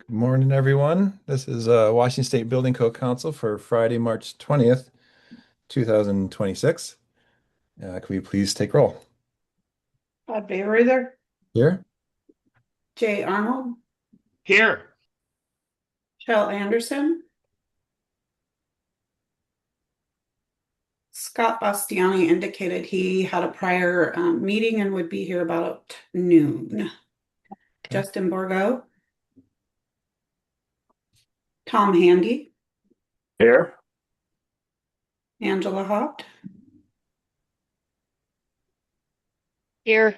Good morning, everyone. This is Washington State Building Code Council for Friday, March 20th, 2026. Can we please take roll? Todd Bayreuther, Here. Jay Arnold, Here. Shell Anderson, Scott Bastiani indicated he had a prior meeting and would be here about noon. Justin Borgo, Tom Handy, Here. Angela Haupt, Here.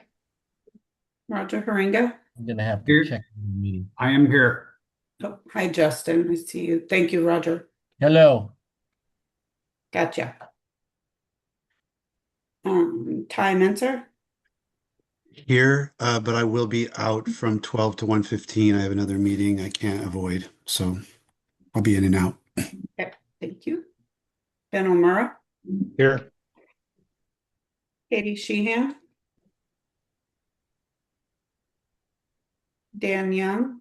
Roger Haringa. I'm gonna have to Here. check the meeting. I am here. Oh, hi, Justin. I see you. Thank you, Roger. Hello. Gotcha. Ty Menzer, Here, but I will be out from 12 to 1:15. I have another meeting I can't avoid, so I'll be in and out. okay, thank you. Ben O'Mara, Here. Katie Sheehan, Dan Young,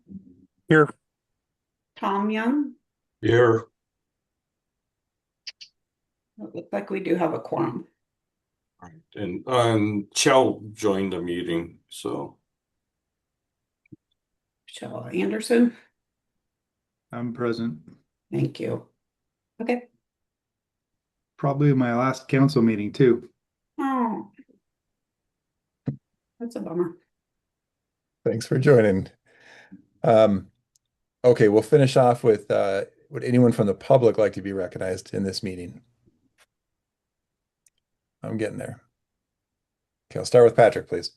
Here. Tom Young. Here. It looks like we do have a quorum. And Chell joined the meeting, so Shell Anderson, I'm present. thank you. Okay. Probably my last council meeting too. Oh, that's a bummer. Thanks for joining. Okay, we'll finish off with would anyone from the public like to be recognized in this meeting? I'm getting there. Okay, I'll start with Patrick, please.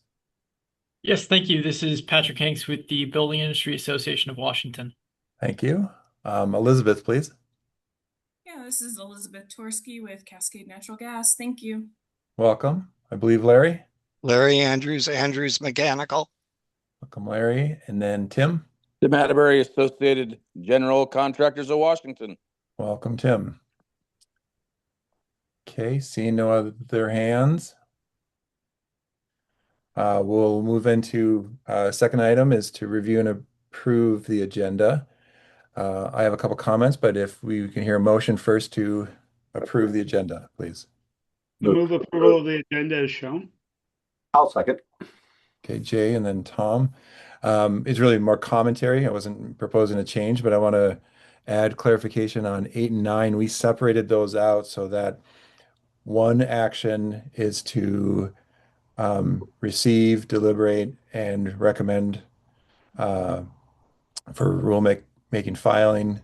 Yes, thank you. This is Patrick Hanks with the Building Industry Association of Washington. Thank you. Elizabeth, please. Yeah, this is Elizabeth Torsky with Cascade Natural Gas. Thank you. Welcome. I believe Larry. Larry Andrews, Andrews Mechanical. Welcome, Larry. And then Tim. Tim Atterbury, Associated General Contractors of Washington. Welcome, Tim. Okay, seeing no other hands. We'll move into second item is to review and approve the agenda. I have a couple comments, but if we can hear a motion first to approve the agenda, please. Move approval of the agenda as shown. I'll second. Okay, Jay and then Tom. It's really more commentary. I wasn't proposing a change, but I want to add clarification on 8 and 9. We separated those out so that one action is to receive, deliberate, and recommend for making filing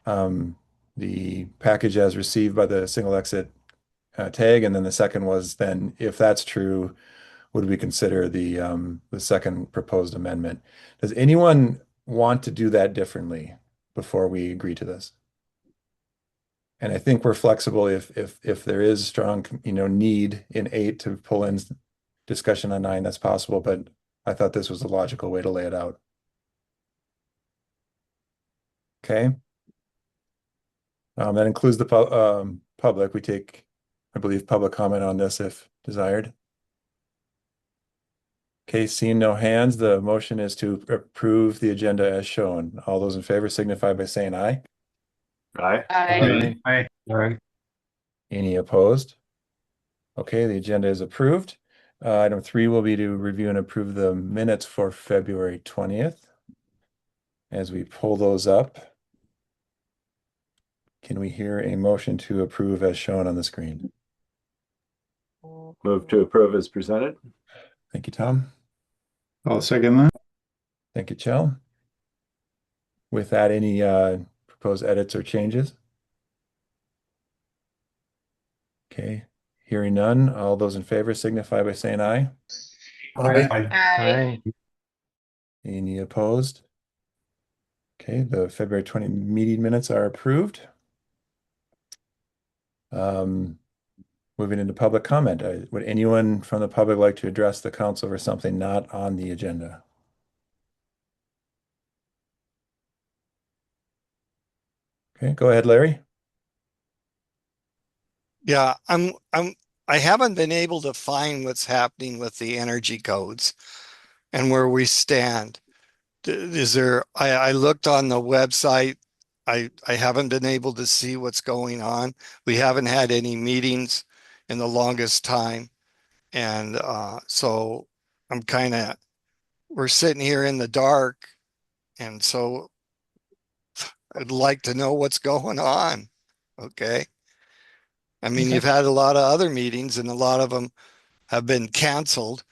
the package as received by the single exit tag, and then the second was then, if that's true, would we consider the second proposed amendment? Does anyone want to do that differently before we agree to this? And I think we're flexible if there is strong need in 8 to pull in discussion on 9, that's possible, but I thought this was a logical way to lay it out. Okay. That includes the public. We take, I believe, public comment on this if desired. Okay, seeing no hands, the motion is to approve the agenda as shown. All those in favor signify by saying aye. Aye. Aye. Aye. All right. Any opposed? Okay, the agenda is approved. Item 3 will be to review and approve the minutes for February 20th. As we pull those up, can we hear a motion to approve as shown on the screen? Move to approve as presented. Thank you, Tom. I'll second that. Thank you, Chell. With that, any proposed edits or changes? Okay, hearing none. All those in favor signify by saying aye. Aye. Aye. Any opposed? Okay, the February 20 meeting minutes are approved. Moving into public comment. Would anyone from the public like to address the council for something not on the agenda? Okay, go ahead, Larry. Yeah, I haven't been able to find what's happening with the energy codes and where we stand. Is there, I looked on the website. I haven't been able to see what's going on. We haven't had any meetings in the longest time. And so I'm we're sitting here in the dark. And so I'd like to know what's going on. Okay. I mean, Okay. you've had a lot of other meetings and a lot of them have been canceled,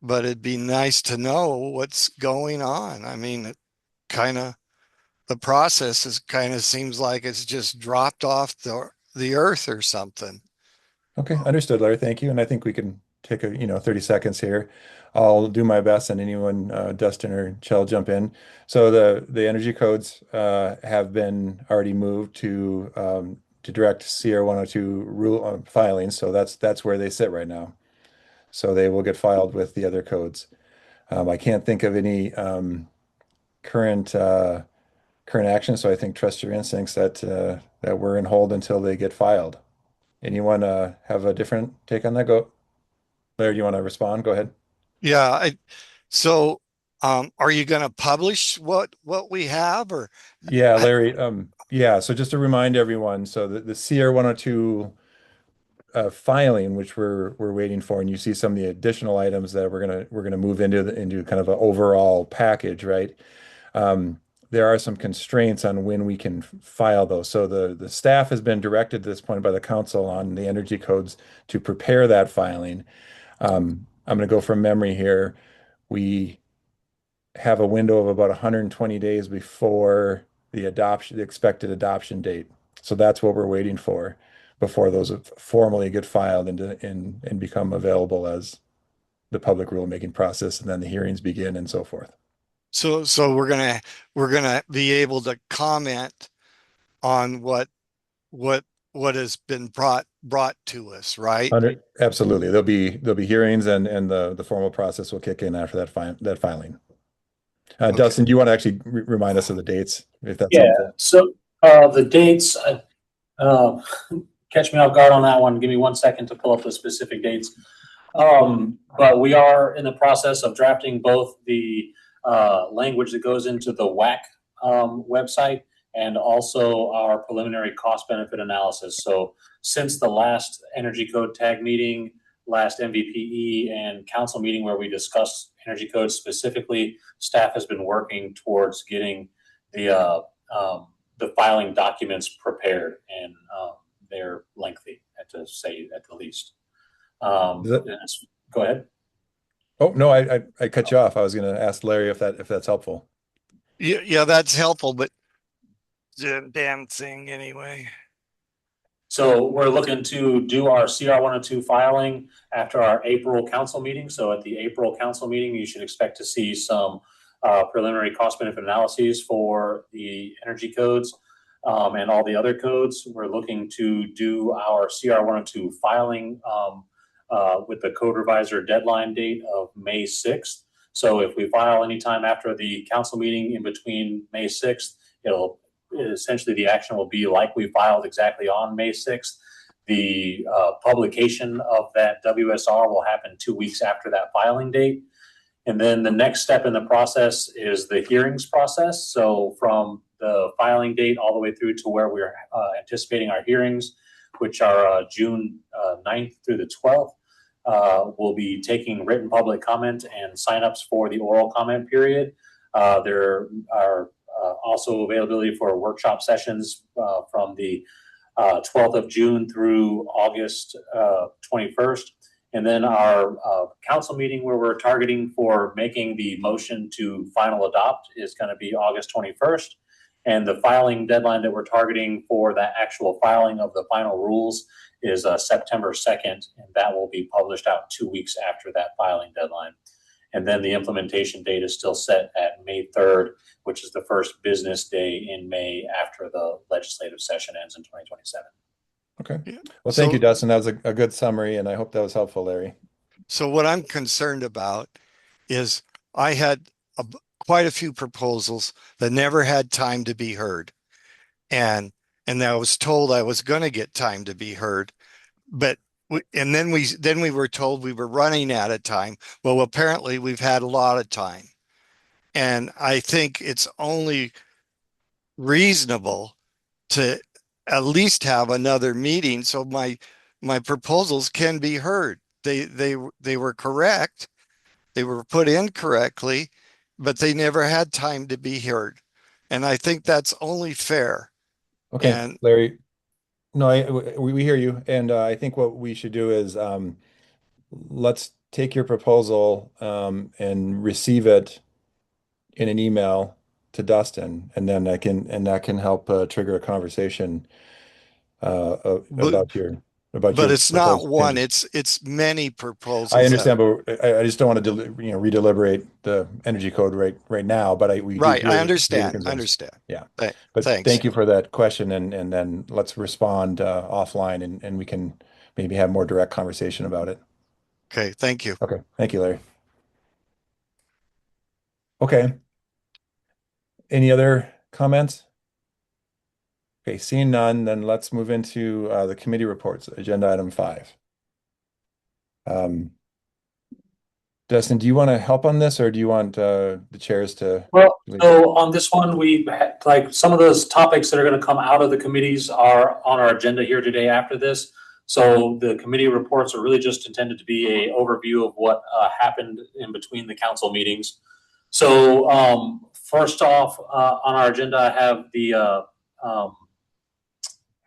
but it'd be nice to know what's going on. I mean, it kind of, the process is kind of seems like it's just dropped off the earth or something. Okay, understood, Larry. Thank you. And I think we can take 30 seconds here. I'll do my best and anyone, Dustin or Chell, jump in. So the energy codes have been already moved to direct CR 102 rule filings. So that's where they sit right now. So they will get filed with the other codes. I can't think of any current current action, so I think trust your instincts that we're in hold until they get filed. Anyone have a different take on that? Go, Larry, do you want to respond? Go ahead. Yeah. So, are you going to publish what we have or Yeah, I, Larry. Yeah, so just to remind everyone, so the CR 102 filing, which we're waiting for, and you see some of the additional items that we're gonna move into kind of an overall package, right? There are some constraints on when we can file those. So the staff has been directed at this point by the council on the energy codes to prepare that filing. I'm going to go from memory here. We have a window of about 120 days before the expected adoption date. So that's what we're waiting for before those formally get filed and become available as the public rulemaking process, and then the hearings begin and so forth. so we're gonna be able to comment on what what has been brought to us, right? Absolutely. There'll be hearings and the formal process will kick in after that filing. Okay. Dustin, do you want to actually remind us of the dates, if that's Yeah, helpful? so the dates, uh, catch me off guard on that one. Give me 1 second to pull up the specific dates. But we are in the process of drafting both the language that goes into the WAC website and also our preliminary cost benefit analysis. So since the last Energy Code Tag meeting, last MVPE and council meeting where we discussed energy codes specifically, staff has been working towards getting the filing documents prepared, and they're lengthy, to say at the least. Go ahead. Oh, no, I cut you off. I was going to ask Larry if that's helpful. Yeah, that's helpful, but the damn thing anyway. So we're looking to do our CR 102 filing after our April council meeting. So at the April council meeting, you should expect to see some preliminary cost benefit analyses for the energy codes and all the other codes. We're looking to do our CR 102 filing with the code revisor deadline date of May 6th. So if we file anytime after the council meeting in between May 6th, essentially the action will be like we filed exactly on May 6th. The publication of that WSR will happen 2 weeks after that filing date. And then the next step in the process is the hearings process. So from the filing date all the way through to where we're anticipating our hearings, which are June 9th through the 12th, we'll be taking written public comment and signups for the oral comment period. There are also availability for workshop sessions from the 12th of June through August 21st. And then our council meeting where we're targeting for making the motion to final adopt is going to be August 21st. And the filing deadline that we're targeting for that actual filing of the final rules is September 2nd. And that will be published out 2 weeks after that filing deadline. And then the implementation date is still set at May 3rd, which is the first business day in May after the legislative session ends in 2027. Okay. Well, thank you, Dustin. That was a good summary, and I hope that was helpful, Larry. So what I'm concerned about is I had quite a few proposals that never had time to be heard. And I was told I was going to get time to be heard, but then we were told we were running out of time. Well, apparently we've had a lot of time. And I think it's only reasonable to at least have another meeting so my proposals can be heard. They were correct. They were put in correctly, but they never had time to be heard. And I think that's only fair. Okay, And Larry. No, we hear you, and I think what we should do is let's take your proposal and receive it in an email to Dustin, and then that can help trigger a conversation but about but your it's not proposed one, changes. it's many I proposals that understand, but I just don't want to redeliberate the energy code right now. But we do right. I hear your understand. I concerns. understand. Yeah, Th but Thanks. thank you for that question, and then let's respond offline, and we can maybe have more direct conversation about it. Okay, thank you. Okay, thank you, Larry. Okay, any other comments? Okay, seeing none, then let's move into the committee reports, agenda item 5. Um, Dustin, do you want to help on this, or do you want the chairs to? Well, so on this one, we had, like, some of those topics that are going to come out of the committees are on our agenda here today after this. So the committee reports are really just intended to be a overview of what happened in between the council meetings. So first off, on our agenda, I have the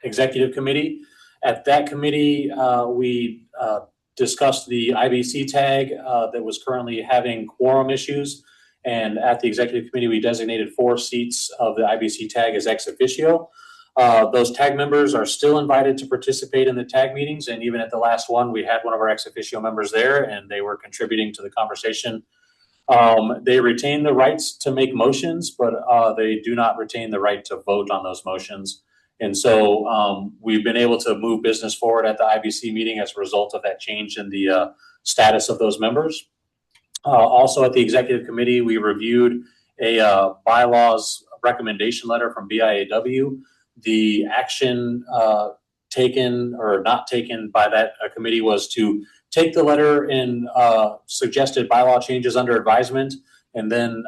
executive committee. At that committee, we discussed the IBC tag that was currently having quorum issues. And at the executive committee, we designated 4 seats of the IBC tag as ex officio. Those tag members are still invited to participate in the tag meetings. And even at the last one, we had one of our ex officio members there, and they were contributing to the conversation. They retain the rights to make motions, but they do not retain the right to vote on those motions. And so we've been able to move business forward at the IBC meeting as a result of that change in the status of those members. Also at the executive committee, we reviewed a bylaws recommendation letter from BIAW. The action taken or not taken by that committee was to take the letter and suggested bylaw changes under advisement. And then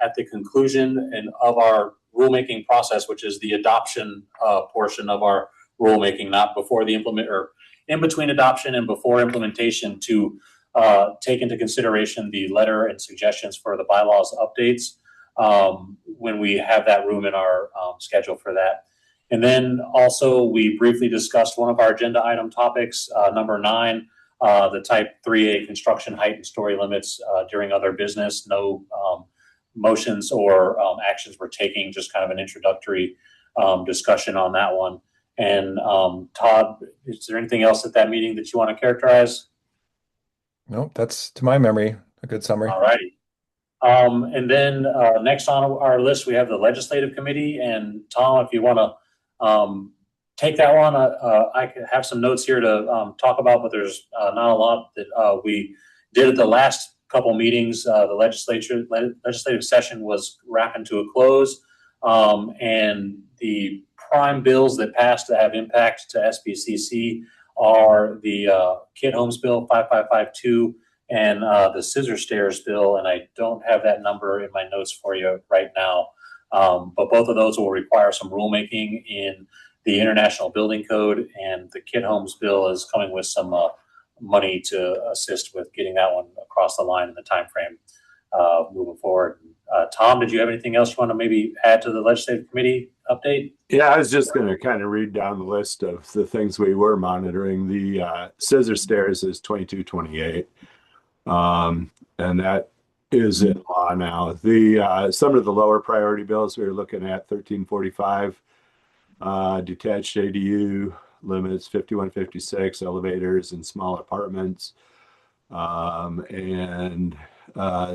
at the conclusion of our rulemaking process, which is the adoption portion of our rulemaking, not before the implement or in between adoption and before implementation, to take into consideration the letter and suggestions for the bylaws updates when we have that room in our schedule for that. And then also we briefly discussed one of our agenda item topics, number 9, the type 3A construction height and story limits during other business. No motions or actions we're taking, just kind of an introductory discussion on that one. And Todd, is there anything else at that meeting that you want to characterize? Nope, that's, to my memory, a good summary. All righty. And then next on our list, we have the legislative committee. And Tom, if you want to take that one, I could have some notes here to talk about, but there's not a lot that we did at the last couple meetings. The legislative session was wrapping to a close, and the prime bills that passed that have impact to SBCC are the Kid Homes Bill 5552 and the Scissor Stairs Bill, and I don't have that number in my notes for you right now, but both of those will require some rulemaking in the International Building Code, and the Kid Homes Bill is coming with some money to assist with getting that one across the line in the time frame moving forward. Tom, did you have anything else you want to maybe add to the legislative committee update? Yeah, I was just going to kind of read down the list of the things we were monitoring. The Scissor Stairs is 2228, and that is in law now. The some of the lower priority bills we were looking at, 1345, detached ADU limits, 5156, elevators and small apartments, and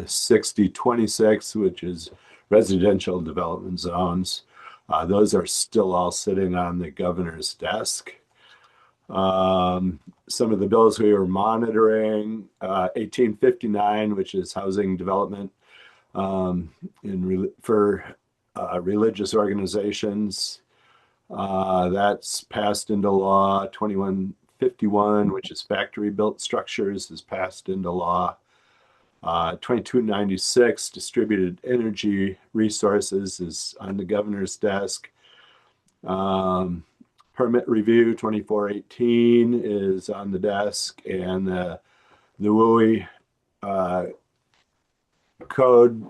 6026, which is residential development zones. Those are still all sitting on the governor's desk. Some of the bills we were monitoring, 1859, which is housing development for religious organizations. That's passed into law. 2151, which is factory built structures, is passed into law. 2296 distributed energy resources is on the governor's desk. Permit review 2418 is on the desk, and the WUI code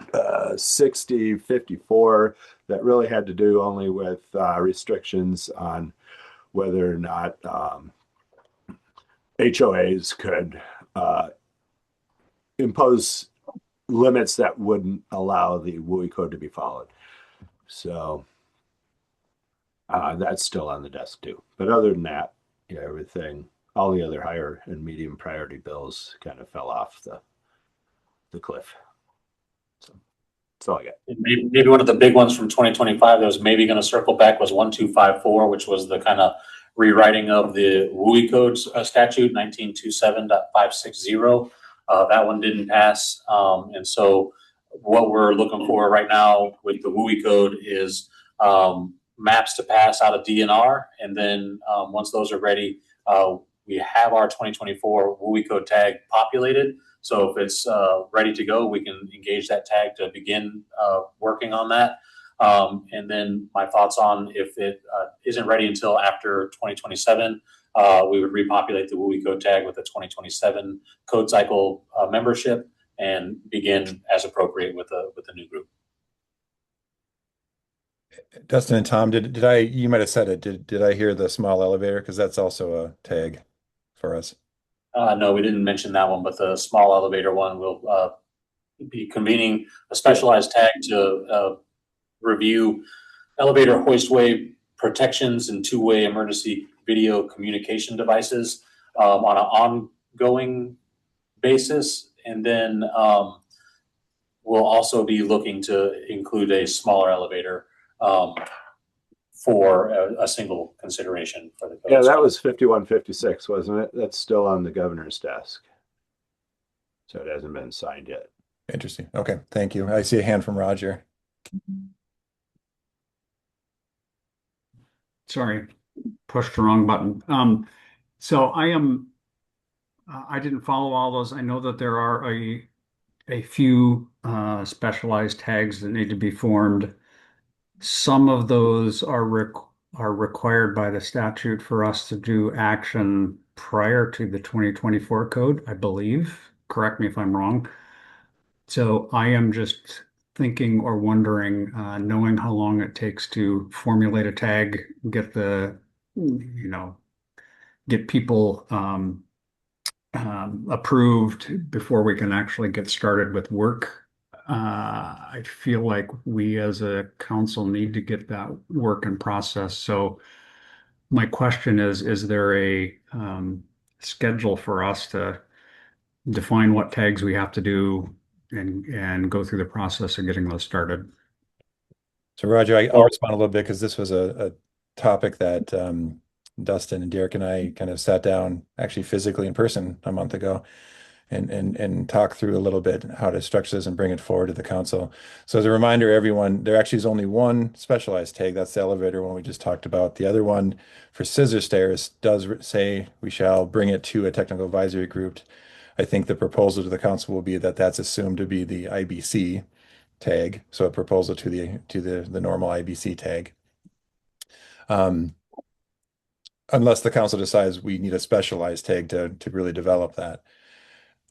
6054 that really had to do only with restrictions on whether or not HOAs could impose limits that wouldn't allow the WUI code to be followed. So that's still on the desk too. But other than that, yeah, everything, all the other higher and medium priority bills kind of fell off the cliff. So that's all I got. Maybe one of the big ones from 2025 that was maybe going to circle back was 1254, which was the kind of rewriting of the WUI code statute 1927.560. That one didn't pass. And so what we're looking for right now with the WUI code is maps to pass out of DNR. And then once those are ready, we have our 2024 WUI code tag populated. So if it's ready to go, we can engage that tag to begin working on that. And then my thoughts on if it isn't ready until after 2027, we would repopulate the WUI code tag with a 2027 code cycle membership and begin as appropriate with the new group. Dustin and Tom, you might have said it. Did I hear the small elevator? Because that's also a tag for us. No, we didn't mention that one, but the small elevator one will be convening a specialized tag to review elevator hoistway protections and two-way emergency video communication devices on an ongoing basis. And then we'll also be looking to include a smaller elevator for a single consideration for the code. Yeah, that was 5156, wasn't it? That's still on the governor's desk. So it hasn't been signed yet. Interesting. Okay, thank you. I see a hand from Roger. Sorry, pushed the wrong button. So I didn't follow all those. I know that there are a few specialized tags that need to be formed. Some of those are required by the statute for us to do action prior to the 2024 code, I believe. Correct me if I'm wrong. So I am just thinking or wondering, knowing how long it takes to formulate a tag, get people approved before we can actually get started with work. I feel like we as a council need to get that work in process. So my question is there a schedule for us to define what tags we have to do and go through the process of getting those started? So Roger, I'll respond a little bit because this was a topic that Dustin and Derek and I kind of sat down actually physically in person a month ago and talk through a little bit how to structure this and bring it forward to the council. So as a reminder, everyone, there actually is only one specialized tag. That's the elevator one we just talked about. The other one for scissor stairs does say we shall bring it to a technical advisory group. I think the proposal to the council will be that that's assumed to be the IBC tag. So a proposal to the normal IBC tag. Unless the council decides we need a specialized tag to really develop that.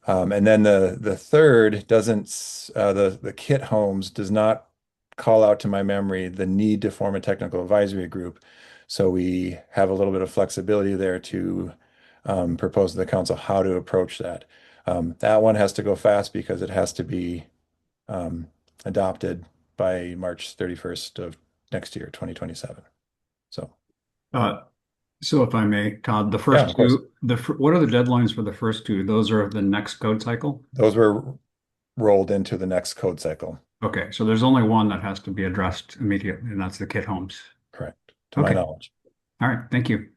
And then the third doesn't, the kit homes does not call out to my memory the need to form a technical advisory group. So we have a little bit of flexibility there to propose to the council how to approach that. That one has to go fast because it has to be adopted by March 31st of next year, 2027. So if I may, Todd, the first two, what are the deadlines for the first two? Those are the next code cycle? Those were rolled into the next code cycle. Okay, so there's only one that has to be addressed immediately, and that's the kit homes. Correct, to my knowledge. All right, thank you.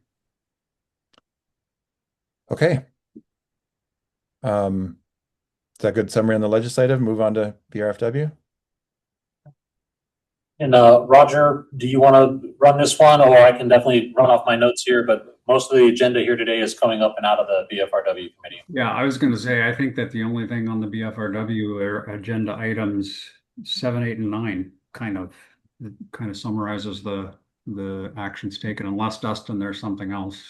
Okay. Is that a good summary on the legislative? Move on to BRFW. And Roger, do you want to run this one, or I can definitely run off my notes here, but most of the agenda here today is coming up and out of the BFRW committee. Yeah, I was going to say, I think that the only thing on the BFRW are agenda items 7, 8, and 9 kind of summarizes the actions taken, unless Dustin, there's something else.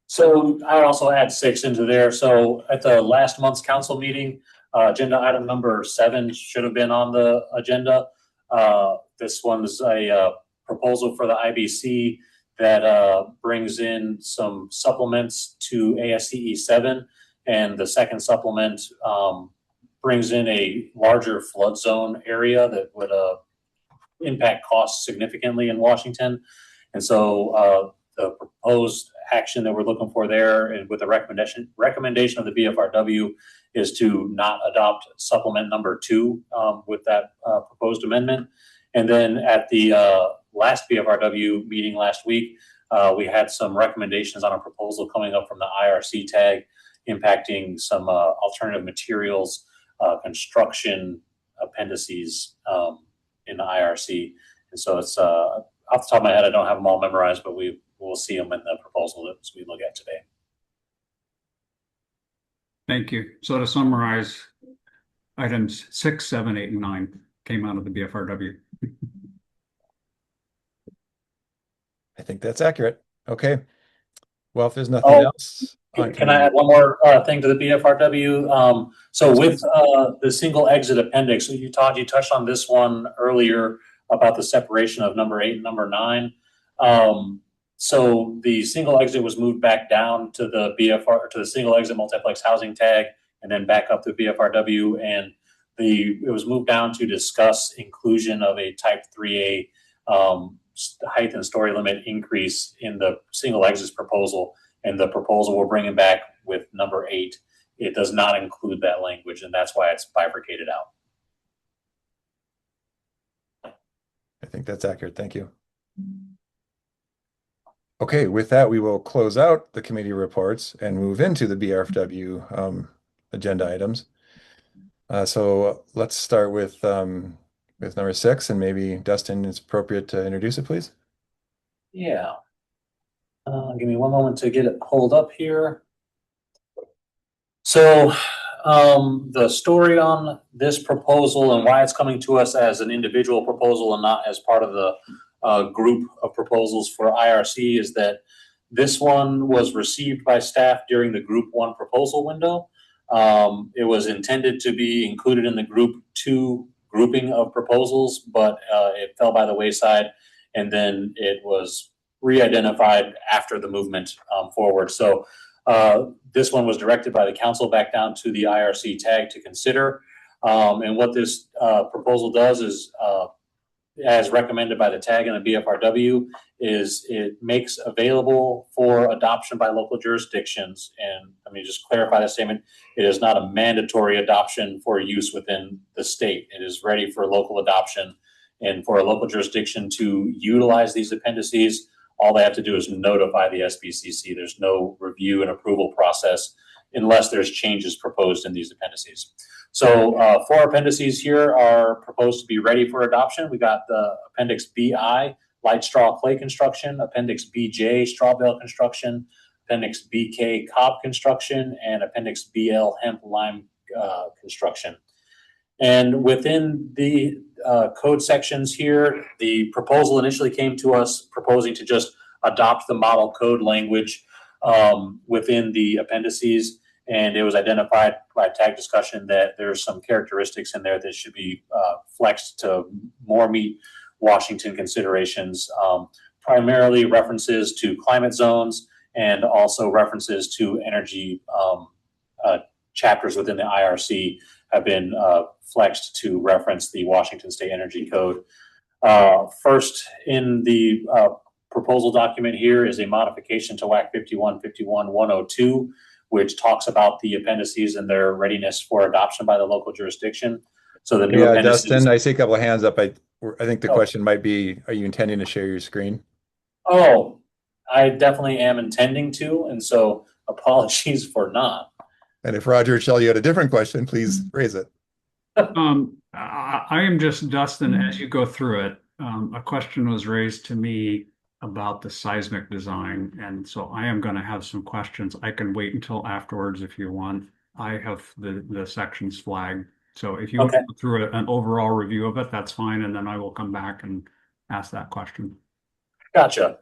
So I also add 6 into there. So at the last month's council meeting, agenda item number 7 should have been on the agenda. This one's a proposal for the IBC that brings in some supplements to ASCE 7, and the second supplement brings in a larger flood zone area that would impact costs significantly in Washington. And so the proposed action that we're looking for there, and with the recommendation of the BFRW, is to not adopt supplement number 2 with that proposed amendment. And then at the last BFRW meeting last week, we had some recommendations on a proposal coming up from the IRC tag impacting some alternative materials, construction appendices in the IRC. And so it's off the top of my head, I don't have them all memorized, but we'll see them in the proposal that we look at today. Thank you. So to summarize, items 6, 7, 8, and 9 came out of the BFRW. I think that's accurate. Okay. Well, if there's nothing else. Can I add one more thing to the BFRW? So with the single exit appendix, so you touched on this one earlier about the separation of number 8 and number 9. So the single exit was moved back down to the the single exit multiplex housing tag, and then back up to BFRW, and it was moved down to discuss inclusion of a type 3A height and story limit increase in the single exits proposal, and the proposal we're bringing back with number 8, it does not include that language, and that's why it's bifurcated out. I think that's accurate. Thank you. Okay, with that, we will close out the committee reports and move into the BFRW agenda items. So let's start with number 6, and maybe Dustin, it's appropriate to introduce it, please. Yeah. Give me one moment to get it pulled up here. So the story on this proposal and why it's coming to us as an individual proposal and not as part of the group of proposals for IRC is that this one was received by staff during the group 1 proposal window. It was intended to be included in the group 2 grouping of proposals, but it fell by the wayside, and then it was re-identified after the movement forward. So this one was directed by the council back down to the IRC tag to consider. And what this proposal does is, as recommended by the tag and the BFRW, is it makes available for adoption by local jurisdictions. And let me just clarify that statement. It is not a mandatory adoption for use within the state. It is ready for local adoption, and for a local jurisdiction to utilize these appendices, all they have to do is notify the SBCC. There's no review and approval process unless there's changes proposed in these appendices. So 4 appendices here are proposed to be ready for adoption. We got the Appendix BI, light straw clay construction, Appendix BJ, straw bale construction, Appendix BK, cob construction, and Appendix BL, hemp lime construction. And within the code sections here, the proposal initially came to us proposing to just adopt the model code language within the appendices. And it was identified by tag discussion that there's some characteristics in there that should be flexed to more meet Washington considerations, primarily references to climate zones and also references to energy chapters within the IRC have been flexed to reference the Washington State Energy Code. First in the proposal document here is a modification to WAC 5151-102, which talks about the appendices and their readiness for adoption by the local jurisdiction. So the new appendices. Dustin, I see a couple of hands up. I think the question might be, are you intending to share your screen? Oh, I definitely am intending to, and so apologies for not. And if Roger Shell, you had a different question, please raise it. I am just Dustin as you go through it. A question was raised to me about the seismic design, and so I am going to have some questions. I can wait until afterwards if you want. I have the sections flagged. So if you want to go through an overall review of it, that's fine, and then I will come back and ask that question. Gotcha.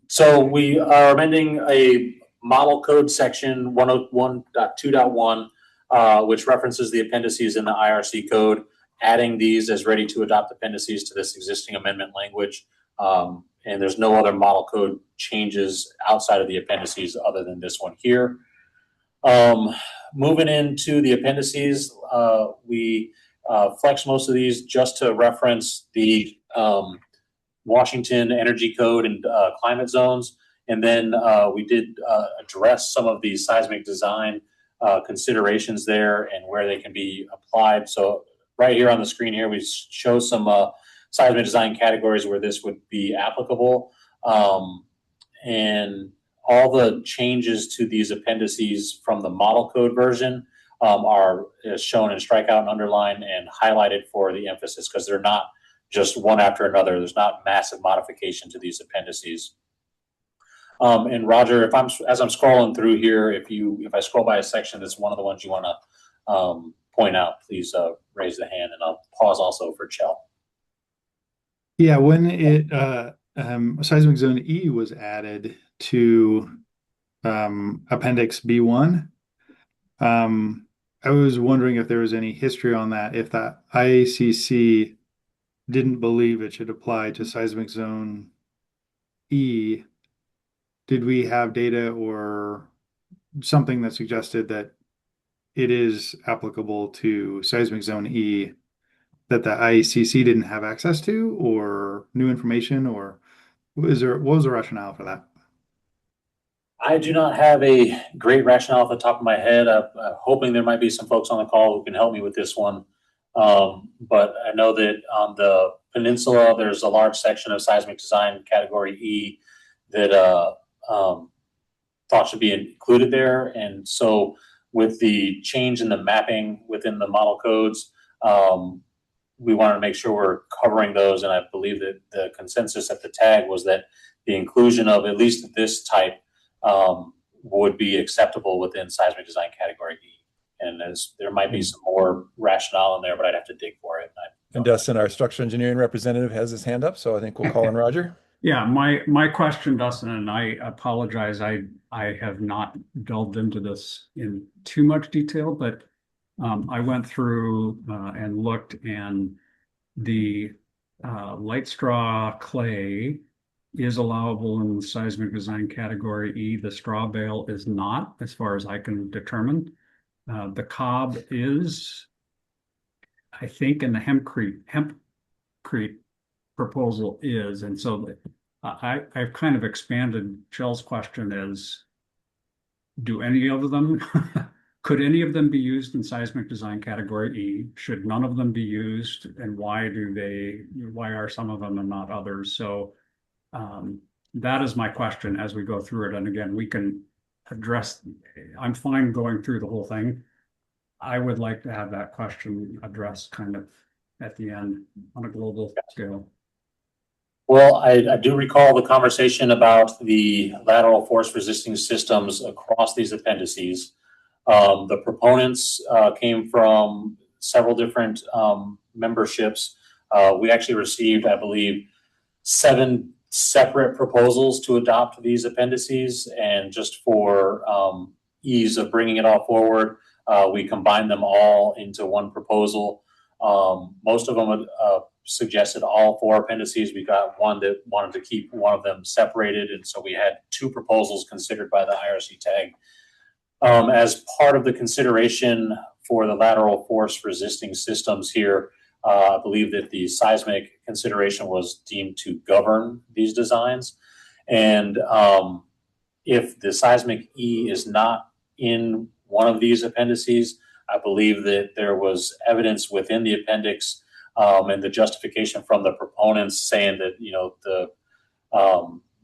So we are amending a model code section 101.2.1, which references the appendices in the IRC code, adding these as ready to adopt appendices to this existing amendment language. And there's no other model code changes outside of the appendices other than this one here. Moving into the appendices, we flex most of these just to reference the Washington Energy Code and climate zones. And then we did address some of the seismic design considerations there and where they can be applied. So right here on the screen here, we show some seismic design categories where this would be applicable. And all the changes to these appendices from the model code version are shown in strikeout and underline and highlighted for the emphasis, because they're not just one after another. There's not massive modification to these appendices. And Roger, as I'm scrolling through here, if I scroll by a section that's one of the ones you want to point out, please raise the hand, and I'll pause also for Chell. Yeah, when seismic zone E was added to Appendix B1, I was wondering if there was any history on that, if that IACC didn't believe it should apply to seismic zone E. Did we have data or something that suggested that it is applicable to seismic zone E that the IACC didn't have access to, or new information, or what was the rationale for that? I do not have a great rationale off the top of my head. I'm hoping there might be some folks on the call who can help me with this one. But I know that on the peninsula, there's a large section of seismic design category E that thought should be included there. And so with the change in the mapping within the model codes, we wanted to make sure we're covering those. And I believe that the consensus at the tag was that the inclusion of at least this type would be acceptable within seismic design category E. And there might be some more rationale in there, but I'd have to dig for it. And Dustin, our structural engineering representative, has his hand up, so I think we'll call in Roger. Yeah, my question, Dustin, and I apologize, I have not delved into this in too much detail, but I went through and looked, and the light straw clay is allowable in the seismic design category E. The straw bale is not, as far as I can determine. The cob is, I think, in the hempcrete proposal is, and so I've kind of expanded Shell's question as, do any of them, could any of them be used in seismic design category E? Should none of them be used, and why are some of them and not others? So that is my question as we go through it. And again, we can address, I'm fine going through the whole thing. I would like to have that question addressed kind of at the end on a global scale. Well, I do recall the conversation about the lateral force resisting systems across these appendices. The proponents came from several different memberships. We actually received, I believe, 7 separate proposals to adopt these appendices, and just for ease of bringing it all forward, we combined them all into one proposal. Most of them suggested all 4 appendices. We got one that wanted to keep one of them separated, and so we had 2 proposals considered by the IRC tag. As part of the consideration for the lateral force resisting systems here, I believe that the seismic consideration was deemed to govern these designs. And if the seismic E is not in one of these appendices, I believe that there was evidence within the appendix and the justification from the proponents saying that, you know,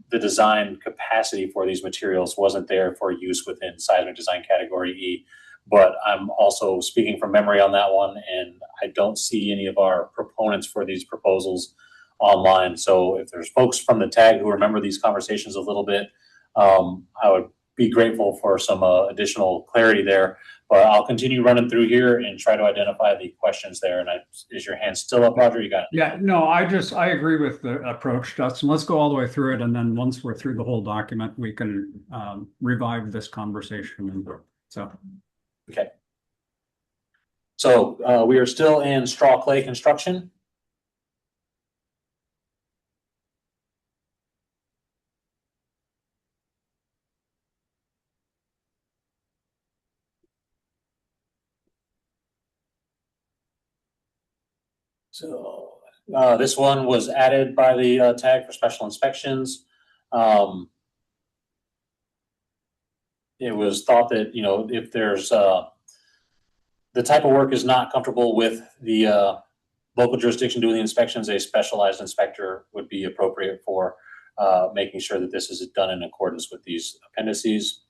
the design capacity for these materials wasn't there for use within seismic design category E. But I'm also speaking from memory on that one, and I don't see any of our proponents for these proposals online. So if there's folks from the tag who remember these conversations a little bit, I would be grateful for some additional clarity there. But I'll continue running through here and try to identify the questions there. And is your hand still up, Roger? You got it? Yeah, no, I agree with the approach, Dustin. Let's go all the way through it, and then once we're through the whole document, we can revive this conversation. And so, okay. So we are still in straw clay construction. So this one was added by the tag for special inspections. It was thought that, if there's the type of work is not comfortable with the local jurisdiction doing the inspections, a specialized inspector would be appropriate for making sure that this is done in accordance with these appendices.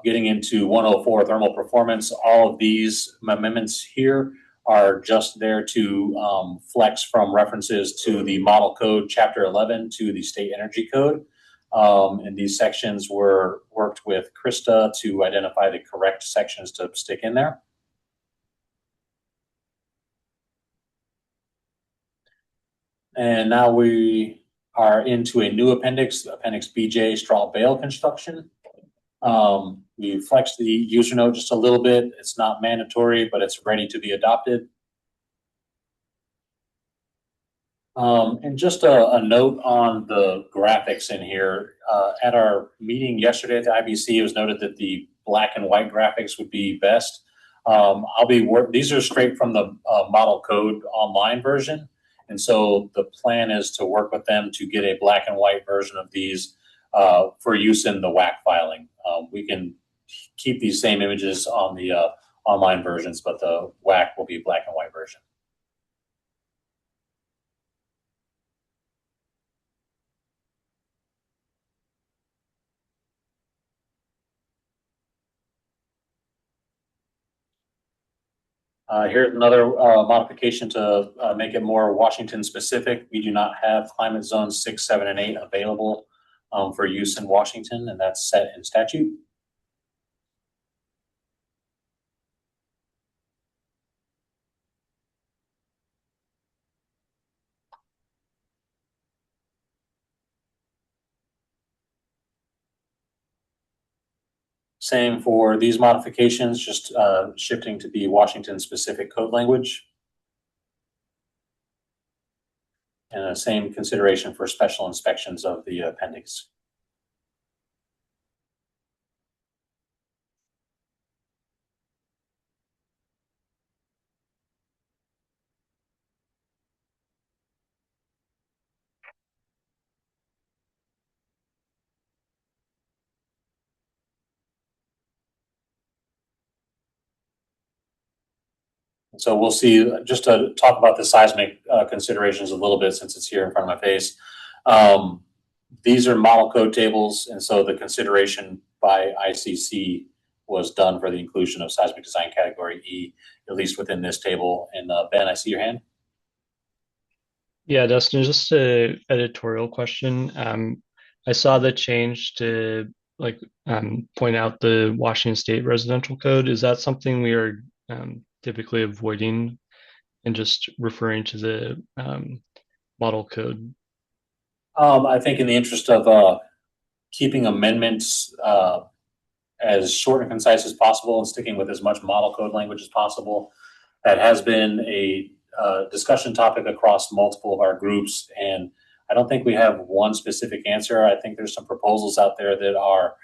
Getting into 104 thermal performance, all of these amendments here are just there to flex from references to the model code chapter 11 to the state energy code. And these sections were worked with Krista to identify the correct sections to stick in there. And now we are into a new appendix, Appendix BJ, straw bale construction. We flexed the user note just a little bit. It's not mandatory, but it's ready to be adopted. And just a note on the graphics in here. At our meeting yesterday at the IBC, it was noted that the black and white graphics would be best. These are straight from the model code online version. And so the plan is to work with them to get a black and white version of these for use in the WAC filing. We can keep these same images on the online versions, but the WAC will be black and white version. Here's another modification to make it more Washington specific. We do not have climate zones 6, 7, and 8 available for use in Washington, and that's set in statute. Same for these modifications, just shifting to be Washington specific code language. And the same consideration for special inspections of the appendix. So we'll see, just to talk about the seismic considerations a little bit since it's here in front of my face. These are model code tables, and so the consideration by ICC was done for the inclusion of seismic design category E, at least within this table. And Ben, I see your hand. Yeah, Dustin, just a editorial question. I saw the change to point out the Washington State Residential Code. Is that something we are typically avoiding and just referring to the model code? I think in the interest of keeping amendments as short and concise as possible and sticking with as much model code language as possible, that has been a discussion topic across multiple of our groups. And I don't think we have one specific answer. I think there's some proposals out there that are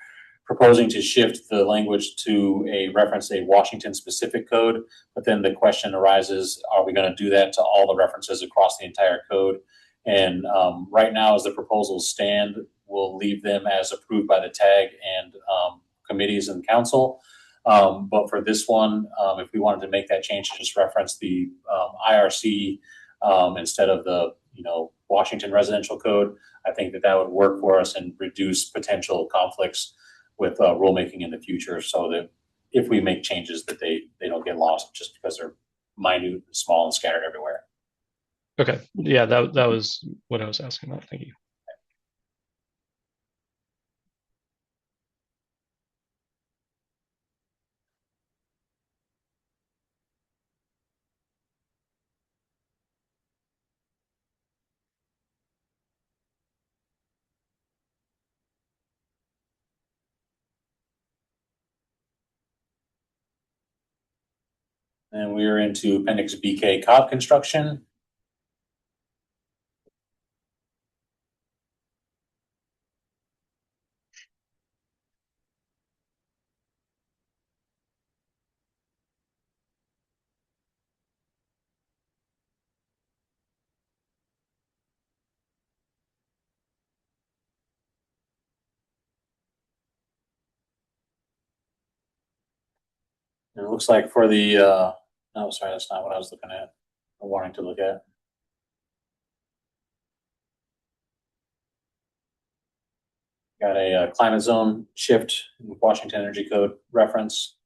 proposing to shift the language to reference a Washington specific code. But then the question arises, are we going to do that to all the references across the entire code? And right now, as the proposals stand, we'll leave them as approved by the tag and committees and council. But for this one, if we wanted to make that change to just reference the IRC instead of the Washington Residential Code, I think that would work for us and reduce potential conflicts with rulemaking in the future, so that if we make changes that they don't get lost just because they're minute, small, and scattered everywhere. Okay. Yeah, that was what I was asking about. Thank you. And we're into Appendix BK cob construction. And it looks like for the, no, sorry, that's not what I was looking at, or wanting to look at. Got a climate zone shift in Washington Energy Code reference.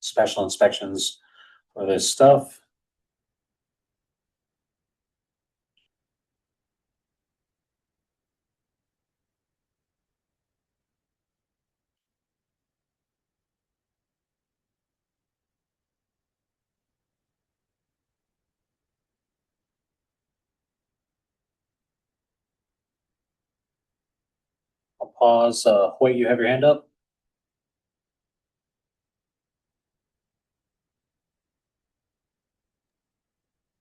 Special inspections for this stuff. I'll pause. Hoyt, you have your hand up?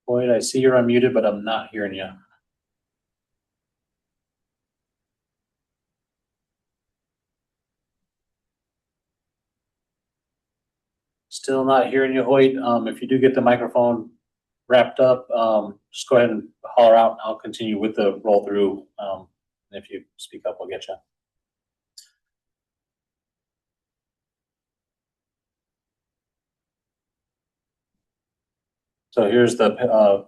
Hoyt, I see you're unmuted, but I'm not hearing you. Still not hearing you, Hoyt. If you do get the microphone wrapped up, just go ahead and holler out, and I'll continue with the roll through. If you speak up, we'll get you. So here's the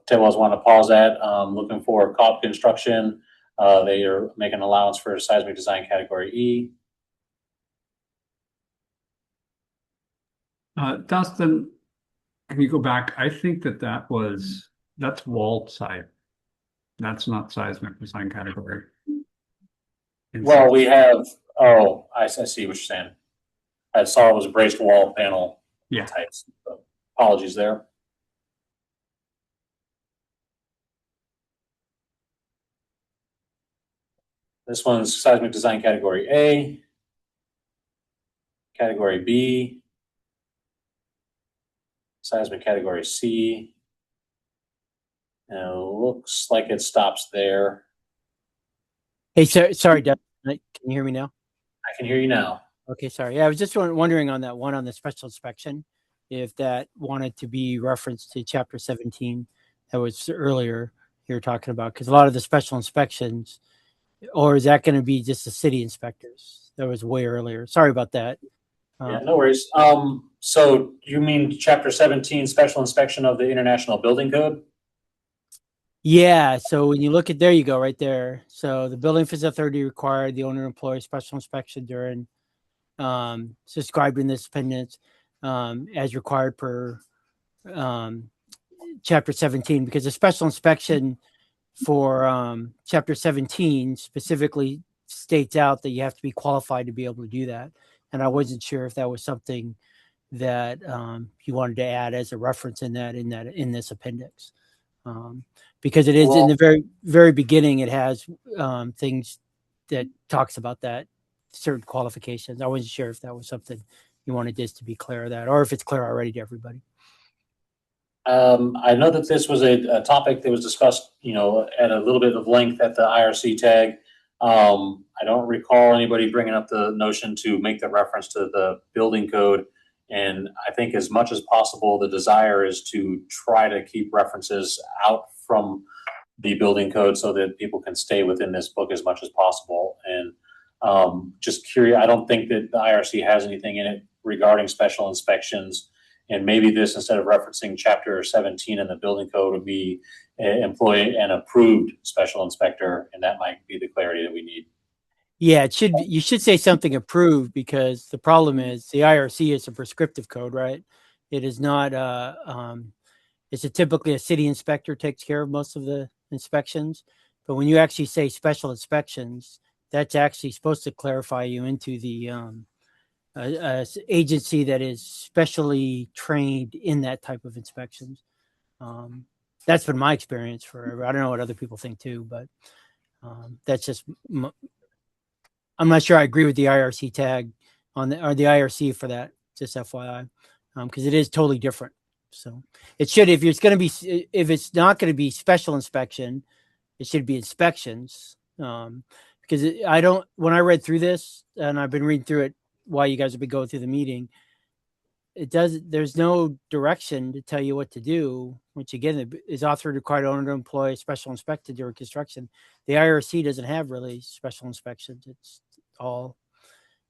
table I was wanting to pause at. Looking for cob construction. They are making allowance for seismic design category E. Dustin, can you go back? I think that's walled side. That's not seismic design category. Well, we have, I see what you're saying. I saw it was braced wall panel types. So apologies there. This one's seismic design category A, category B, seismic category C. And it looks like it stops there. Hey, sorry, Dustin. Can you hear me now? I can hear you now. Okay, sorry. Yeah, I was just wondering on that one on the special inspection, if that wanted to be referenced to Chapter 17 that was earlier you're talking about, because a lot of the special inspections, or is that going to be just the city inspectors? That was way earlier. Sorry about that. Yeah, no worries. So you mean Chapter 17 special inspection of the International Building Code? Yeah, so when you look at, there you go, right there. So the building physical authority required the owner employee special inspection during described in this appendix as required per Chapter 17, because the special inspection for Chapter 17 specifically states out that you have to be qualified to be able to do that. And I wasn't sure if that was something that you wanted to add as a reference in this appendix. Because it is in the very, very beginning, it has things that talks about that, certain qualifications. I wasn't sure if that was something you wanted this to be clear of that, or if it's clear already to everybody. I know that this was a topic that was discussed, at a little bit of length at the IRC tag. I don't recall anybody bringing up the notion to make the reference to the building code. And I think as much as possible, the desire is to try to keep references out from the building code so that people can stay within this book as much as possible. And just curious, I don't think that the IRC has anything in it regarding special inspections. And maybe this, instead of referencing Chapter 17 in the building code, would be employ an approved special inspector, and that might be the clarity that we need. Yeah, you should say something approved, because the problem is the IRC is a prescriptive code, right? It is not it's typically a city inspector takes care of most of the inspections. But when you actually say special inspections, that's actually supposed to clarify you into the agency that is specially trained in that type of inspections. That's been my experience forever. I don't know what other people think too, but that's just. I'm not sure I agree with the IRC tag on the or the IRC for that. Just FYI, because it is totally different. So it should, if it's going to be, if it's not going to be special inspection, it should be inspections. Because I don't. When I read through this, and I've been reading through it while you guys have been going through the meeting, it does. There's no direction to tell you what to do, which again is authorized required owner to employ a special inspector during construction. The IRC doesn't have really special inspections.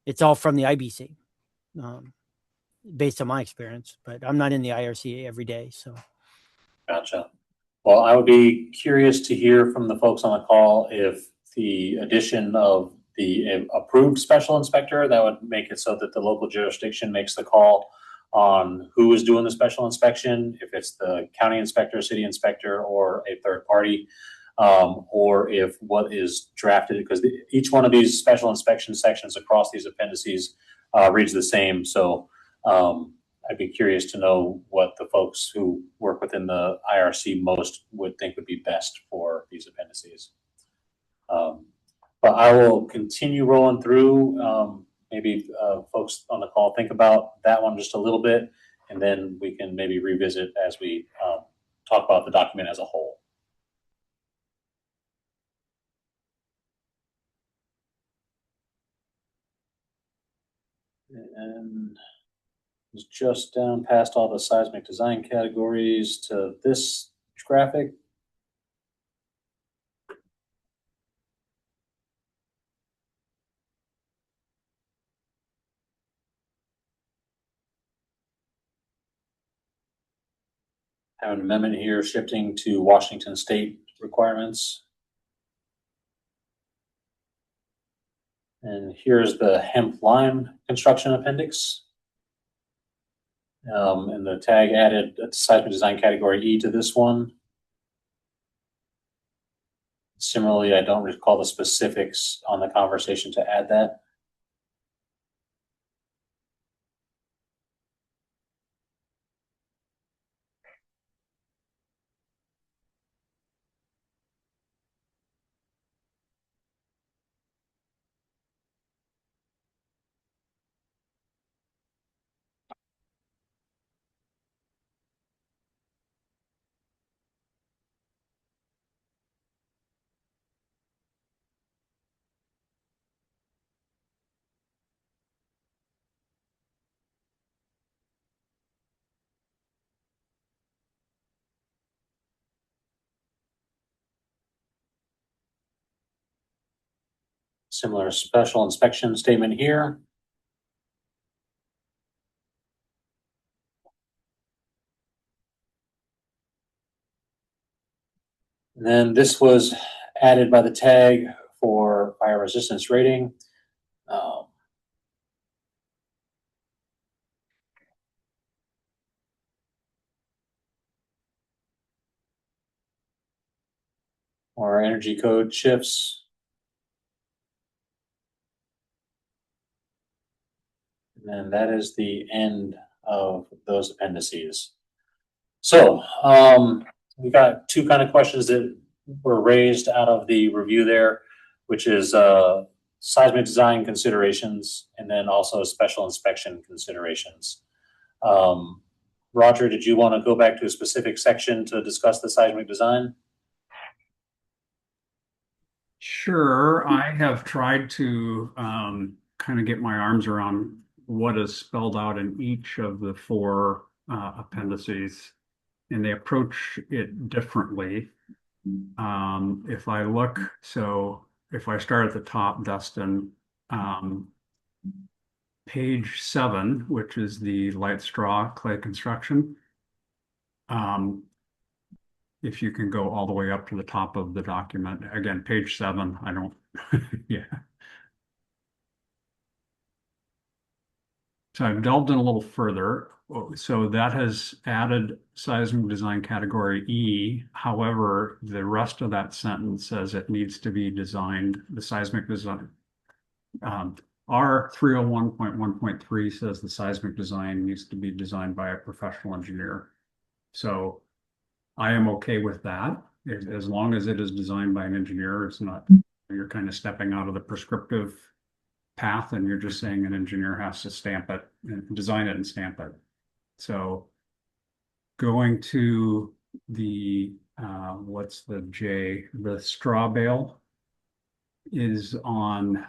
It's all from the IBC, based on my experience. But I'm not in the IRC every day, so. Gotcha. Well, I would be curious to hear from the folks on the call if the addition of the approved special inspector, that would make it so that the local jurisdiction makes the call on who is doing the special inspection, if it's the county inspector, city inspector, or a third party, or if what is drafted, because each one of these special inspection sections across these appendices reads the same. So I'd be curious to know what the folks who work within the IRC most would think would be best for these appendices. But I will continue rolling through. Maybe folks on the call think about that one just a little bit, and then we can maybe revisit as we talk about the document as a whole. And it's just down past all the seismic design categories to this graphic. Have an amendment here shifting to Washington State requirements. And here's the hemp lime construction appendix. And the tag added seismic design category E to this one. Similarly, I don't recall the specifics on the conversation to add that. Similar special inspection statement here. And then this was added by the tag for fire resistance rating. Or energy code shifts. And then that is the end of those appendices. So we got two kind of questions that were raised out of the review there, which is seismic design considerations and then also special inspection considerations. Roger, did you want to go back to a specific section to discuss the seismic design? Sure. I have tried to kind of get my arms around what is spelled out in each of the four appendices, and they approach it differently. If I look, so if I start at the top, Dustin, page 7, which is the light straw clay construction. If you can go all the way up to the top of the document, again, page 7, I don't, yeah. So I've delved in a little further. So that has added seismic design category E. However, the rest of that sentence says it needs to be designed, the seismic design. R 301.1.3 says the seismic design needs to be designed by a professional engineer. So I am okay with that. As long as it is designed by an engineer, it's not, you're kind of stepping out of the prescriptive path and you're just saying an engineer has to stamp it and design it and stamp it. So going to the, what's the J, the straw bale is on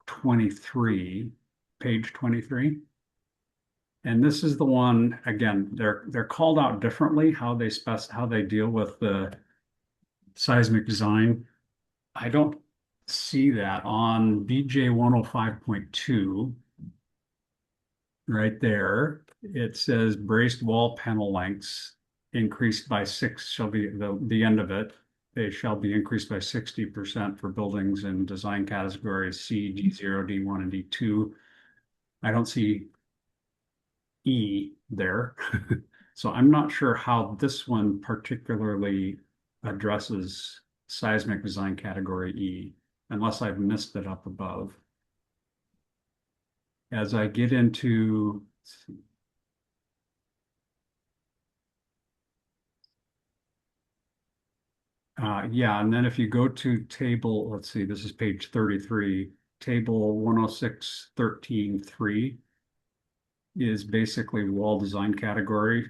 23, page 23. And this is the one, again, they're called out differently, how they deal with the seismic design. I don't see that on BJ 105.2. Right there, it says braced wall panel lengths increased by 6 shall be the end of it. They shall be increased by 60% for buildings in design categories C, D0, D1, and D2. I don't see E there. So I'm not sure how this one particularly addresses seismic design category E, unless I've missed it up above. As I get into, yeah, and then if you go to table, let's see, this is page 33, table 106.13.3 is basically wall design category.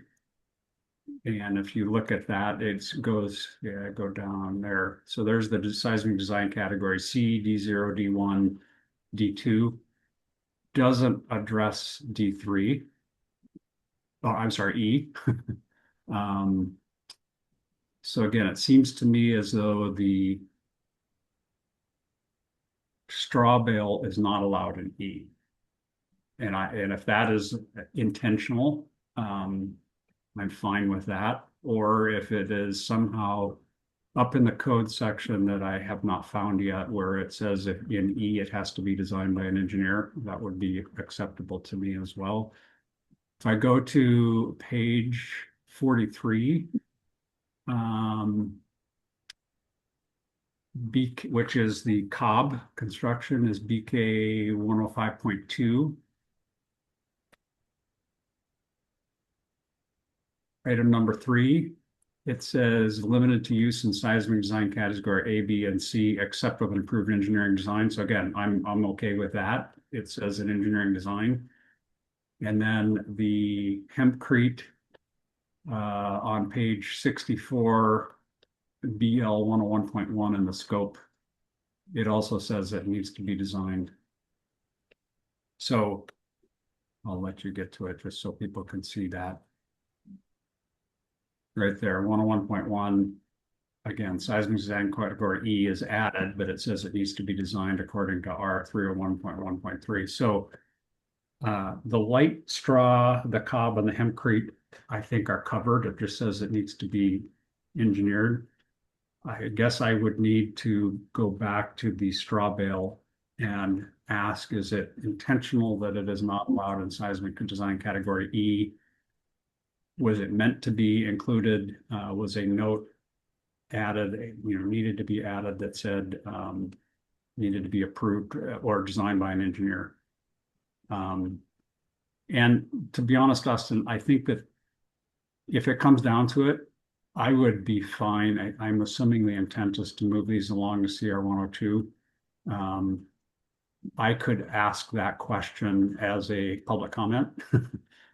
And if you look at that, it goes, yeah, go down there. So there's the seismic design category C, D0, D1, D2. Doesn't address D3. Oh, I'm sorry, E. So again, it seems to me as though the straw bale is not allowed in E. And if that is intentional, I'm fine with that. Or if it is somehow up in the code section that I have not found yet, where it says if in E it has to be designed by an engineer, that would be acceptable to me as well. If I go to page 43, which is the Cobb construction, is BK 105.2. Item number 3, it says limited to use in seismic design category A, B, and C, except with an approved engineering design. So again, I'm okay with that. It says an engineering design. And then the hempcrete on page 64, BL 101.1 in the scope, it also says it needs to be designed. So I'll let you get to it just so people can see that. Right there, 101.1, again, seismic design category E is added, but it says it needs to be designed according to R 301.1.3. So the light straw, the cob, and the hempcrete, I think are covered. It just says it needs to be engineered. I guess I would need to go back to the straw bale and ask, is it intentional that it is not allowed in seismic design category E? Was it meant to be included? Was a note added, needed to be added that said needed to be approved or designed by an engineer? And to be honest, Dustin, I think that if it comes down to it, I would be fine. I'm assuming the intent is to move these along to CR 102. I could ask that question as a public comment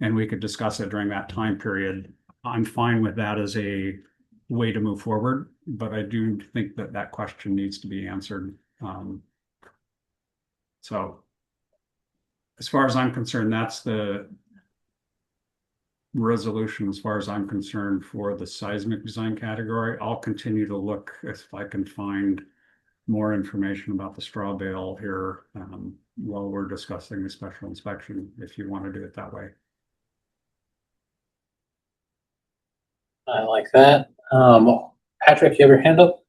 and we could discuss it during that time period. I'm fine with that as a way to move forward, but I do think that that question needs to be answered. So as far as I'm concerned, that's the resolution as far as I'm concerned for the seismic design category. I'll continue to look if I can find more information about the straw bale here while we're discussing the special inspection, if you want to do it that way. I like that. Patrick, you have your hand up?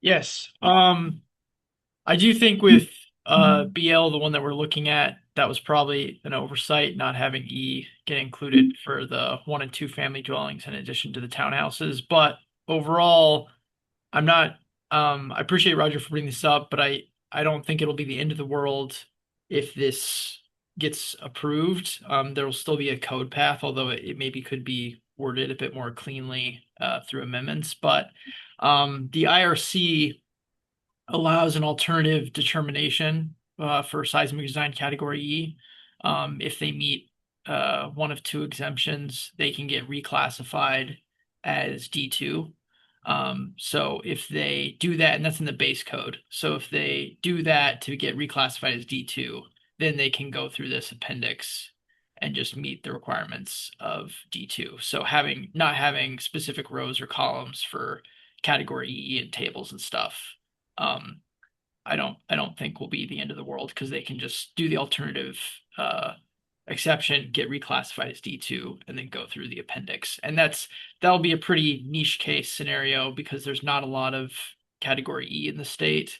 Yes. I do think with BL, the one that we're looking at, that was probably an oversight not having E get included for the 1 and 2 family dwellings in addition to the townhouses. But overall, I'm not I appreciate Roger for bringing this up, but I don't think it'll be the end of the world if this gets approved. There will still be a code path, although it maybe could be worded a bit more cleanly through amendments. But the IRC allows an alternative determination for seismic design category E. If they meet one of two exemptions, they can get reclassified as D2. So if they do that, and that's in the base code. So if they do that to get reclassified as D2, then they can go through this appendix and just meet the requirements of D2. So not having specific rows or columns for category E and tables and stuff, I don't think will be the end of the world because they can just do the alternative exception, get reclassified as D2, and then go through the appendix. And that'll be a pretty niche case scenario because there's not a lot of category E in the state.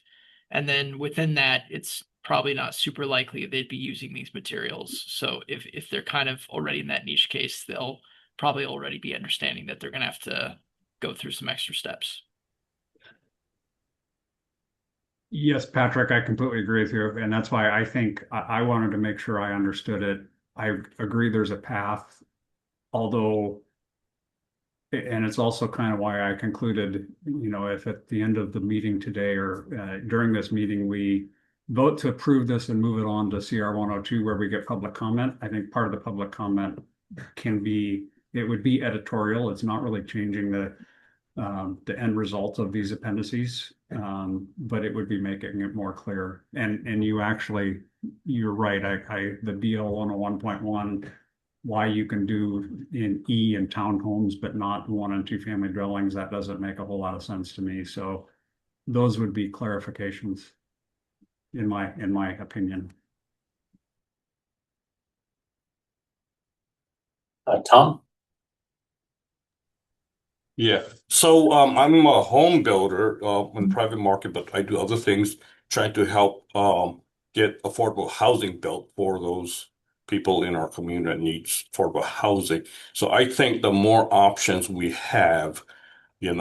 And then within that, it's probably not super likely they'd be using these materials. So if they're kind of already in that niche case, they'll probably already be understanding that they're going to have to go through some extra steps. Yes, Patrick, I completely agree with you. And that's why I think I wanted to make sure I understood it. I agree there's a path, although, and it's also kind of why I concluded, if at the end of the meeting today or during this meeting, we vote to approve this and move it on to CR 102 where we get public comment. I think part of the public comment it would be editorial. It's not really changing the end result of these appendices, but it would be making it more clear. And you're right. The BL 101.1, why you can do in E in townhomes, but not 1 and 2 family dwellings, that doesn't make a whole lot of sense to me. So those would be clarifications in my opinion. Tom? Yeah. So I'm a home builder in the private market, but I do other things trying to help get affordable housing built for those people in our community that needs affordable housing. So I think the more options we have,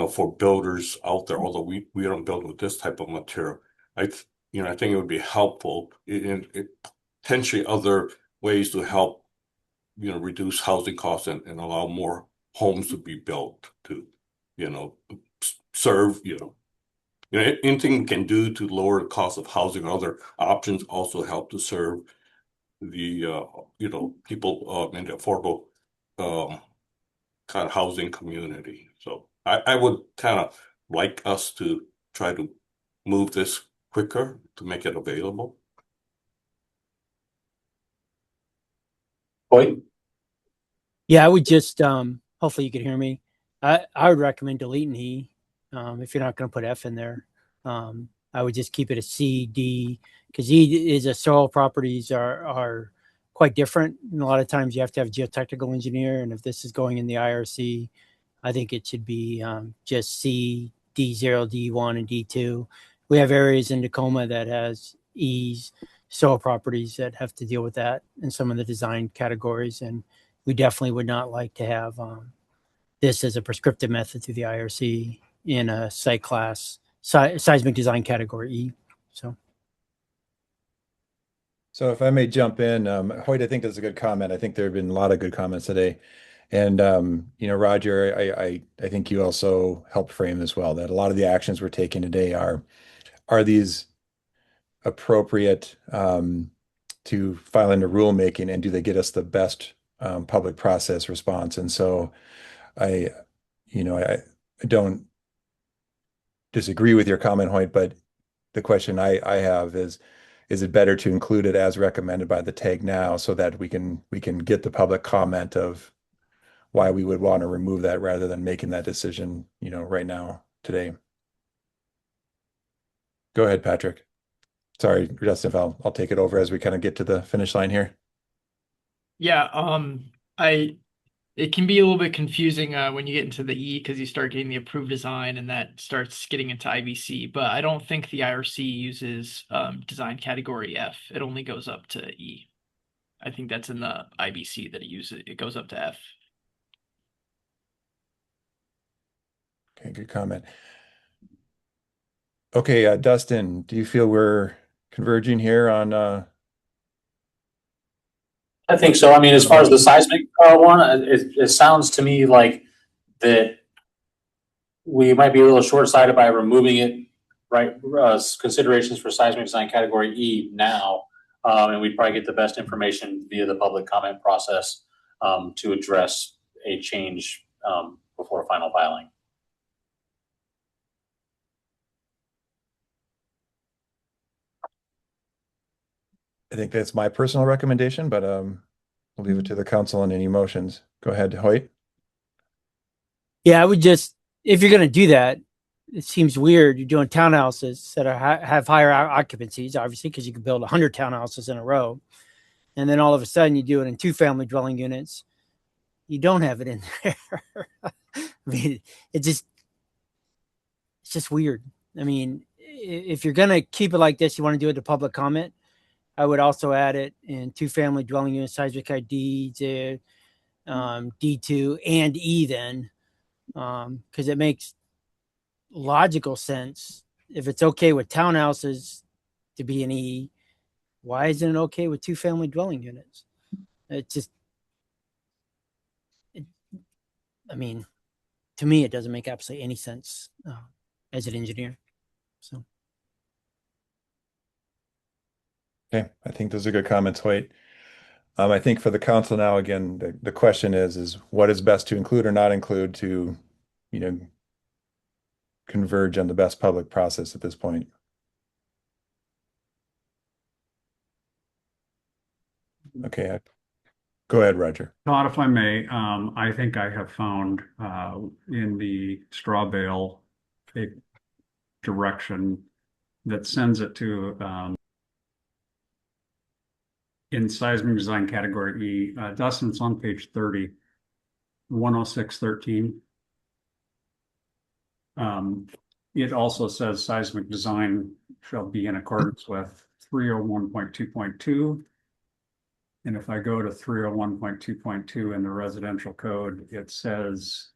for builders out there, although we don't build with this type of material, I think it would be helpful in potentially other ways to help, reduce housing costs and allow more homes to be built to, serve, anything we can do to lower the cost of housing. Other options also help to serve the, people in the affordable kind of housing community. So I would kind of like us to try to move this quicker to make it available. Wait. Yeah, I would just hopefully you can hear me. I would recommend deleting E if you're not going to put F in there. I would just keep it a C, D, because E is a soil properties are quite different. And a lot of times you have to have a geotechnical engineer. And if this is going in the IRC, I think it should be just C, D0, D1, and D2. We have areas in Tacoma that has E's, soil properties that have to deal with that in some of the design categories. And we definitely would not like to have this as a prescriptive method through the IRC in a site class seismic design category E. So if I may jump in, Hoyt, I think that's a good comment. I think there have been a lot of good comments today. And Roger, I think you also helped frame this well, that a lot of the actions we're taking today are these appropriate to file into rulemaking, and do they get us the best public process response? And so I don't disagree with your comment, Hoyt, but the question I have is it better to include it as recommended by the TAG now so that we can get the public comment of why we would want to remove that rather than making that decision, right now, today? Go ahead, Patrick. Sorry, Justin, I'll take it over as we kind of get to the finish line here. Yeah, it can be a little bit confusing when you get into the E because you start getting the approved design and that starts getting into IBC. But I don't think the IRC uses design category F. It only goes up to E. I think that's in the IBC that it uses. It goes up to F. Okay, good comment. Okay, Dustin, do you feel we're converging here on I think so. I mean, as far as the seismic one, it sounds to me like that we might be a little short-sighted by removing it, right? Considerations for seismic design category E now, and we'd probably get the best information via the public comment process to address a change before final filing. I think that's my personal recommendation, but we'll leave it to the council on any motions. Go ahead, Hoyt. Yeah, I would just, if you're going to do that, it seems weird. You're doing townhouses that are have higher occupancies, obviously, because you can build 100 townhouses in a row. And then all of a sudden you do it in 2-family dwelling units. You don't have it in there. I mean, it's just weird. I mean, if you're going to keep it like this, you want to do it to public comment. I would also add it in 2-family dwelling unit seismic ID to D2 and E then, because it makes logical sense. If it's okay with townhouses to be an E, why isn't it okay with 2-family dwelling units? It just, I mean, to me, it doesn't make absolutely any sense as an engineer. So. Okay, I think those are good comments, Hoyt. I think for the council now, again, the question is what is best to include or not include to, converge on the best public process at this point. Okay, go ahead, Roger. Todd, if I may, I think I have found in the straw bale a direction that sends it to in seismic design category E. Dustin, it's on page 30, 106.13. It also says seismic design shall be in accordance with 301.2.2. And if I go to 301.2.2 in the residential code, it says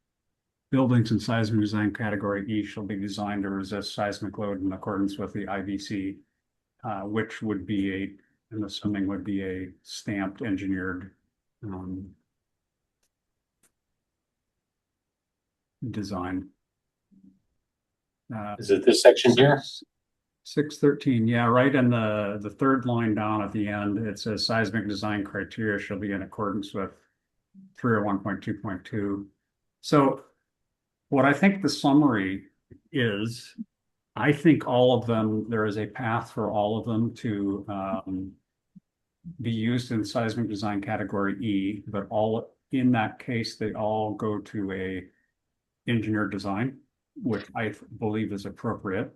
buildings in seismic design category E shall be designed to resist seismic load in accordance with the IBC, which would be I'm assuming would be a stamped engineered design. Is it this section here? 613, yeah, right in the third line down at the end, it says seismic design criteria shall be in accordance with 301.2.2. So what I think the summary is, I think all of them, there is a path for all of them to be used in seismic design category E, but all in that case, they all go to a engineered design, which I believe is appropriate.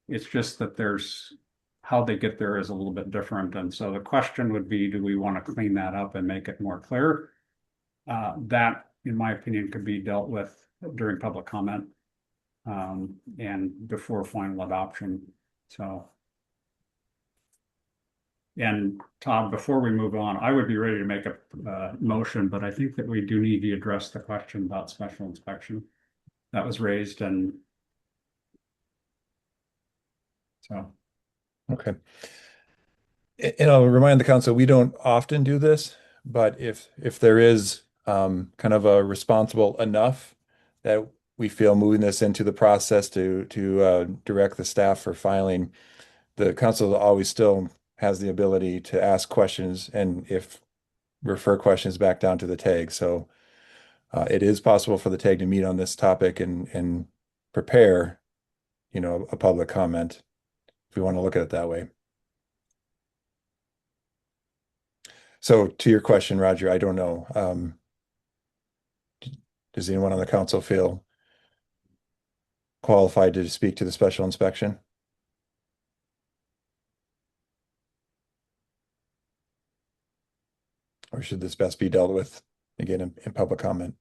It's just that there's how they get there is a little bit different. And so the question would be, do we want to clean that up and make it more clear? That, in my opinion, could be dealt with during public comment and before final adoption. So, and Todd, before we move on, I would be ready to make a motion, but I think that we do need to address the question about special inspection that was raised, and so. Okay. And I'll remind the council, we don't often do this, but if there is kind of a responsible enough that we feel moving this into the process to direct the staff for filing, the council always still has the ability to ask questions and if refer questions back down to the TAG. So it is possible for the TAG to meet on this topic and prepare, a public comment if we want to look at it that way. So to your question, Roger, I don't know. Does anyone on the council feel qualified to speak to the special inspection? Or should this best be dealt with again in public comment?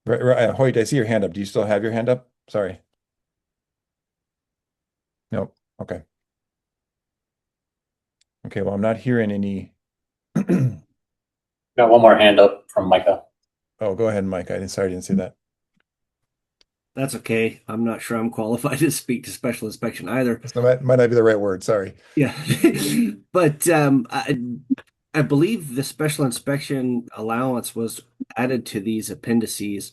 Hoyt, I see your hand up. Do you still have your hand up? Sorry. Nope. Okay. Okay, well, I'm not hearing any. Got one more hand up from Micah. Oh, go ahead, Mike. Sorry, I didn't see that. That's okay. I'm not sure I'm qualified to speak to special inspection either. That might not be the right word. Sorry. Yeah. But I believe the special inspection allowance was added to these appendices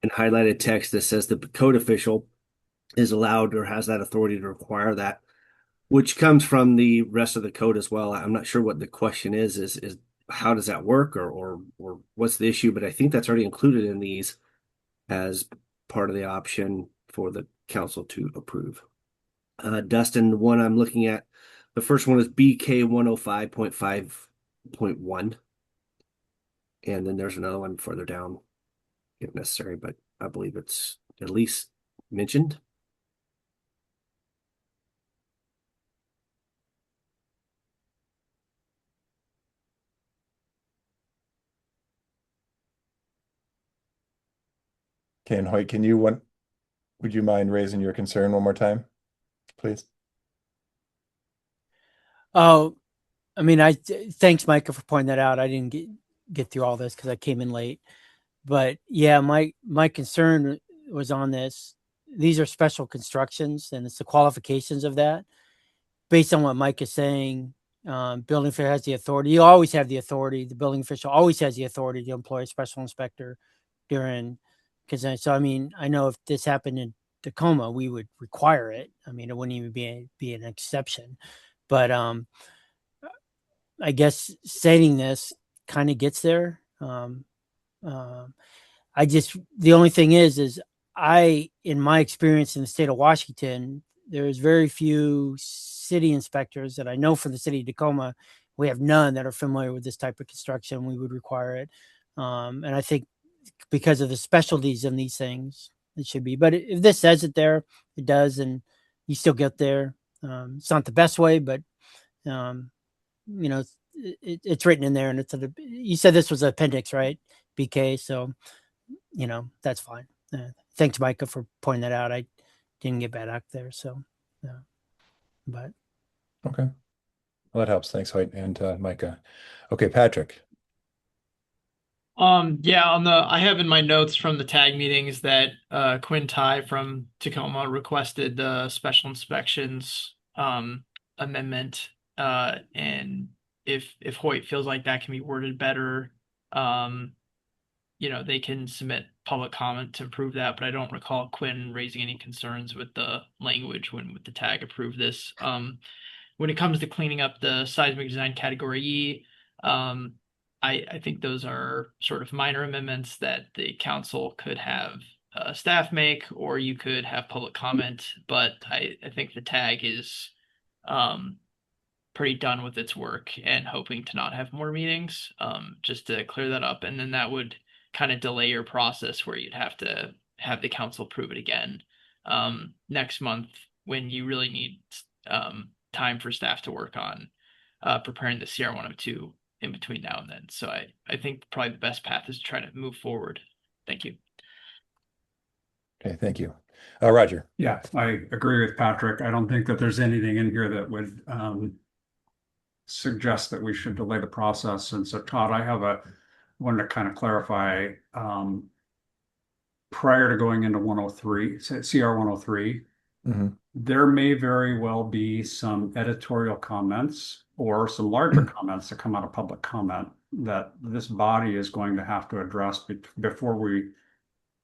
in highlighted text that says the code official is allowed or has that authority to require that, which comes from the rest of the code as well. I'm not sure what the question is how does that work or what's the issue, but I think that's already included in these as part of the option for the council to approve. Dustin, the one I'm looking at, the first one is BK 105.5.1. And then there's another one further down if necessary, but I believe it's at least mentioned. Okay, and Hoyt, would you mind raising your concern one more time, please? Oh, I mean, thanks, Micah, for pointing that out. I didn't get through all this because I came in late. But yeah, my concern was on this. These are special constructions, and it's the qualifications of that. Based on what Mike is saying, building official has the authority. You always have the authority. The building official always has the authority to employ a special inspector during. So I mean, I know if this happened in Tacoma, we would require it. I mean, it wouldn't even be an exception. But I guess saying this kind of gets there. The only thing is in my experience in the state of Washington, there's very few city inspectors that I know for the city of Tacoma. We have none that are familiar with this type of construction. We would require it. And I think because of the specialties in these things, it should be. But if this says it there, it does, and you still get there. It's not the best way, but it's written in there, and you said this was an appendix, right? BK. So, that's fine. Thanks, Micah, for pointing that out. I didn't get back there. So, but. Okay. Well, that helps. Thanks, Hoyt and Micah. Okay, Patrick. Yeah, I have in my notes from the tag meetings that Quinn Tai from Tacoma requested the special inspections amendment. And if Hoyt feels like that can be worded better, they can submit public comment to improve that, but I don't recall Quinn raising any concerns with the language with the tag approved this. When it comes to cleaning up the seismic design category E, I think those are sort of minor amendments that the council could have staff make, or you could have public comment, but I think the tag is pretty done with its work and hoping to not have more meetings, just to clear that up. And then that would kind of delay your process where you'd have to have the council approve it again next month when you really need time for staff to work on preparing the CR 102 in between now and then. So I think probably the best path is to try to move forward. Thank you. Okay, thank you. Roger. Yeah, I agree with Patrick. I don't think that there's anything in here that would suggest that we should delay the process. And so, Todd, I wanted to kind of clarify prior to going into 103, CR 103, there may very well be some editorial comments or some larger comments that come out of public comment that this body is going to have to address before we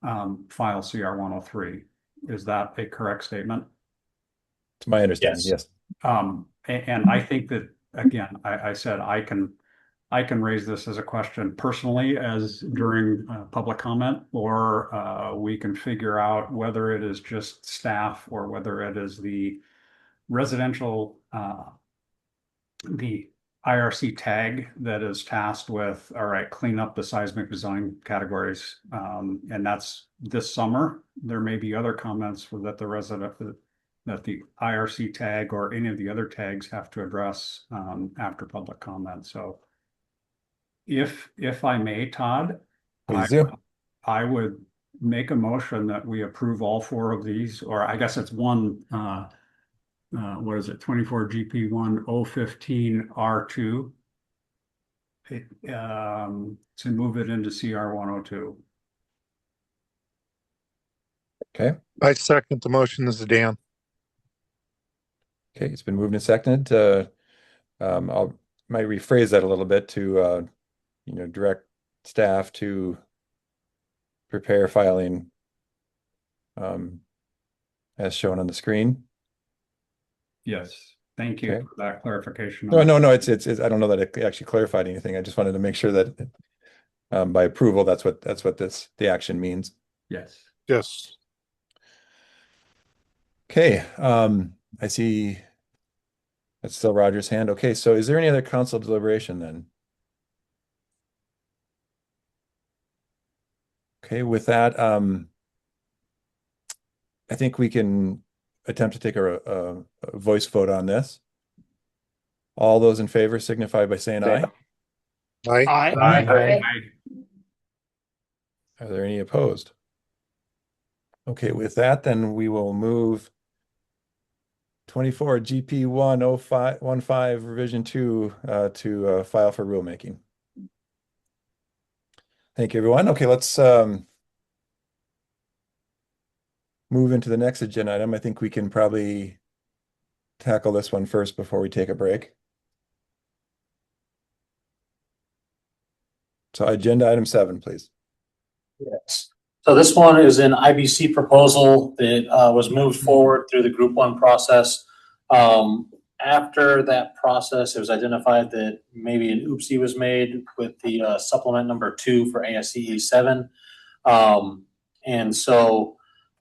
file CR 103. Is that a correct statement? To my understanding, yes. And I think that, again, I said I can raise this as a question personally as during public comment, or we can figure out whether it is just staff or whether it is the residential, the IRC tag that is tasked with, all right, clean up the seismic design categories. And that's this summer. There may be other comments that the IRC tag or any of the other tags have to address after public comment. So if I may, Todd, I would make a motion that we approve all four of these, or I guess it's one what is it, 24 GP1 015 R2, to move it into CR 102. Okay. I second the motion. This is Dan. Okay, it's been moved and seconded. I'll might rephrase that a little bit to direct staff to prepare filing as shown on the screen. Yes, thank you Okay. for that clarification. No. It's I don't know that it actually clarified anything. I just wanted to make sure that by approval, that's what the action means. Yes. Yes. Okay. I see that's still Roger's hand. Okay, so is there any other council deliberation then? Okay, with that, I think we can attempt to take a voice vote on this. All those in favor signify by saying aye. Aye. Aye. Are there any opposed? Okay, with that, then we will move 24 GP 10515 revision 2 to file for rulemaking. Thank you, everyone. Okay, let's move into the next agenda item. I think we can probably tackle this one first before we take a break. So agenda item 7, please. Yes. So this one is an IBC proposal that was moved forward through the Group 1 process. After that process, it was identified that maybe an oopsie was made with the supplement number 2 for ASCE 7. And so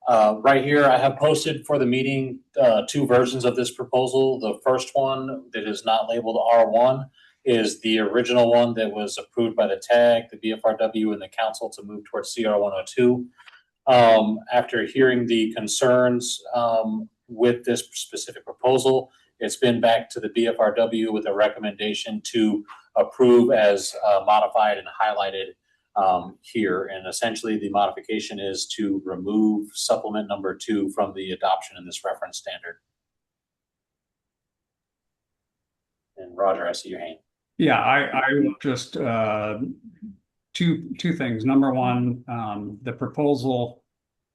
right here, I have posted for the meeting 2 versions of this proposal. The first one that is not labeled R1 is the original one that was approved by the TAG, the BFRW, and the council to move towards CR 102. After hearing the concerns with this specific proposal, it's been back to the BFRW with a recommendation to approve as modified and highlighted here. And essentially the modification is to remove supplement number 2 from the adoption in this reference standard. And Roger, I see your hand. Yeah, I will just two things. Number one, the proposal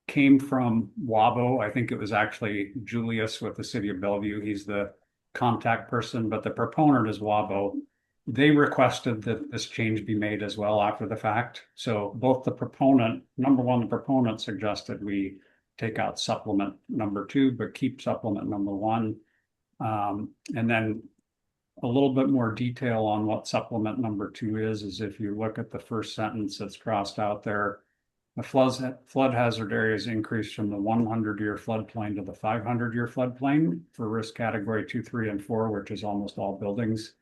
came from WABO. I think it was actually Julius with the city of Bellevue. He's the contact person, but the proponent is WABO. They requested that this change be made as well after the fact. So both the proponent, number one, the proponent suggested we take out supplement number 2, but keep supplement number 1. And then a little bit more detail on what supplement number 2 is if you look at the first sentence that's crossed out there, the flood hazard areas increased from the 100-year floodplain to the 500-year floodplain for risk category 2, 3, and 4, which is almost all buildings.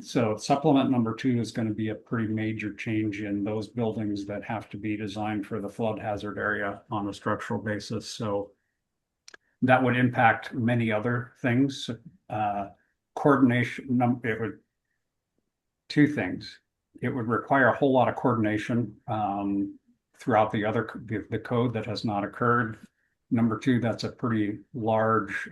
So supplement number 2 is going to be a pretty major change in those buildings that have to be designed for the flood hazard area on a structural basis. So that would impact many other things. Coordination, it would, 2 things. It would require a whole lot of coordination throughout the code that has not occurred. Number 2, that's a pretty large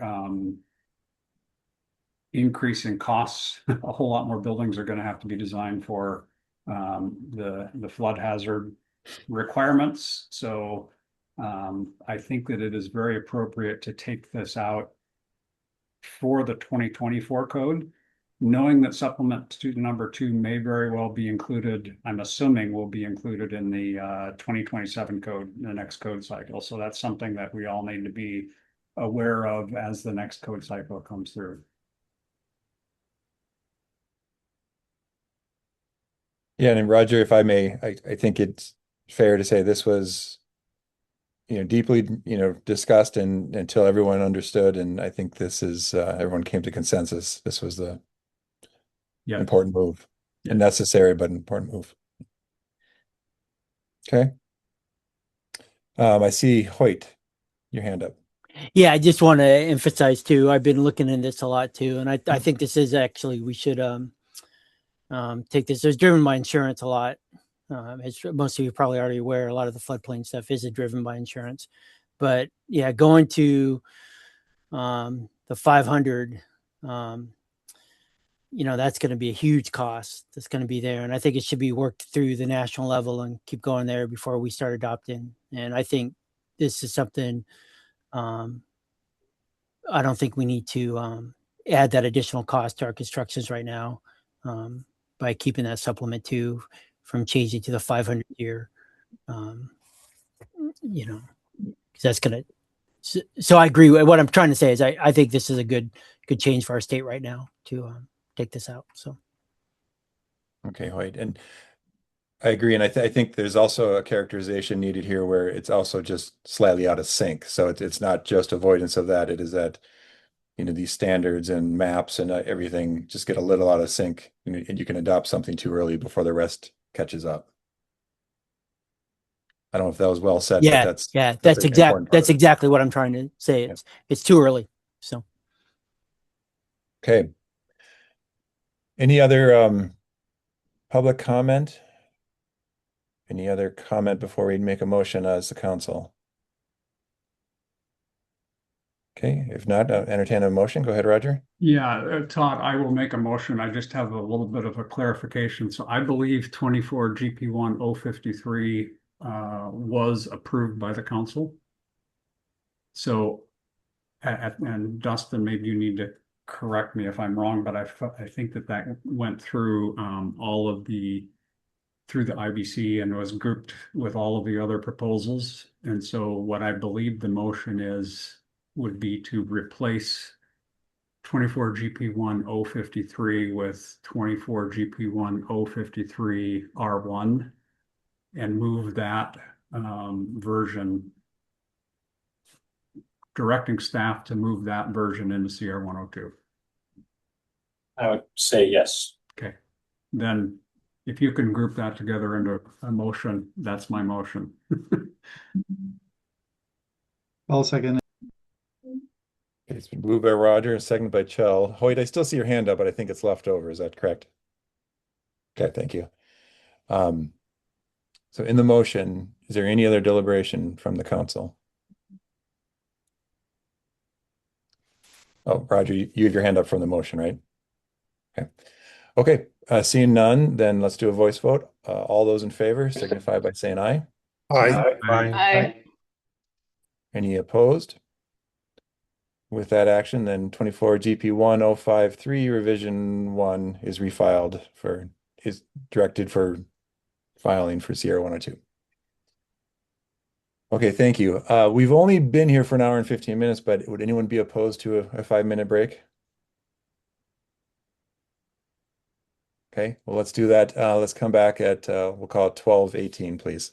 increase in costs. A whole lot more buildings are going to have to be designed for the flood hazard requirements. So I think that it is very appropriate to take this out for the 2024 code, knowing that supplement to number 2 may very well be included, I'm assuming will be included in the 2027 code, the next code cycle. So that's something that we all need to be aware of as the next code cycle comes through. Yeah, and Roger, if I may, I think it's fair to say this was deeply discussed and until everyone understood, and I think this is everyone came to consensus. This was the important move, a necessary but important move. Okay. I see Hoyt, your hand up. Yeah, I just want to emphasize too, I've been looking in this a lot too, and I think this is actually, we should take this. It's driven by insurance a lot. As most of you are probably already aware, a lot of the floodplain stuff is driven by insurance. But yeah, going to the 500, that's going to be a huge cost that's going to be there. And I think it should be worked through the national level and keep going there before we start adopting. And I think this is something, I don't think we need to add that additional cost to our constructions right now by keeping that supplement too from changing to the 500 year, because that's going to, so I agree. What I'm trying to say is I think this is a good change for our state right now to take this out. So. Okay, Hoyt, and I agree, and I think there's also a characterization needed here where it's also just slightly out of sync. So it's not just avoidance of that. It is that these standards and maps and everything just get a little out of sync, and you can adopt something too early before the rest catches up. I don't know if that was well said, but Yeah, that's yeah, that's exactly what I'm trying to say. It's too early. So. Okay. Any other public comment? Any other comment before we make a motion as the council? Okay, if not, entertain a motion. Go ahead, Roger. Yeah, Todd, I will make a motion. I just have a little bit of a clarification. So I believe 24 GP1 053 was approved by the council. So, and Dustin, maybe you need to correct me if I'm wrong, but I think that went through all of through the IBC and was grouped with all of the other proposals. And so what I believe the motion would be to replace 24 GP1 053 with 24 GP1 053 R1 and move that version, directing staff to move that version into CR 102. I would say yes. Okay. Then if you can group that together into a motion, that's my motion. I'll second it. It's been moved by Roger and seconded by Chell. Hoyt, I still see your hand up, but I think it's left over. Is that correct? Okay, thank you. So in the motion, is there any other deliberation from the council? Oh, Roger, you have your hand up from the motion, right? Okay. Okay, seeing none, then let's do a voice vote. All those in favor signify by saying aye. Aye. Aye. Any opposed? With that action, then 24 GP1 053 revision 1 is directed for filing for CR 102. Okay, thank you. We've only been here for an hour and 15 minutes, but would anyone be opposed to a 5-minute break? Okay, well, let's do that. Let's come back at, we'll call it 12:18, please.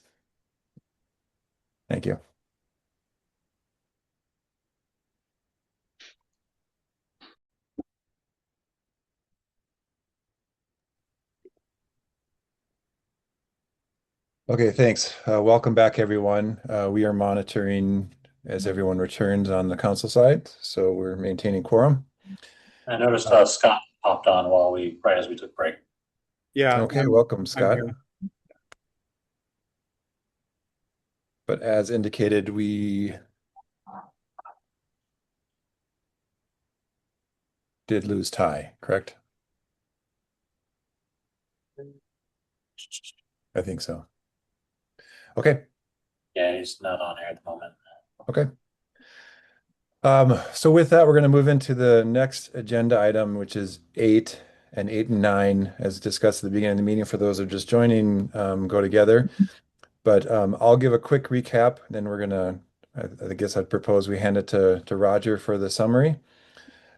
Thank you. Okay, thanks. Welcome back, everyone. We are monitoring as everyone returns on the council side, so we're maintaining quorum. I noticed Scott popped on right as we took break. Yeah. Okay, welcome, Scott. here. But as indicated, we did lose Ty, correct? I think so. Okay. Yeah, he's not on here at the moment. Okay. So with that, we're going to move into the next agenda item, which is 8 and 9, as discussed at the beginning of the meeting. For those who are just joining, go together. But I'll give a quick recap, then we're gonna, I guess I'd propose we hand it to Roger for the summary.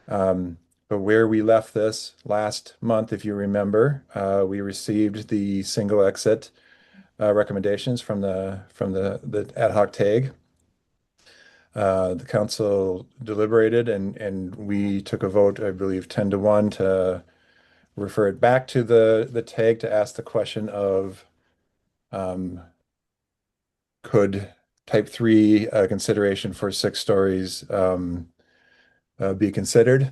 But where we left this last month, if you remember, we received the single exit recommendations from the ad hoc TAG. The council deliberated and we took a vote, I believe 10-1, to refer it back to the TAG to ask the question of could type 3 consideration for 6 stories be considered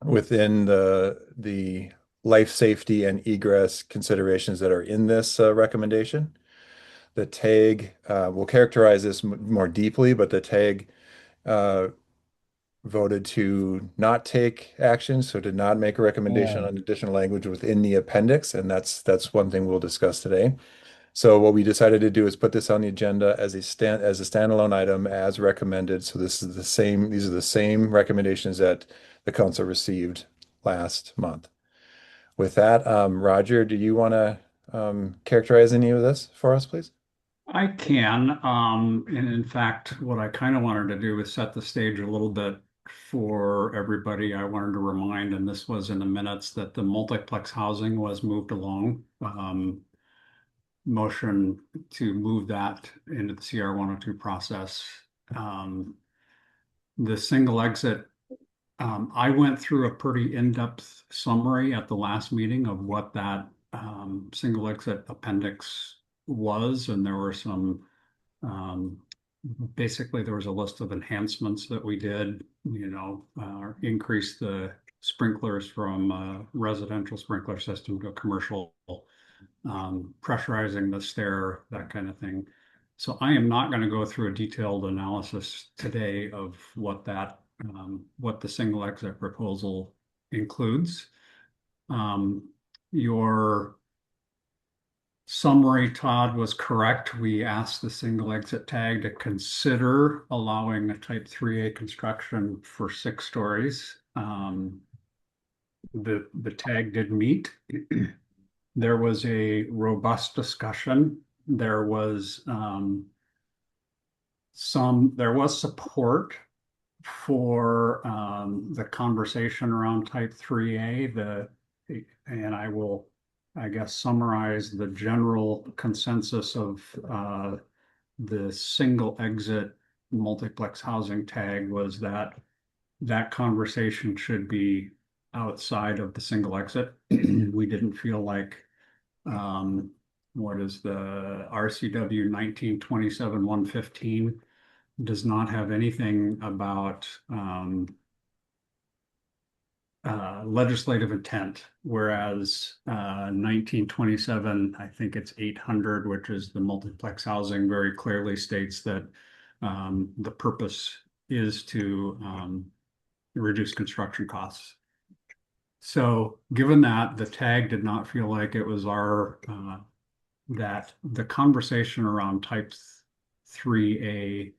within the life safety and egress considerations that are in this recommendation. The TAG will characterize this more deeply, but the TAG voted to not take action, so did not make a recommendation Yeah. on additional language within the appendix, and that's one thing we'll discuss today. So what we decided to do is put this on the agenda as a standalone item as recommended. So these are the same recommendations that the council received last month. With that, Roger, do you want to characterize any of this for us, please? I can. And in fact, what I kind of wanted to do is set the stage a little bit for everybody. I wanted to remind, and this was in the minutes, that the multiplex housing was moved along. Motion to move that into the CR 102 process. The single exit, I went through a pretty in-depth summary at the last meeting of what that single exit appendix was, and there were some basically there was a list of enhancements that we did, increase the sprinklers from a residential sprinkler system to a commercial, pressurizing the stair, that kind of thing. So I am not going to go through a detailed analysis today of what the single exit proposal includes. Your summary, Todd, was correct. We asked the single exit tag to consider allowing a type 3A construction for 6 stories. The tag did meet. There was a robust discussion. There was support for the conversation around type 3A. And I will, I guess, summarize the general consensus of the single exit multiplex housing tag was that conversation should be outside of the single exit. We didn't feel like what is the RCW 1927-115 does not have anything about legislative intent, whereas 1927, I think it's 800, which is the multiplex housing, very clearly states that the purpose is to reduce construction costs. So given that, the tag did not feel like it was that the conversation around type 3A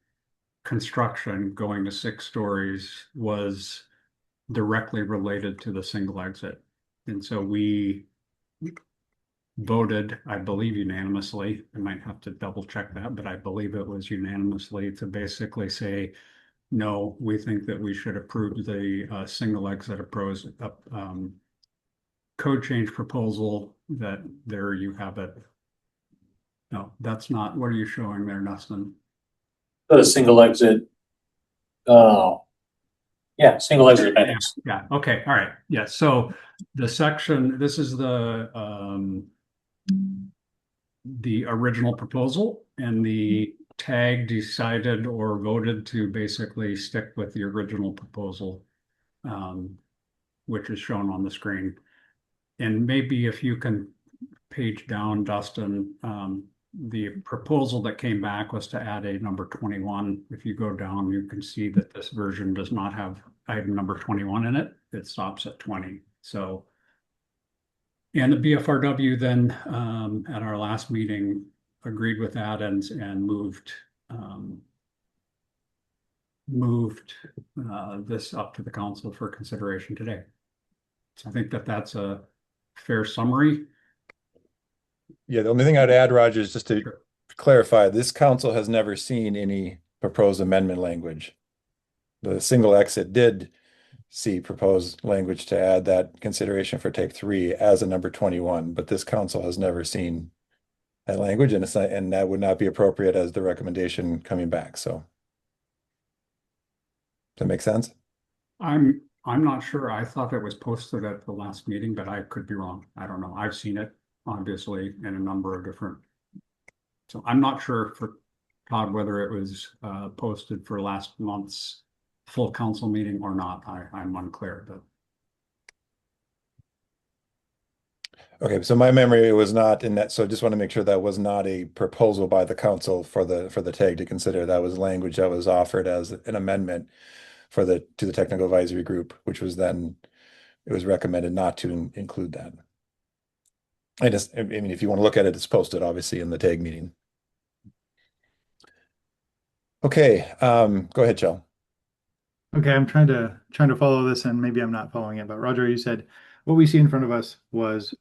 construction going to 6 stories was directly related to the single exit. And so we voted, I believe unanimously, I might have to double check that, but I believe it was unanimously to basically say, no, we think that we should approve the single exit approach code change proposal. That there you have it. No, that's not, what are you showing there, Dustin? The single exit. Oh, yeah, single exit appendix. Yeah. Okay. All right. Yeah. So the section, this is the original proposal, and the tag decided or voted to basically stick with the original proposal, which is shown on the screen. And maybe if you can page down, Dustin, the proposal that came back was to add a number 21. If you go down, you can see that this version does not have item number 21 in it. It stops at 20. So, and the BFRW then at our last meeting agreed with that and moved this up to the council for consideration today. So I think that that's a fair summary. Yeah, the only thing I'd add, Roger, is just to clarify, this council has never seen any proposed amendment language. The single exit did see proposed language to add that consideration for take 3 as a number 21, but this council has never seen that language, and it's not, and that would not be appropriate as the recommendation coming back. So does that make sense? I'm not sure. I thought it was posted at the last meeting, but I could be wrong. I don't know. I've seen it obviously in a number of different. So I'm not sure for Todd whether it was posted for last month's full council meeting or not. I'm unclear, but. Okay, so my memory was not in that, so I just want to make sure that was not a proposal by the council for the tag to consider. That was language that was offered as an amendment. for to the technical advisory group, which was then, it was recommended not to include that. I mean, if you want to look at it, it's posted obviously in the TAG meeting. Okay, go ahead, Chell. Okay, I'm trying to follow this, and maybe I'm not following it. But Roger, you said what we see in front of us was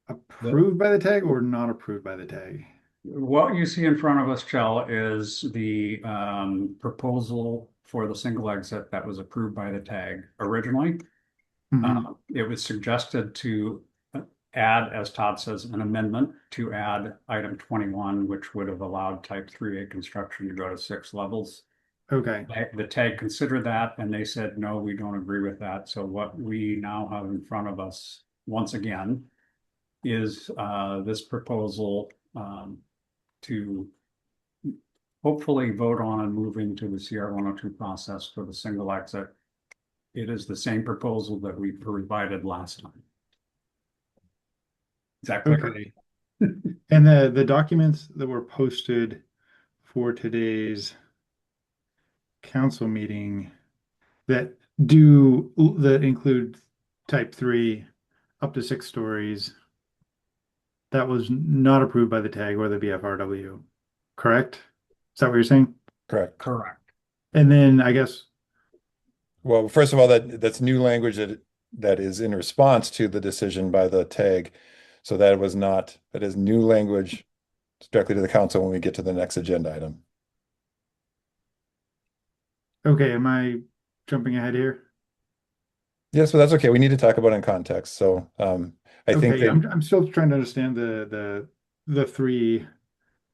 approved by the tag or not approved by the tag? What you see in front of us, Chell, is the proposal for the single exit that was approved by the tag originally. It was suggested to add, as Todd says, an amendment to add item 21, which would have allowed type 3A construction to go to 6 levels. Okay. The tag considered that and they said, no, we don't agree with that. So what we now have in front of us, once again, is this proposal to hopefully vote on and move into the CR 102 process for the single exit. It is the same proposal that we provided last time. Is that clear? Okay. And the documents that were posted for today's council meeting that include type 3 up to 6 stories, that was not approved by the tag or the BFRW, correct? Is that what you're saying? Correct. Correct. And then I guess, well, first of all, that's new language that is in response to the decision by the tag. So that is new language directly to the council when we get to the next agenda item. okay, am I jumping ahead here? Yes, but that's okay. We need to talk about it in context. So I think that, I'm still trying to understand the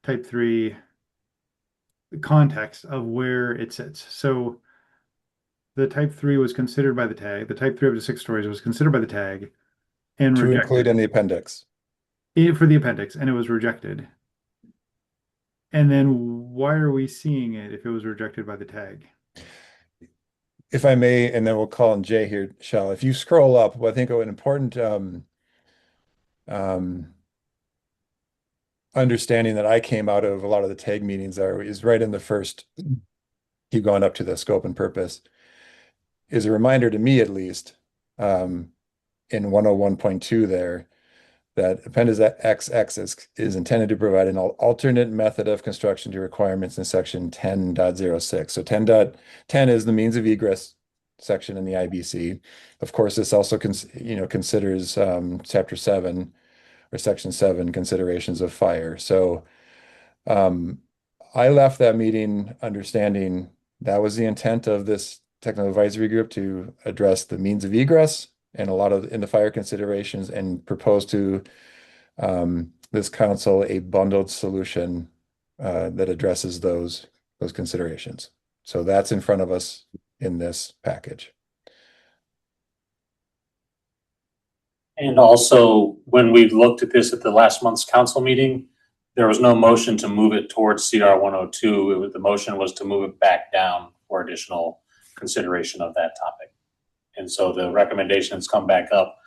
type 3 context of where it sits. So the type 3 was considered by the tag. The type 3 up to 6 stories was considered by the tag and to rejected include in the appendix. for the appendix, and it was rejected. And then why are we seeing it if it was rejected by the tag? If I may, and then we'll call in Jay here, Shell. If you scroll up, well, I think an important understanding that I came out of a lot of the tag meetings is right in the first, keep going up to the scope and purpose, is a reminder to me at least, in 101.2 there, that Appendix XX is intended to provide an alternate method of construction to requirements in section 10.06. So 10.10 is the means of egress section in the IBC. Of course, this also considers chapter 7 or section 7 considerations of fire. So I left that meeting understanding that was the intent of this technical advisory group, to address the means of egress and a lot of in the fire considerations, and propose to this council a bundled solution that addresses those considerations. So that's in front of us in this package. And also, when we looked at this at the last month's council meeting, there was no motion to move it towards CR 102. The motion was to move it back down for additional consideration of that topic. And so the recommendations come back up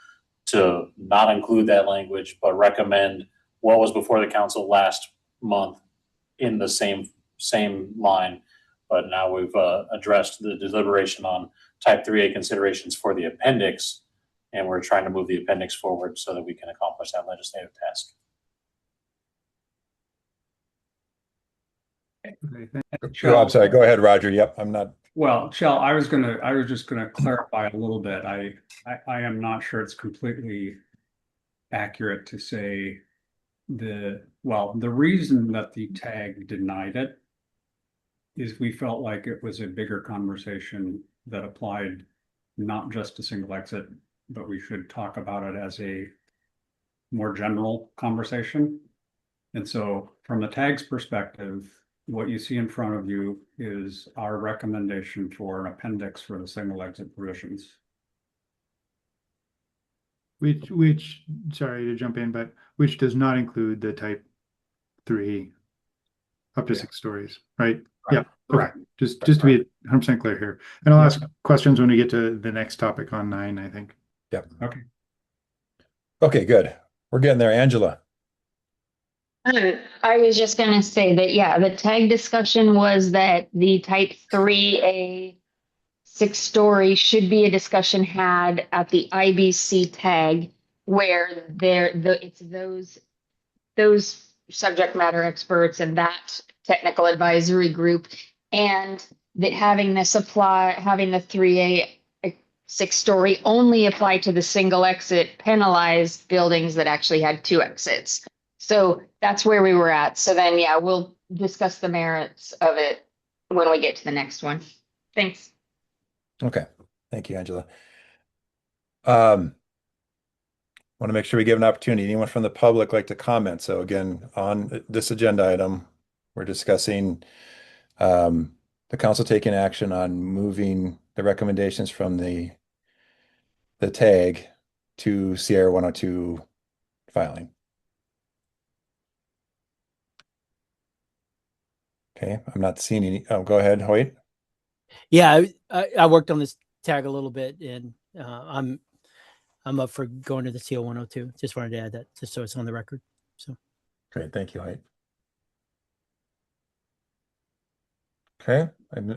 to not include that language, but recommend what was before the council last month in the same line. But now we've addressed the deliberation on type 3A considerations for the appendix, and we're trying to move the appendix forward so that we can accomplish that legislative task. Okay, I'm sorry. Go ahead, Roger. Yep, I'm not. Well, Shell, I was just gonna clarify a little bit. I am not sure it's completely accurate to say the reason that the tag denied it is we felt like it was a bigger conversation that applied not just to single exit, but we should talk about it as a more general conversation. And so from the tag's perspective, what you see in front of you is our recommendation for an appendix for the single exit provisions. Which, sorry to jump in, but which does not include the type 3 up to 6 stories, right? Yeah, correct. Okay. Just to be 100% clear here. And I'll ask questions when we get to the next topic on 9, I think. Yep. Okay. Okay, good. We're getting there. Angela. I was just going to say that, yeah, the tag discussion was that the type 3A 6-story should be a discussion had at the IBC tag where it's those subject matter experts and that technical advisory group, and that having the 3A 6-story only apply to the single exit penalized buildings that actually had 2 exits. So that's where we were at. So then, yeah, we'll discuss the merits of it when we get to the next one. Thanks. Okay. Thank you, Angela. Want to make sure we give an opportunity. Anyone from the public like to comment? So again, on this agenda item, we're discussing the council taking action on moving the recommendations from the tag to Sierra 102 filing. Okay, I'm not seeing any. Oh, go ahead, Hoyt. Yeah, I worked on this tag a little bit, and I'm up for going to the CO 102. Just wanted to add that, just so it's on the record. So great, thank you, Hoyt. Okay,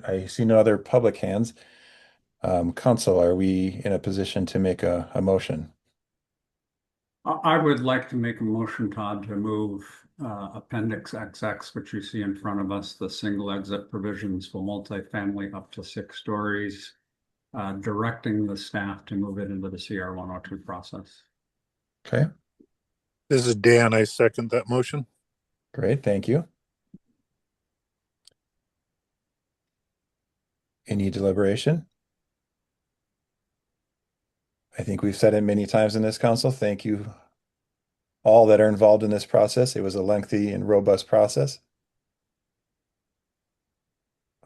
I see no other public hands. Council, are we in a position to make a motion? I would like to make a motion, Todd, to move Appendix XX, which you see in front of us, the single exit provisions for multifamily up to 6 stories, directing the staff to move it into the CR 102 process. Okay. This is Dan. I second that motion. Great, thank you. Any deliberation? I think we've said it many times in this council. Thank you all that are involved in this process. It was a lengthy and robust process.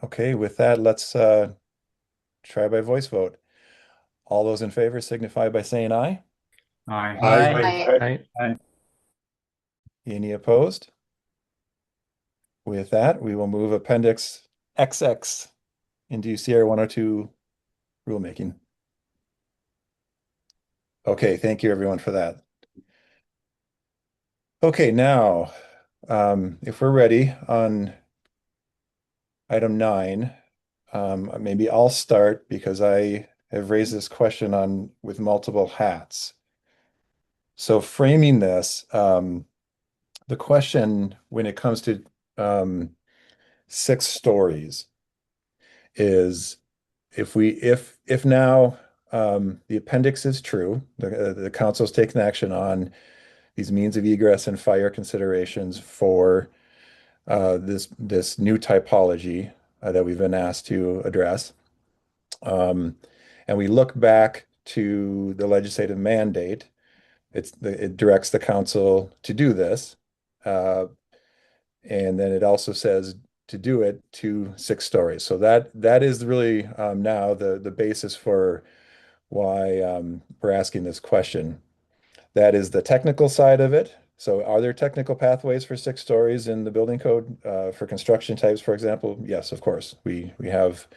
Okay, with that, let's try by voice vote. All those in favor signify by saying aye. Aye. Aye. Any opposed? With that, we will move Appendix XX into Sierra 102 rulemaking. Okay, thank you everyone for that. Okay, now, if we're ready on item 9, maybe I'll start because I have raised this question with multiple hats. So framing this, the question when it comes to 6 stories is if now the appendix is true, the council's taken action on these means of egress and fire considerations for this new typology that we've been asked to address. And we look back to the legislative mandate. It directs the council to do this. And then it also says to do it to 6 stories. So that is really now the basis for why we're asking this question. That is the technical side of it. So are there technical pathways for 6 stories in the building code for construction types, for example? Yes, of course. We have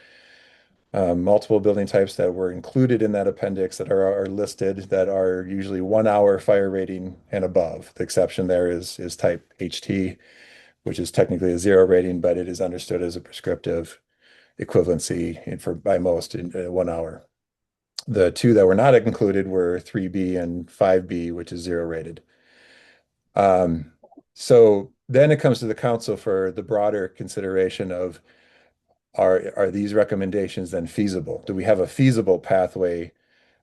multiple building types that were included in that appendix that are listed that are usually 1 hour fire rating and above. The exception there is type HT, which is technically a 0 rating, but it is understood as a prescriptive equivalency by most in 1 hour. The 2 that were not included were 3B and 5B, which is 0 rated. So then it comes to the council for the broader consideration of are these recommendations then feasible? Do we have a feasible pathway,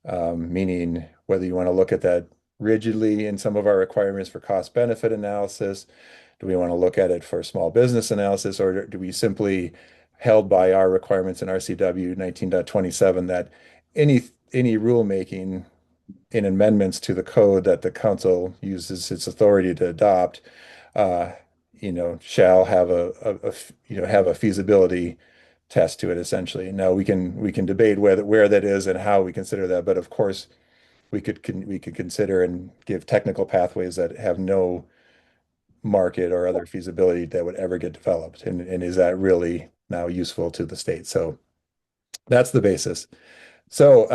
meaning whether you want to look at that rigidly in some of our requirements for cost benefit analysis? Do we want to look at it for small business analysis, or do we simply held by our requirements in RCW 19.27 that any rulemaking in amendments to the code that the council uses its authority to adopt, shall have a feasibility test to it essentially. Now we can debate where that is and how we consider that, but of course we could consider and give technical pathways that have no market or other feasibility that would ever get developed. And is that really now useful to the state? So that's the basis. So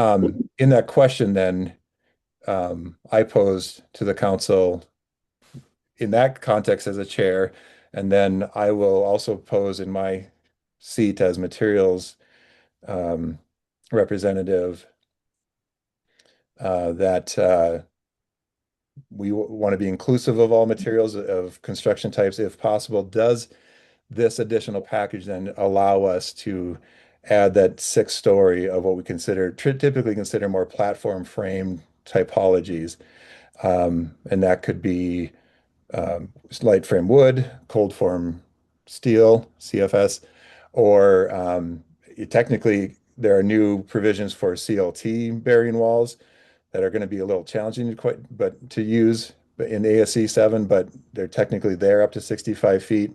in that question then, I posed to the council in that context as a chair, and then I will also pose in my seat as materials representative that we want to be inclusive of all materials of construction types if possible. Does this additional package then allow us to add that 6-story of what we consider typically consider more platform frame typologies? And that could be light frame wood, cold form steel, CFS, or technically there are new provisions for CLT bearing walls that are going to be a little challenging to use in ASC 7, but they're technically there up to 65 feet.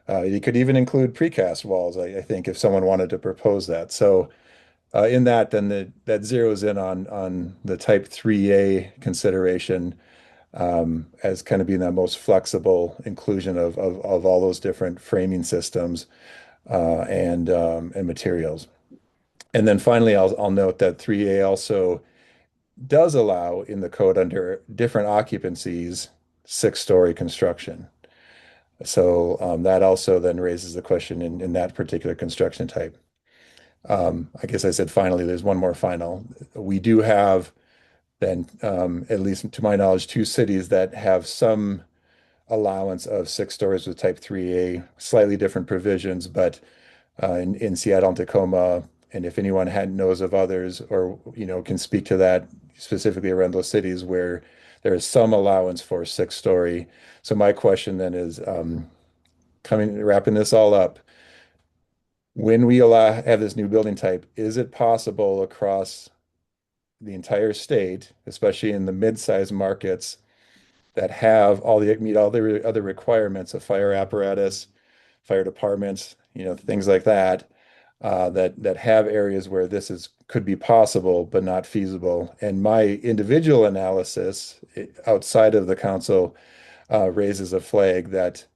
You could even include precast walls, I think, if someone wanted to propose that. So in that, then that zeroes in on the type 3A consideration as kind of being that most flexible inclusion of all those different framing systems and materials. And then finally, I'll note that 3A also does allow in the code under different occupancies 6-story construction. So that also then raises the question in that particular construction type. I guess I said finally, there's one more final. We do have then, at least to my knowledge, 2 cities that have some allowance of 6 stories with type 3A, slightly different provisions, but in Seattle and Tacoma, and if anyone knows of others or can speak to that specifically around those cities where there is some allowance for 6-story. So my question then is wrapping this all up. When we have this new building type, is it possible across the entire state, especially in the mid-sized markets that meet all the other requirements of fire apparatus, fire departments, things like that, that have areas where could be possible but not feasible. And my individual analysis outside of the council raises a flag that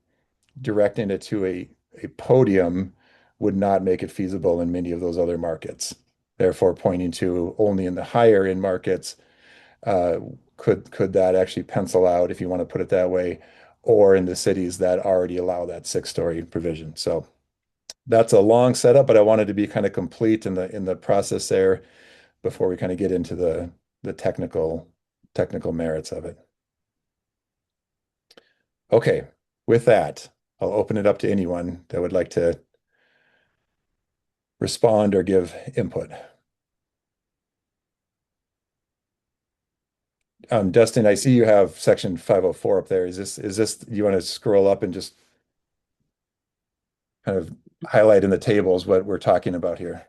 directing it to a podium would not make it feasible in many of those other markets. Therefore, pointing to only in the higher end markets, could that actually pencil out, if you want to put it that way, or in the cities that already allow that 6-story provision. So that's a long setup, but I wanted to be kind of complete in the process there before we kind of get into the technical merits of it. Okay, with that, I'll open it up to anyone that would like to respond or give input. Dustin, I see you have section 504 up there. Is this you want to scroll up and just kind of highlight in the tables what we're talking about here?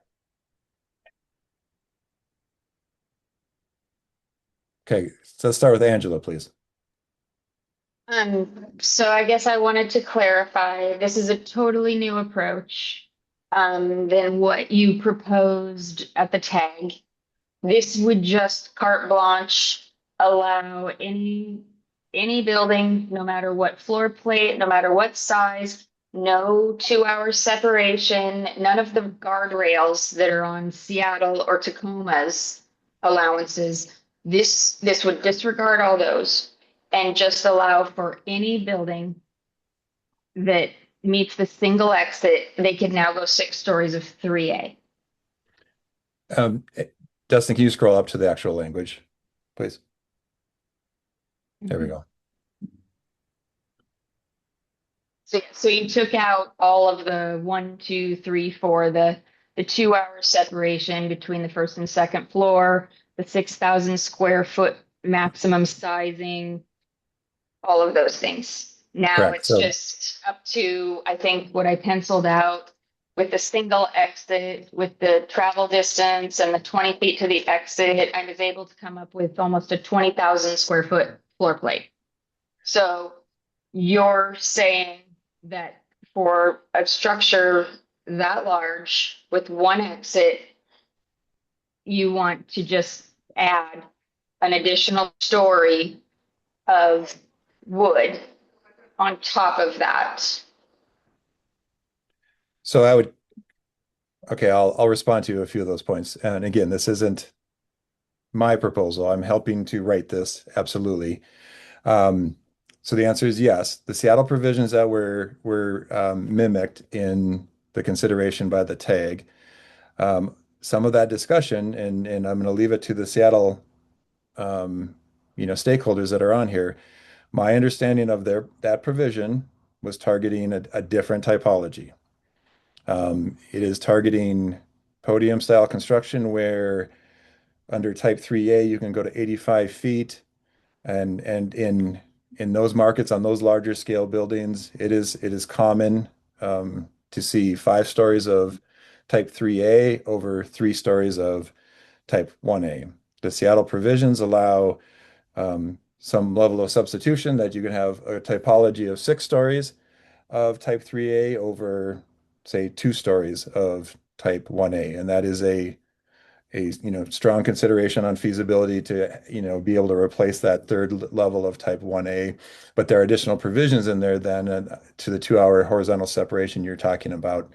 Okay, so let's start with Angela, please. So I guess I wanted to clarify, this is a totally new approach than what you proposed at the tag. This would just carte blanche allow any building, no matter what floor plate, no matter what size, no 2-hour separation, none of the guardrails that are on Seattle or Tacoma's allowances. This would disregard all those and just allow for any building that meets the single exit. They can now go 6 stories of 3A. Dustin, can you scroll up to the actual language, please? There we go. So you took out all of the 1, 2, 3, 4, the 2-hour separation between the first and second floor, the 6,000 square foot maximum sizing, all of those things. Now Correct. it's just up to, I think, what I penciled out with the single exit, with the travel distance and the 20 feet to the exit. I was able to come up with almost a 20,000 square foot floor plate. So you're saying that for a structure that large with one exit, you want to just add an additional story of wood on top of that. So I'll respond to a few of those points. And again, this isn't my proposal. I'm helping to write this, absolutely. So the answer is yes. The Seattle provisions that were mimicked in the consideration by the tag some of that discussion, and I'm going to leave it to the Seattle, stakeholders that are on here. My understanding of that provision was targeting a different typology. It is targeting podium style construction where under type 3A you can go to 85 feet, and in those markets on those larger scale buildings, it is common to see 5 stories of type 3A over 3 stories of type 1A. The Seattle provisions allow some level of substitution that you can have a typology of 6 stories of type 3A over, say, 2 stories of type 1A. And that is a strong consideration on feasibility to be able to replace that third level of type 1A. But there are additional provisions in there then to the 2-hour horizontal separation you're talking about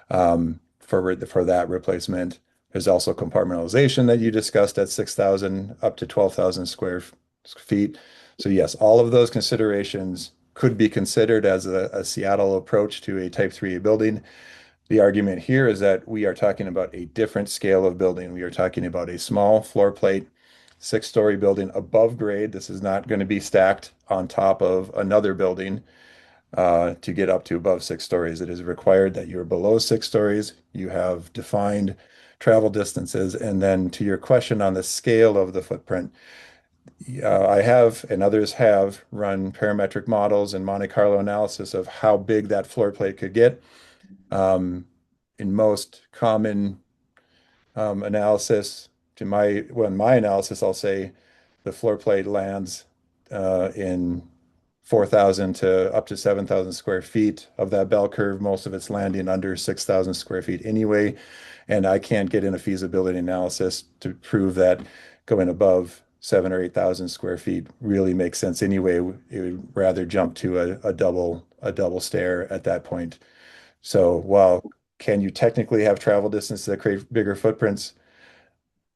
for that replacement. There's also compartmentalization that you discussed at 6,000 up to 12,000 square feet. So yes, all of those considerations could be considered as a Seattle approach to a type 3A building. The argument here is that we are talking about a different scale of building. We are talking about a small floor plate, 6-story building above grade. This is not going to be stacked on top of another building to get up to above 6 stories. It is required that you're below 6 stories. You have defined travel distances. And then to your question on the scale of the footprint, I have and others have run parametric models and Monte Carlo analysis of how big that floor plate could get. In most common analysis, in my analysis, I'll say the floor plate lands in 4,000 to up to 7,000 square feet of that bell curve. Most of it's landing under 6,000 square feet anyway. And I can't get in a feasibility analysis to prove that going above 7 or 8,000 square feet really makes sense anyway. It would rather jump to a double stair at that point. So while can you technically have travel distances that create bigger footprints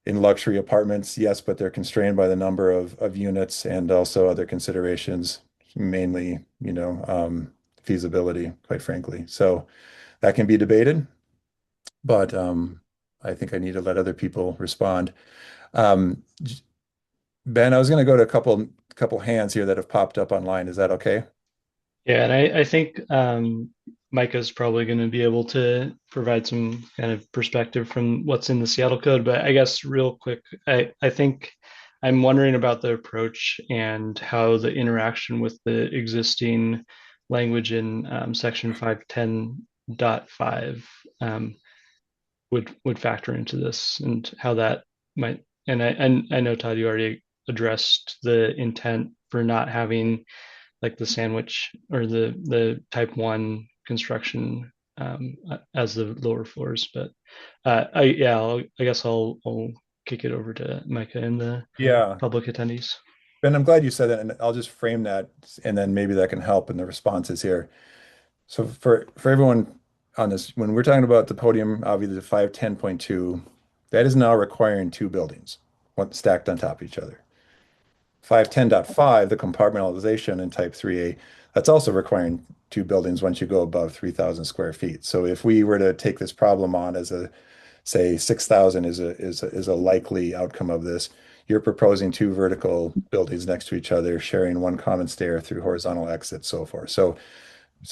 in luxury apartments? Yes, but they're constrained by the number of units and also other considerations, mainly, feasibility, quite frankly. So that can be debated, but I think I need to let other people respond. Um, Ben, I was going to go to a couple hands here that have popped up online. Is that okay? Yeah, and I think Micah's probably going to be able to provide some kind of perspective from what's in the Seattle code. But I guess real quick, I think I'm wondering about the approach and how the interaction with the existing language in section 510.5 would factor into this and how that might. And I know, Todd, you already addressed the intent for not having like the sandwich or the type 1 construction as the lower floors. But I guess I'll kick it over to Micah and the public attendees. Ben, I'm glad you said that, and I'll just frame that, and then maybe that can help in the responses here. So for everyone on this, when we're talking about the podium, obviously the 510.2, that is now requiring 2 buildings, one stacked on top of each other. 510.5, the compartmentalization in type 3A, that's also requiring 2 buildings once you go above 3,000 square feet. So if we were to take this problem on as say 6,000 is a likely outcome of this, you're proposing 2 vertical buildings next to each other, sharing one common stair through horizontal exit, so forth. So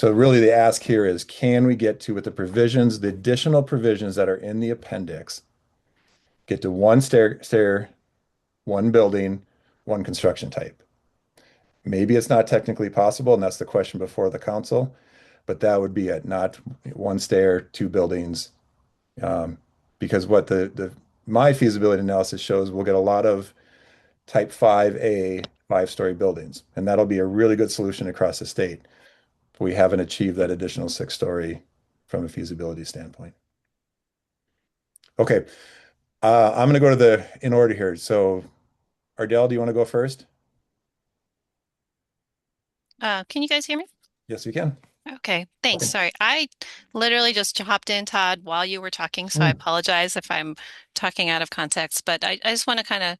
really the ask here is, can we get to, with the provisions, the additional provisions that are in the appendix, get to 1 stair, 1 building, 1 construction type? Maybe it's not technically possible, and that's the question before the council, but that would be it, not 1 stair, 2 buildings. Because what my feasibility analysis shows, we'll get a lot of type 5A 5-story buildings, and that'll be a really good solution across the state. We haven't achieved that additional 6-story from a feasibility standpoint. Okay, I'm going to go to in order here. So Ardell, do you want to go first? Can you guys hear me? Yes, we can. Okay, thanks. Sorry, I literally just hopped in, Todd, while you were talking, so I apologize if I'm talking out of context, but I just want to kind of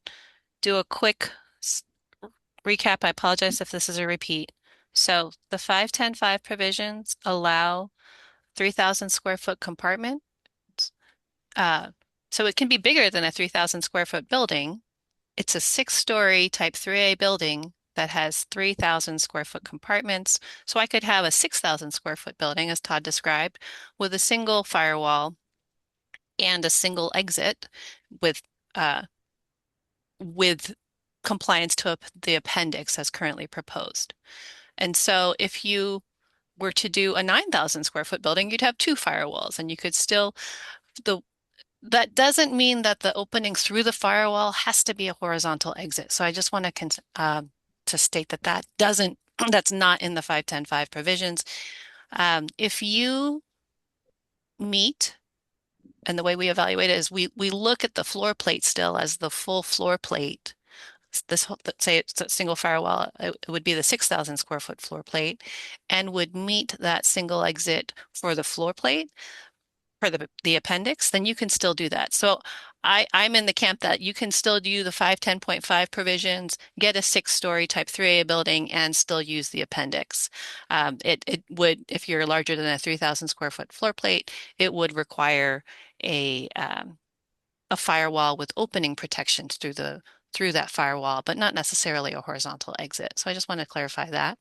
do a quick recap. I apologize if this is a repeat. So the 510.5 provisions allow 3,000 square foot compartment So it can be bigger than a 3,000 square foot building. It's a 6-story type 3A building that has 3,000 square foot compartments. So I could have a 6,000 square foot building, as Todd described, with a single firewall and a single exit with uh, with compliance to the appendix as currently proposed. And so if you were to do a 9,000 square foot building, you'd have 2 firewalls and you could still, the that doesn't mean that the opening through the firewall has to be a horizontal exit. So I just want to state that that doesn't, that's not in the 510.5 provisions. If you meet, and the way we evaluate it is we look at the floor plate still as the full floor plate. This let's say it's a single firewall, it would be the 6,000 square foot floor plate and would meet that single exit for the floor plate for the appendix, then you can still do that. So I'm in the camp that you can still do the 510.5 provisions, get a 6-story type 3A building and still use the appendix. It would, if you're larger than a 3,000 square foot floor plate, it would require a firewall with opening protections through that firewall, but not necessarily a horizontal exit. So I just want to clarify that.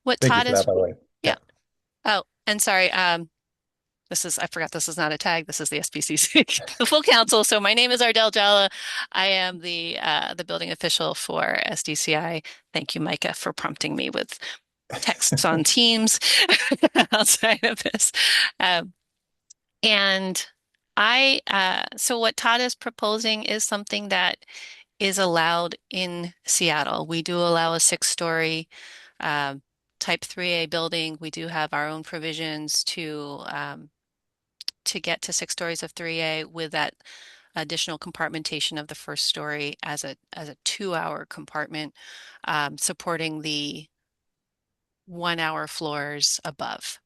What Thank you Todd for that, is, by the way. yeah. Oh, and sorry, I forgot this is not a tag. This is the SBCC, the full council. So my name is Ardell Jalla. I am the building official for SDCI. Thank you, Micah, for prompting me with texts on Teams outside of this. And so what Todd is proposing is something that is allowed in Seattle. We do allow a 6-story type 3A building. We do have our own provisions to get to 6 stories of 3A with that additional compartmentation of the first story as a 2-hour compartment, supporting the 1-hour floors above.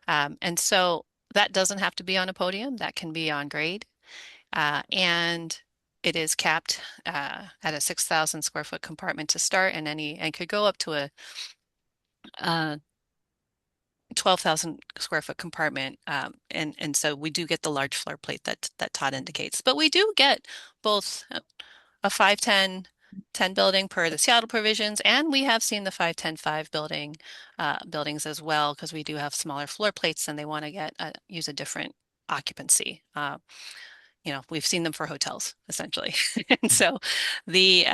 And so that doesn't have to be on a podium, that can be on grade. And it is capped at a 6,000 square foot compartment to start and could go up to a 12,000 square foot compartment. And so we do get the large floor plate that Todd indicates, but we do get both a 510 building per the Seattle provisions, and we have seen the 510.5 buildings as well, because we do have smaller floor plates and they want to use a different occupancy. We've seen them for hotels essentially. And so the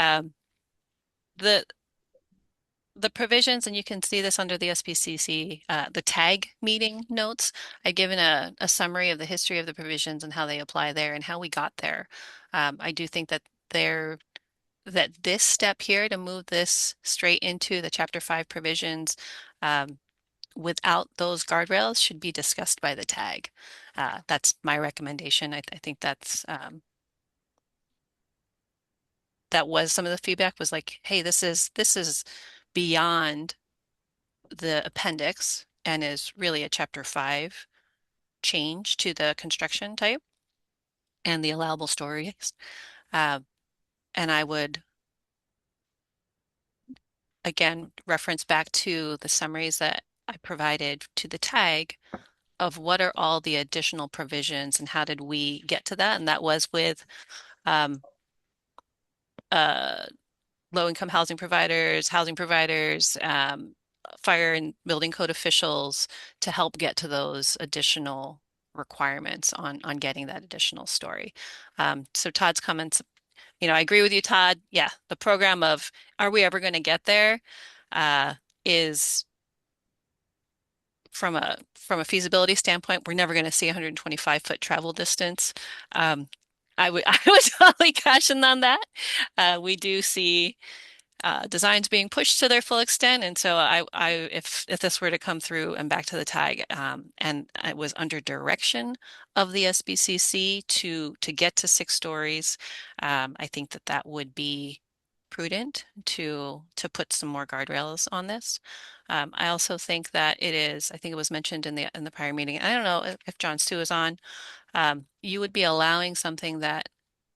the provisions, and you can see this under the SBCC, the TAG meeting notes. I've given a summary of the history of the provisions and how they apply there and how we got there. I do think that this step here to move this straight into the Chapter 5 provisions without those guardrails should be discussed by the TAG. That's my recommendation. I think that was some of the feedback was like, hey, this is beyond the appendix and is really a Chapter 5 change to the construction type and the allowable stories. And I would, again, reference back to the summaries that I provided to the TAG of what are all the additional provisions and how did we get to that. And that was with low-income housing providers, fire and building code officials to help get to those additional requirements on getting that additional story. So Todd's comments, I agree with you, Todd. Yeah, the program of are we ever going to get there is from a feasibility standpoint, we're never going to see 125-foot travel distance. I would totally caution on that. We do see designs being pushed to their full extent, and so if this were to come through and back to the TAG, and it was under direction of the SBCC to get to 6 stories, I think that would be prudent to put some more guardrails on this. I also think that I think it was mentioned in the prior meeting. I don't know if John Stu is on. You would be allowing something that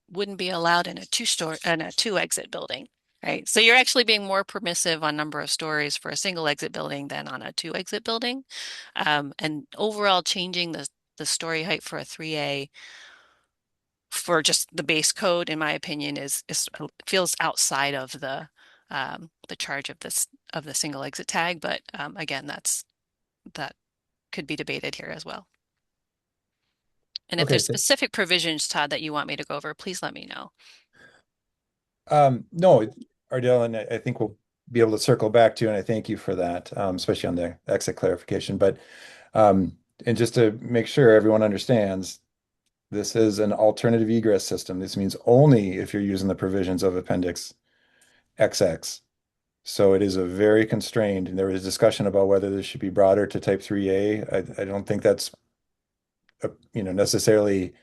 wouldn't be allowed in a 2-exit building, right? So you're actually being more permissive on number of stories for a single exit building than on a 2-exit building, and overall changing the story height for a 3A for just the base code, in my opinion, is feels outside of the charge of the single exit tag. But again, that could be debated here as well. And if Okay, there's specific provisions, Todd, that you want me to go over, please let me know. No, Ardell, and I think we'll be able to circle back to, and I thank you for that, especially on the exit clarification. But and just to make sure everyone understands, this is an alternative egress system. This means only if you're using the provisions of Appendix XX. So it is a very constrained, and there was discussion about whether this should be broader to Type 3A. I don't think that's necessarily,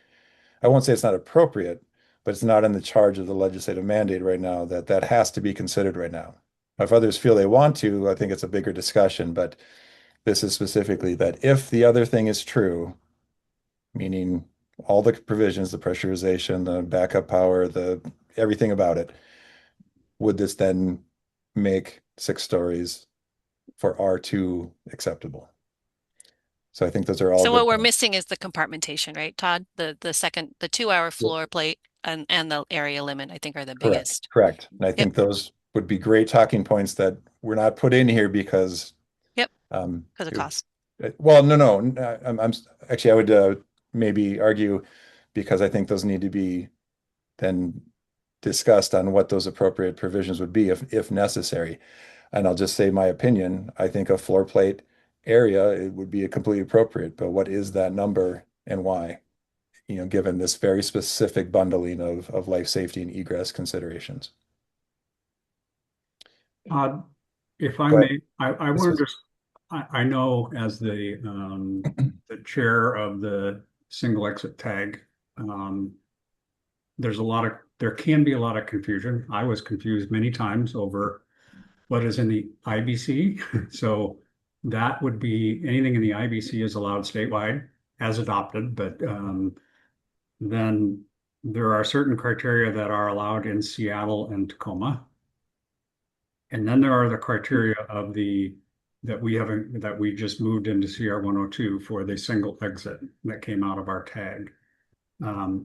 I won't say it's not appropriate, but it's not in the charge of the legislative mandate right now that has to be considered right now. If others feel they want to, I think it's a bigger discussion, but this is specifically that if the other thing is true, meaning all the provisions, the pressurization, the backup power, everything about it, would this then make 6 stories for R2 acceptable? So I think those are all So good what we're points. missing is the compartmentation, right, Todd? The 2-hour floor plate and the area limit, I think, are the biggest. Correct. And I think those would be great talking points that were not put in here because because of cost. Well, no. I'm actually, I would maybe argue because I think those need to be then discussed on what those appropriate provisions would be if necessary. And I'll just say my opinion. I think a floor plate area, it would be completely appropriate, but what is that number and why? Given this very specific bundling of life safety and egress considerations. If I Go may, ahead. I This want was- to just, I know as the chair of the single exit tag, there can be a lot of confusion. I was confused many times over what is in the IBC. So that would be anything in the IBC is allowed statewide as adopted, but then there are certain criteria that are allowed in Seattle and Tacoma. And then there are the criteria of that we just moved into CR 102 for the single exit that came out of our tag.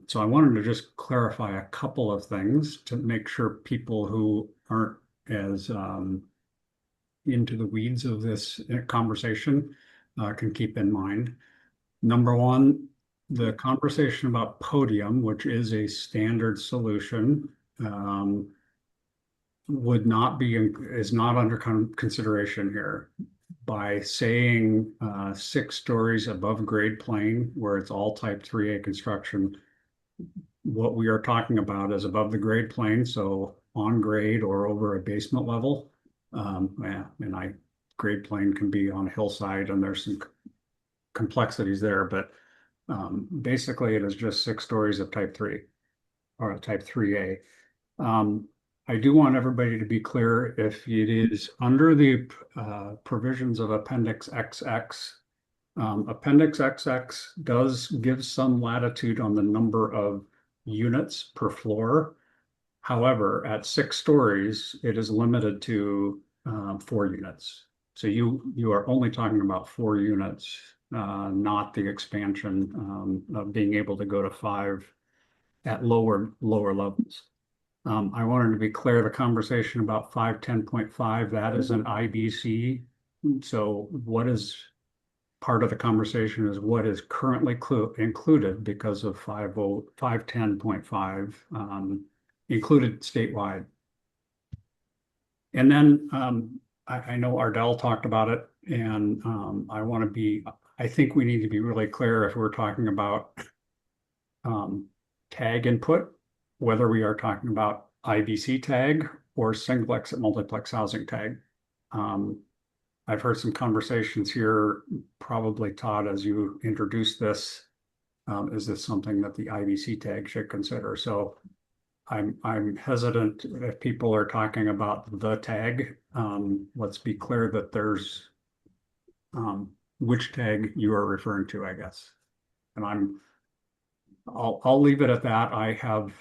So I wanted to just clarify a couple of things to make sure people who aren't as into the weeds of this conversation can keep in mind. Number one, the conversation about podium, which is a standard solution, is not under consideration here. By saying 6 stories above grade plane, where it's all Type 3A construction, what we are talking about is above the grade plane, so on grade or over a basement level. Grade plane can be on a hillside, and there's some complexities there, but basically it is just 6 stories of Type 3 or Type 3A. I do want everybody to be clear, if it is under the provisions of Appendix XX, Appendix XX does give some latitude on the number of units per floor. However, at 6 stories, it is limited to 4 units. So you are only talking about 4 units, not the expansion of being able to go to 5 at lower levels. I wanted to be clear, the conversation about 510.5, that is an IBC. So what is part of the conversation is what is currently included because of 510.5 included statewide. And then I know Ardell talked about it, and I think we need to be really clear if we're talking about tag input, whether we are talking about IBC tag or single exit multiplex housing tag. I've heard some conversations here, probably Todd, as you introduced this, is this something that the IBC tag should consider? So I'm hesitant if people are talking about the tag. Let's be clear that there's which tag you are referring to, I guess. And I'll leave it at that. I have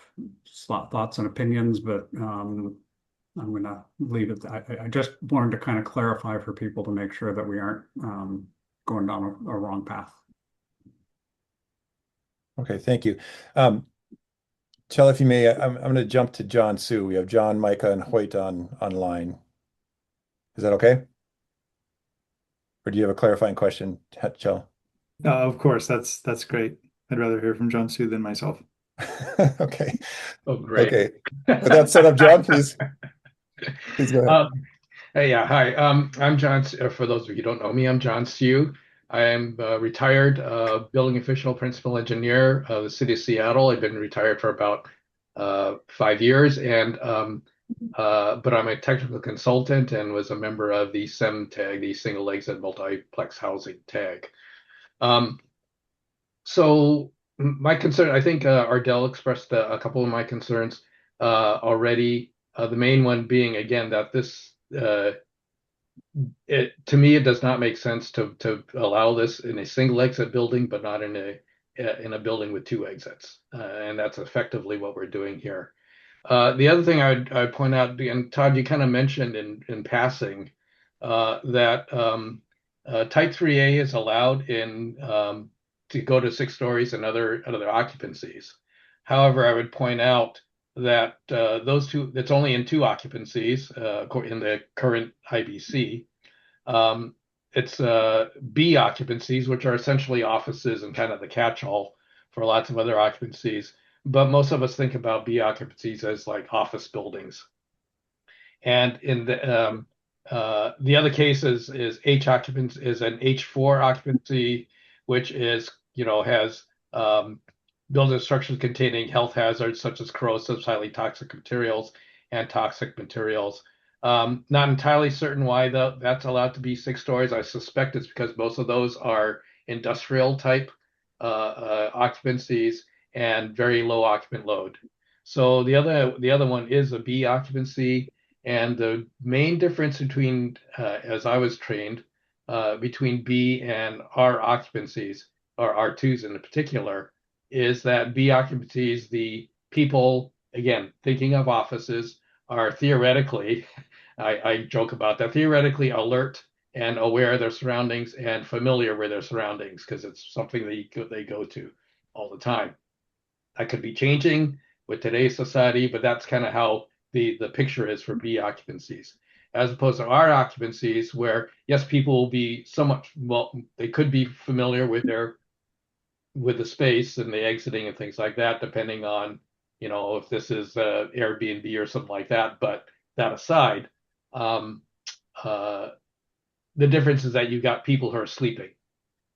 thoughts and opinions, but I'm going to leave it. I just wanted to kind of clarify for people to make sure that we aren't going down a wrong path. Okay, thank you. Chell, if you may, I'm going to jump to John Sue. We have John, Micah, and Hoyt online. Is that okay? Or do you have a clarifying question, Chell? Of course, that's great. I'd rather hear from John Sue than myself. Okay. Oh, great. Okay. With that set up, John, please go ahead. Hey, yeah, hi. I'm John. For those of you who don't know me, I'm John Sue. I am a retired building official, principal engineer of the city of Seattle. I've been retired for about 5 years, but I'm a technical consultant and was a member of the SEM tag, the single exit multiplex housing tag. So my concern, I think Ardell expressed a couple of my concerns already. The main one being again that to me it does not make sense to allow this in a single exit building, but not in a building with two exits, and that's effectively what we're doing here. The other thing I'd point out, and Todd, you kind of mentioned in passing that Type 3A is allowed to go to 6 stories and other occupancies. However, I would point out that those two, it's only in 2 occupancies in the current IBC. It's B occupancies, which are essentially offices and kind of the catch-all for lots of other occupancies. But most of us think about B occupancies as like office buildings. And in the other case is H occupancy is an H4 occupancy, which is, has building structures containing health hazards such as corrosives, highly toxic materials, and toxic materials. Not entirely certain why that's allowed to be 6 stories. I suspect it's because most of those are industrial type occupancies and very low occupant load. So the other one is a B occupancy, and the main difference between, as I was trained, between B and R occupancies, or R2s in particular, is that B occupancies, the people, again, thinking of offices, are theoretically, I joke about that, theoretically alert and aware of their surroundings and familiar with their surroundings because it's something they go to all the time. That could be changing with today's society, but that's kind of how the picture is for B occupancies, as opposed to R occupancies, where yes, people will be somewhat, well, they could be familiar with the space and the exiting and things like that, depending on, if this is Airbnb or something like that. But that aside, the difference is that you've got people who are sleeping,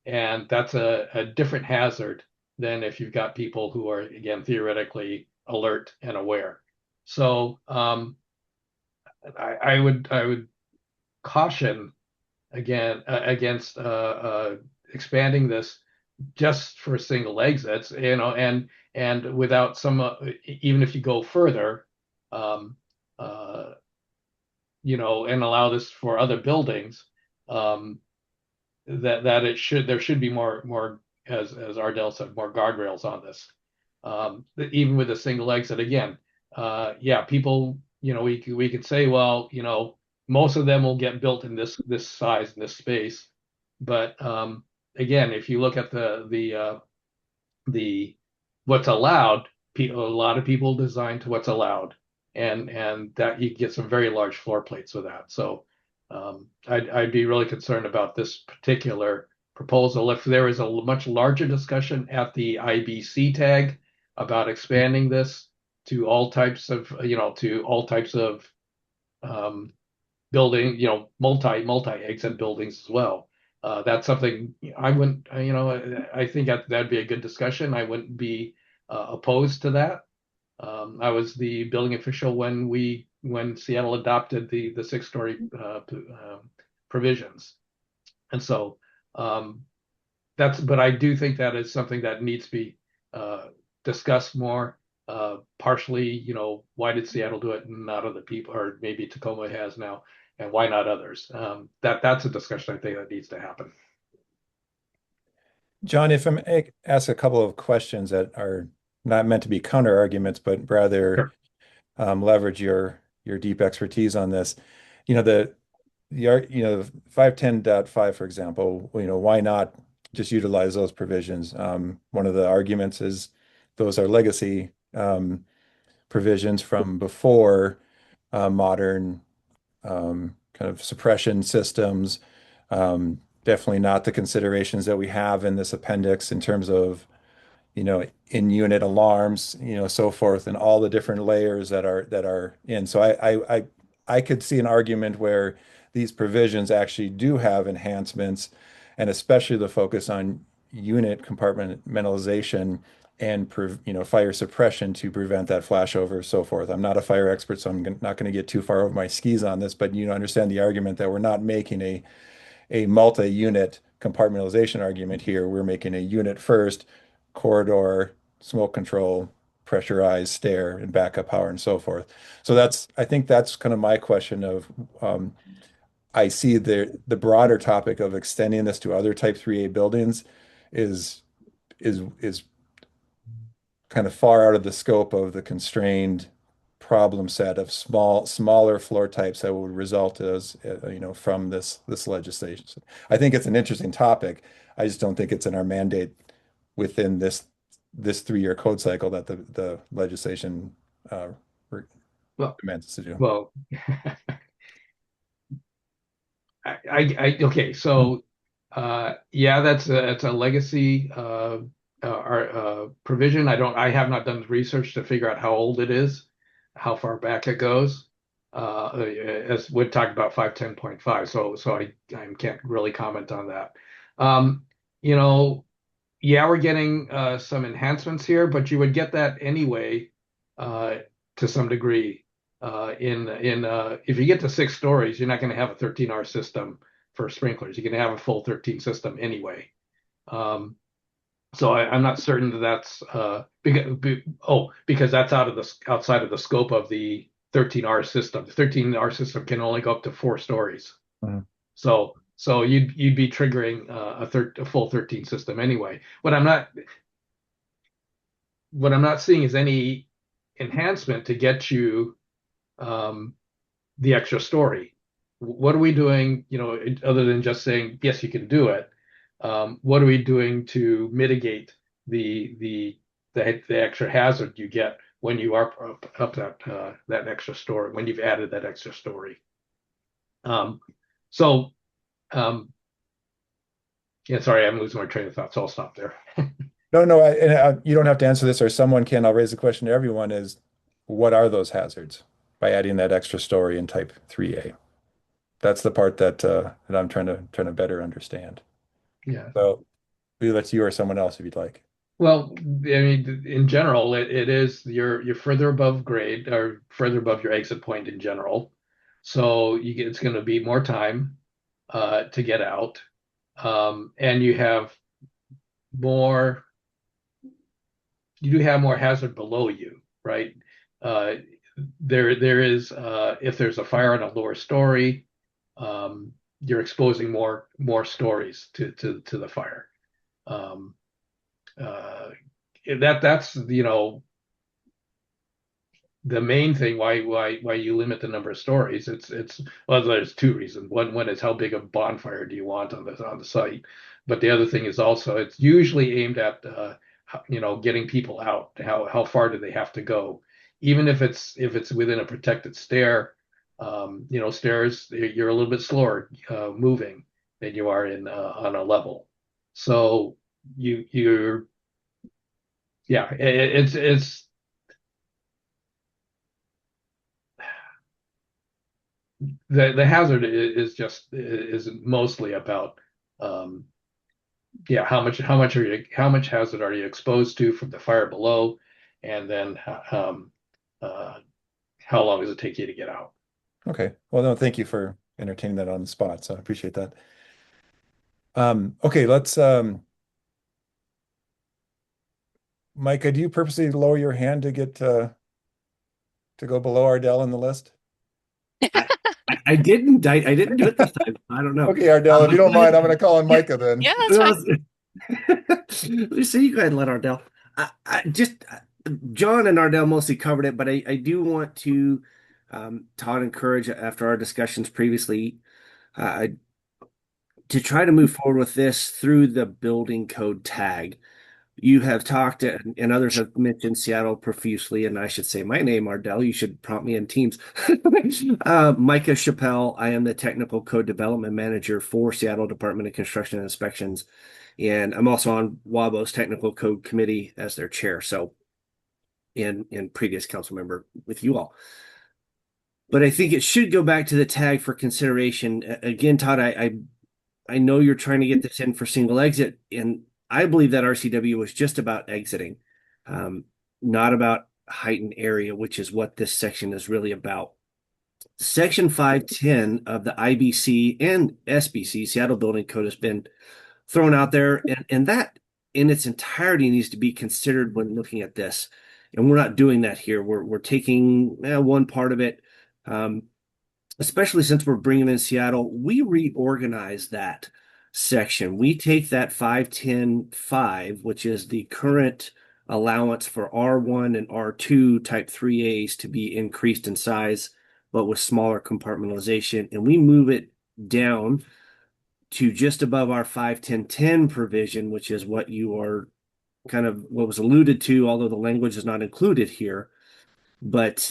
and that's a different hazard than if you've got people who are, again, theoretically alert and aware. So I would caution again against expanding this just for single exits, and without some, even if you go further, and allow this for other buildings, that there should be more, as Ardell said, more guardrails on this. Even with a single exit, again, yeah, people, we could say, well, most of them will get built in this size and this space, but again, if you look at the what's allowed, a lot of people design to what's allowed, and that you get some very large floor plates with that. So I'd be really concerned about this particular proposal. If there is a much larger discussion at the IBC tag about expanding this to all types of, building, multi-exit buildings as well. That's something I wouldn't, I think that'd be a good discussion. I wouldn't be opposed to that. I was the building official when Seattle adopted the 6-story provisions, and so but I do think that is something that needs to be discussed more. Partially, why did Seattle do it and not other people, or maybe Tacoma has now, and why not others? That's a discussion I think that needs to happen. John, if I may ask a couple of questions that are not meant to be counter arguments, but rather leverage your deep expertise on this. The 510.5, for example, why not just utilize those provisions? One of the arguments is those are legacy provisions from before modern kind of suppression systems. Definitely not the considerations that we have in this appendix in terms of, in-unit alarms, so forth, and all the different layers that are in. So I could see an argument where these provisions actually do have enhancements, and especially the focus on unit compartmentalization and fire suppression to prevent that flashover, so forth. I'm not a fire expert, so I'm not going to get too far over my skis on this, but understand the argument that we're not making a multi-unit compartmentalization argument here. We're making a unit first, corridor, smoke control, pressurized stair, and backup power, and so forth. So I think that's kind of my question of, I see the broader topic of extending this to other type 3A buildings is is kind of far out of the scope of the constrained problem set of smaller floor types that would result as from this legislation. So I think it's an interesting topic. I just don't think it's in our mandate within this 3-year code cycle that the legislation demands us to do. Well, okay, so yeah, that's a legacy provision. I have not done research to figure out how old it is, how far back it goes. As we talked about 510.5, so I can't really comment on that. You know, yeah, we're getting some enhancements here, but you would get that anyway to some degree. If you get to 6 stories, you're not going to have a 13R system for sprinklers. You're going to have a full 13 system anyway. So I'm not certain that that's because that's outside of the scope of the 13R system. The 13R system can only go up to 4 stories. Mhm. So you'd be triggering a full 13 system anyway. What I'm not seeing is any enhancement to get you the extra story. What are we doing, other than just saying, yes, you can do it? What are we doing to mitigate the extra hazard you get when you are up that extra story, when you've added that extra story? So, yeah, sorry, I'm losing my train of thought, so I'll stop there. No, you don't have to answer this, or someone can. I'll raise the question to everyone: is what are those hazards by adding that extra story in type 3A? That's the part that I'm trying to better understand. Yeah. So maybe that's you or someone else if you'd like. Well, I mean, in general, it is you're further above grade or further above your exit point in general, so it's going to be more time to get out, and you do have more hazard below you, right? There is if there's a fire on a lower story, you're exposing more stories to the fire. That's the main thing why you limit the number of stories. Well, there's 2 reasons. One is how big a bonfire do you want on the site, but the other thing is also it's usually aimed at getting people out. How far do they have to go? Even if it's within a protected stair, stairs, you're a little bit slower moving than you are on a level. So you're yeah, it's the hazard is mostly about how much hazard are you exposed to from the fire below, and then how long does it take you to get out? Okay. Well, no, thank you for entertaining that on the spot. So I appreciate that. Okay, let's Micah, do you purposely lower your hand to get to go below Ardell in the list? I didn't. I didn't do it this time. I don't know. Okay, Ardell, if you don't mind, I'm going to call on Micah then. Yeah, that's fine. So you go ahead and let Ardell. John and Ardell mostly covered it, but I do want to, Todd, encourage after our discussions previously, to try to move forward with this through the building code tag. You have talked and others have mentioned Seattle profusely, and I should say my name, Ardell. You should prompt me in Teams. Micah Chappelle. I am the Technical Code Development Manager for Seattle Department of Construction and Inspections, and I'm also on WABO's Technical Code Committee as their chair. So, and previous council member with you all. But I think it should go back to the tag for consideration. Again, Todd, I know you're trying to get this in for single exit, and I believe that RCW was just about exiting, not about heightened area, which is what this section is really about. Section 510 of the IBC and SBC, Seattle Building Code, has been thrown out there, and that in its entirety needs to be considered when looking at this. And we're not doing that here. We're taking one part of it, especially since we're bringing in Seattle. We reorganize that section. We take that 510.5, which is the current allowance for R1 and R2 type 3As to be increased in size, but with smaller compartmentalization, and we move it down to just above our 510.10 provision, which is what you are kind of what was alluded to, although the language is not included here, but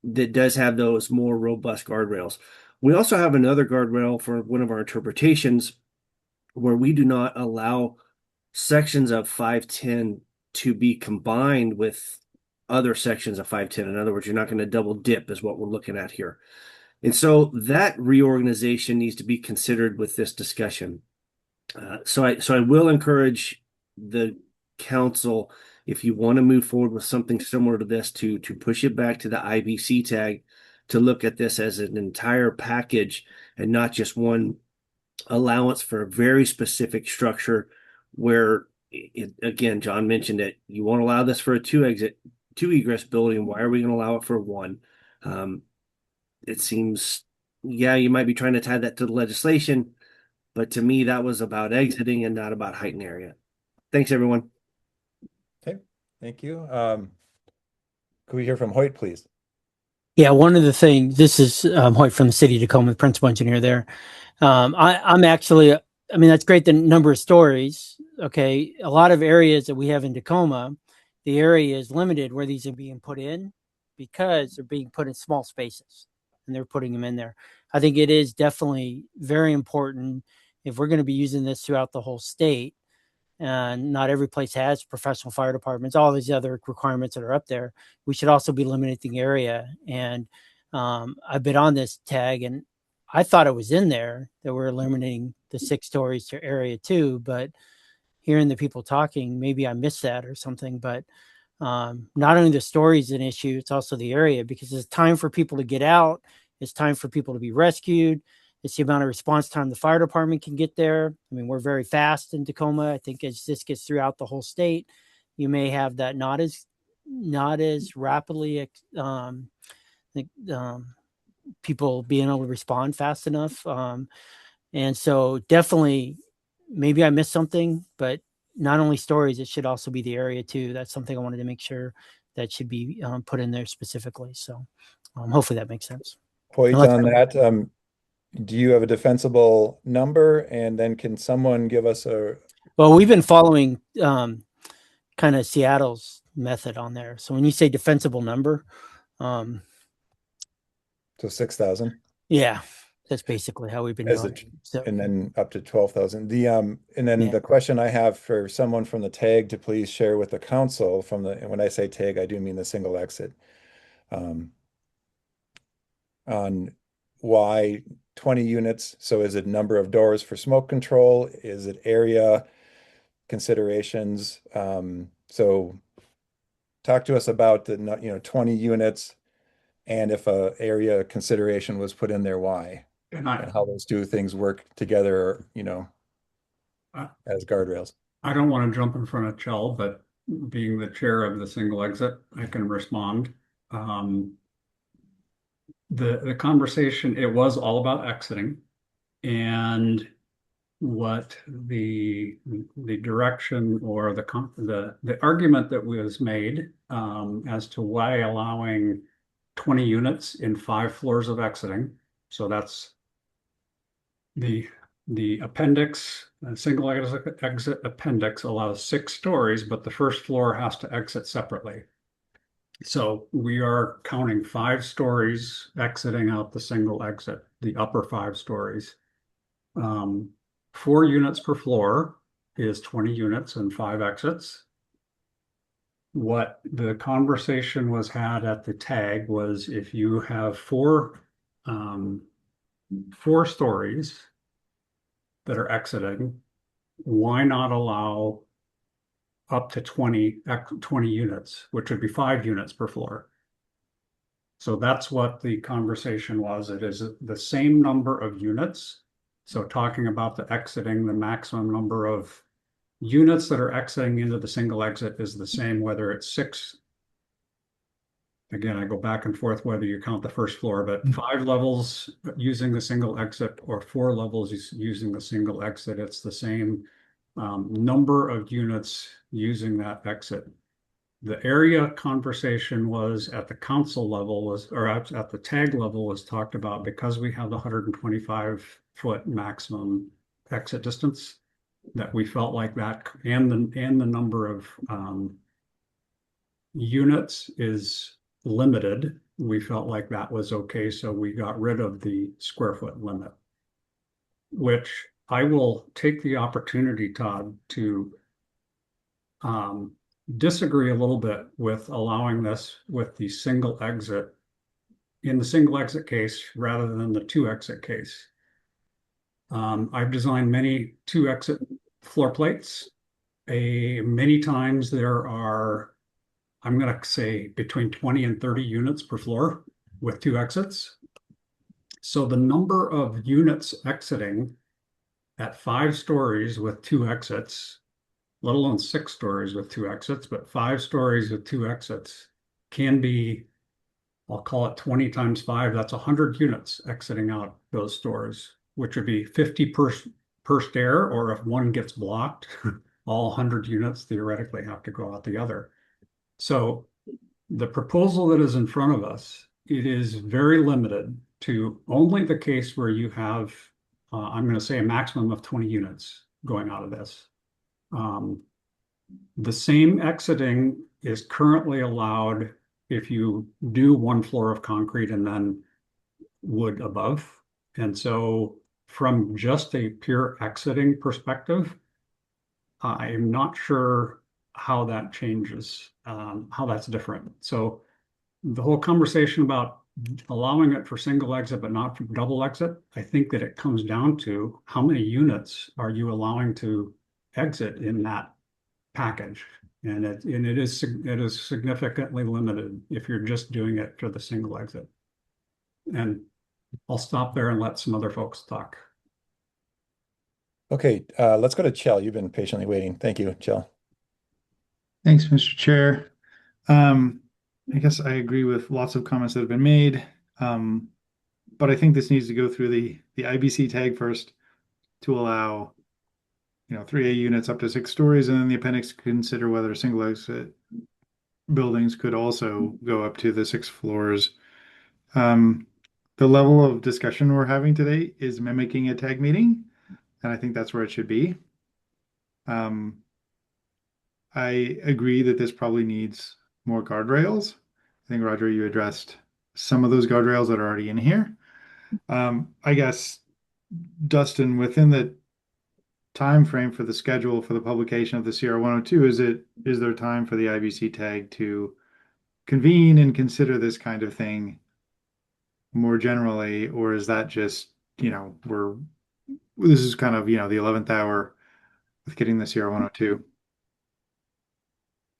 that does have those more robust guardrails. We also have another guardrail for one of our interpretations where we do not allow sections of 510 to be combined with other sections of 510. In other words, you're not going to double dip is what we're looking at here. And so that reorganization needs to be considered with this discussion. So I will encourage the council, if you want to move forward with something similar to this, to push it back to the IBC tag, to look at this as an entire package and not just one allowance for a very specific structure where, again, John mentioned it, you won't allow this for a two egress building. Why are we going to allow it for one? It seems, yeah, you might be trying to tie that to the legislation, but to me, that was about exiting and not about heightened area. Thanks, everyone. Okay, thank you. Could we hear from Hoyt, please? Yeah, one of the things, this is Hoyt from the city of Tacoma, the principal engineer there. I'm actually, I mean, that's great, the number of stories. Okay, a lot of areas that we have in Tacoma, the area is limited where these are being put in because they're being put in small spaces and they're putting them in there. I think it is definitely very important if we're going to be using this throughout the whole state. And not every place has professional fire departments, all these other requirements that are up there. We should also be limiting the area. And I've been on this tag and I thought it was in there that we're eliminating the 6 stories to area 2, but hearing the people talking, maybe I missed that or something. But not only the story is an issue, it's also the area, because it's time for people to get out. It's time for people to be rescued. It's the amount of response time the fire department can get there. I mean, we're very fast in Tacoma. I think as this gets throughout the whole state, you may have that not as rapidly people being able to respond fast enough. And so definitely, maybe I missed something, but not only stories, it should also be the area too. That's something I wanted to make sure that should be put in there specifically. So hopefully that makes sense. Hoyt, on that, do you have a defensible number? And then can someone give us a... Well, we've been following kind of Seattle's method on there. So when you say defensible number, so 6,000. Yeah, that's basically how we've been doing it. So, and then up to 12,000. And then the question I have for someone from the tag to please share with the council from the, and when I say tag, I do mean the single exit, on why 20 units. So is it number of doors for smoke control? Is it area considerations? So talk to us about the 20 units, and if a area consideration was put in there, why, and how those two things work together, as guardrails. I don't want to jump in front of Chell, but being the chair of the single exit, I can respond. The conversation, it was all about exiting, and what the direction or the argument that was made as to why allowing 20 units in 5 floors of exiting. So that's the The appendix, a single exit appendix allows 6 stories, but the first floor has to exit separately. So we are counting 5 stories exiting out the single exit, the upper 5 stories. 4 units per floor is 20 units and 5 exits. What the conversation was had at the tag was if you have 4 stories that are exiting, why not allow up to 20 units, which would be 5 units per floor. So that's what the conversation was. It is the same number of units. So talking about the exiting, the maximum number of units that are exiting into the single exit is the same, whether it's 6. Again, I go back and forth whether you count the first floor, but 5 levels using the single exit or 4 levels using the single exit. It's the same number of units using that exit. The area conversation was at the council level or at the tag level was talked about because we have the 125-foot maximum exit distance, that we felt like that and the number of units is limited. We felt like that was okay, so we got rid of the square foot limit, which I will take the opportunity, Todd, to disagree a little bit with allowing this with the single exit in the single exit case rather than the 2 exit case. I've designed many 2 exit floor plates. Many times there are, I'm going to say, between 20 and 30 units per floor with 2 exits. So the number of units exiting at 5 stories with 2 exits, let alone 6 stories with 2 exits, but 5 stories with 2 exits can be, I'll call it 20 times 5, that's 100 units exiting out those stores, which would be 50 per stair, or if one gets blocked, all 100 units theoretically have to go out the other. So the proposal that is in front of us, it is very limited to only the case where you have, I'm going to say a maximum of 20 units going out of this. The same exiting is currently allowed if you do 1 floor of concrete and then wood above. And so from just a pure exiting perspective, I am not sure how that changes, how that's different. So the whole conversation about allowing it for single exit but not for double exit, I think that it comes down to how many units are you allowing to exit in that package, and it is significantly limited if you're just doing it for the single exit. And I'll stop there and let some other folks talk. Okay, let's go to Chell. You've been patiently waiting. Thank you, Chell. Thanks, Mr. Chair. I guess I agree with lots of comments that have been made, but I think this needs to go through the IBC tag first to allow 3A units up to 6 stories, and then the appendix to consider whether single exit buildings could also go up to the 6 floors. The level of discussion we're having today is mimicking a tag meeting, and I think that's where it should be. I agree that this probably needs more guardrails. I think, Roger, you addressed some of those guardrails that are already in here. I guess, Dustin, within the time frame for the schedule for the publication of the CR 102, is there time for the IBC tag to convene and consider this kind of thing more generally, or is that just, this is kind of, the 11th hour with getting the CR 102?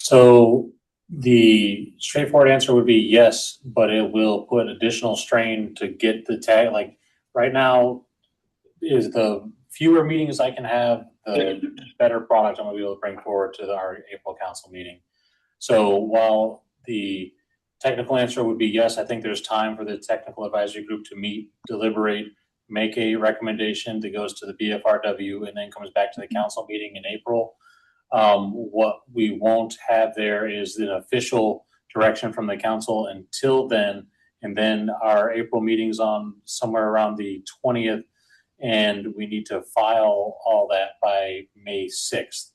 So the straightforward answer would be yes, but it will put additional strain to get the tag. Like right now, is the fewer meetings I can have, the better product I'm going to be able to bring forward to our April council meeting. So while the technical answer would be yes, I think there's time for the technical advisory group to meet, deliberate, make a recommendation that goes to the BFRW and then comes back to the council meeting in April. What we won't have there is an official direction from the council until then, and then our April meetings on somewhere around the 20th and we need to file all that by May 6th.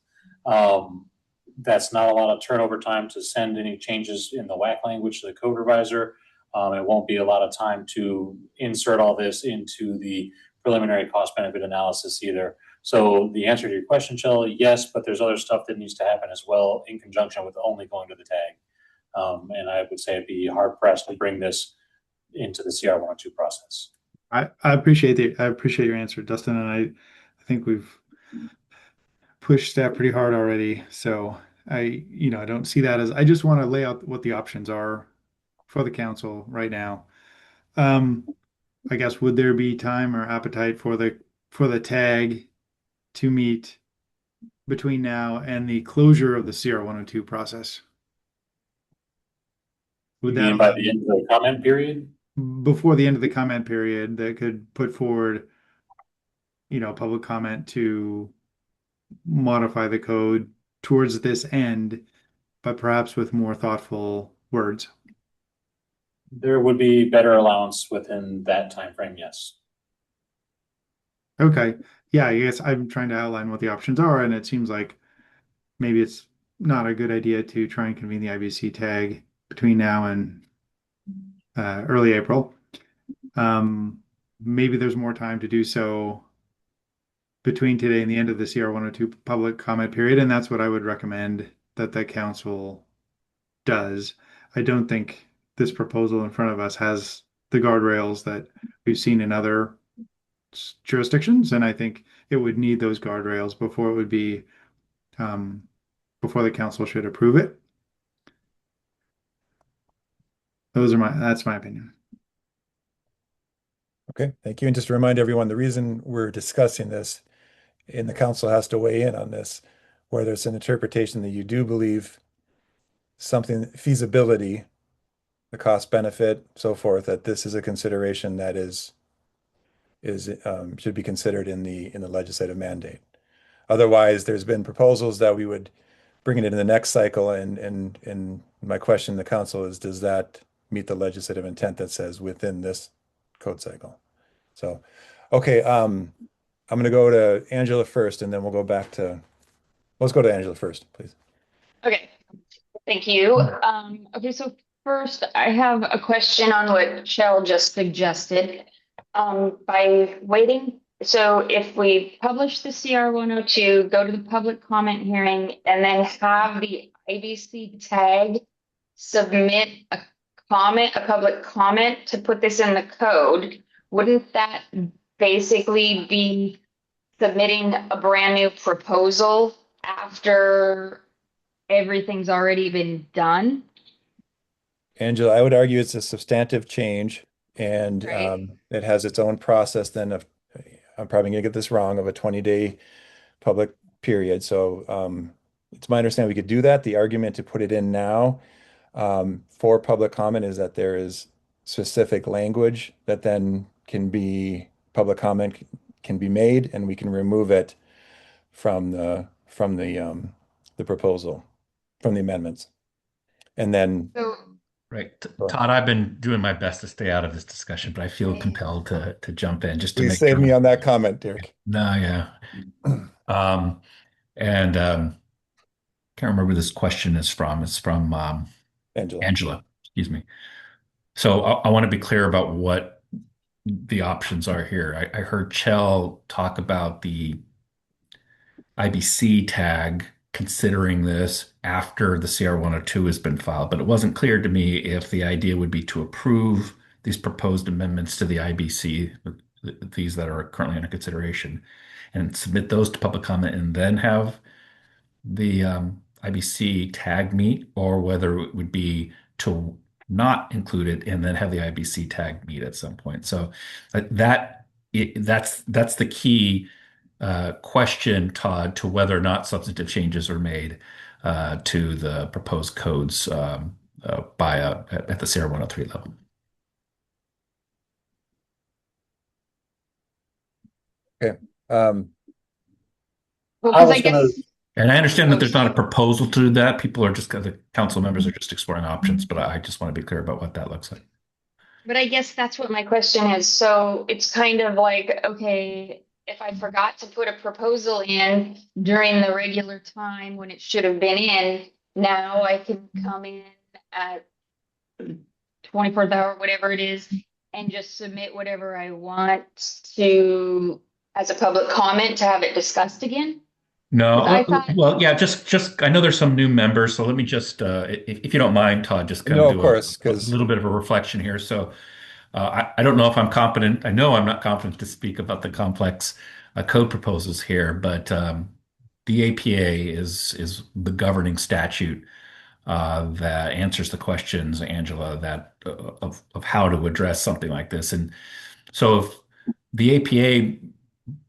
That's not a lot of turnover time to send any changes in the WAC language to the code revisor. It won't be a lot of time to insert all this into the preliminary cost benefit analysis either. So the answer to your question, Shelley, yes, but there's other stuff that needs to happen as well in conjunction with only going to the tag. And I would say it'd be hard pressed to bring this into the CR 102 process. I appreciate your answer, Dustin, and I think we've pushed staff pretty hard already. So I don't see that as, I just want to lay out what the options are for the council right now. I guess, would there be time or appetite for the tag to meet between now and the closure of the CR 102 process? Would You mean by the end of the comment period? Before the end of the comment period, that could put forward, public comment to modify the code towards this end, but perhaps with more thoughtful words. There would be better allowance within that time frame, yes. Okay. Yeah, I guess I'm trying to outline what the options are, and it seems like maybe it's not a good idea to try and convene the IBC tag between now and early April. Maybe there's more time to do so between today and the end of the CR 102 public comment period, and that's what I would recommend that the council does. I don't think this proposal in front of us has the guardrails that we've seen in other jurisdictions, and I think it would need those guardrails before it would be before the council should approve it. That's my opinion. Okay, thank you. And just to remind everyone, the reason we're discussing this, and the council has to weigh in on this, where there's an interpretation that you do believe something, feasibility, the cost benefit, so forth, that this is a consideration that should be considered in the legislative mandate. Otherwise, there's been proposals that we would bring it into the next cycle, and my question to the council is, does that meet the legislative intent that says within this code cycle? So, okay, I'm going to go to Angela first, and then we'll go back to, let's go to Angela first, please. Okay, thank you. Okay, so first I have a question on what Shell just suggested. By waiting, so if we publish the CR 102, go to the public comment hearing, and then have the IBC tag submit a public comment to put this in the code, wouldn't that basically be submitting a brand new proposal after everything's already been done? Angela, I would argue it's a substantive change, and it has its own process then of, I'm probably going to get this wrong, of a 20-day public period. So it's my understanding we could do that. The argument to put it in now for public comment is that there is specific language that then public comment can be made, and we can remove it from the proposal, from the amendments. And then right. Todd, I've been doing my best to stay out of this discussion, but I feel compelled to jump in just to please save me on that comment, Derek. No, yeah. Can't remember where this question is from. It's from Angela, excuse me. So I want to be clear about what the options are here. I heard Chell talk about the IBC tag considering this after the CR 102 has been filed, but it wasn't clear to me if the idea would be to approve these proposed amendments to the IBC, these that are currently under consideration, and submit those to public comment and then have the IBC tag meet, or whether it would be to not include it and then have the IBC tag meet at some point. So that's the key question, Todd, to whether or not substantive changes are made to the proposed codes at the CR 103 level. Okay. And I understand that there's not a proposal to do that. The council members are just exploring options, but I just want to be clear about what that looks like. But I guess that's what my question is. So it's kind of like, okay, if I forgot to put a proposal in during the regular time when it should have been in, now I can come in at 24th hour, whatever it is, and just submit whatever I want to as a public comment to have it discussed again. No, Because I thought, well, yeah, I know there's some new members, so let me just, if you don't mind, Todd, just kind of No, of do course, a because little bit of a reflection here. So, I don't know if I'm competent. I know I'm not competent to speak about the complex code proposals here, but the APA is the governing statute that answers the questions, Angela, that of how to address something like this. And so, if the APA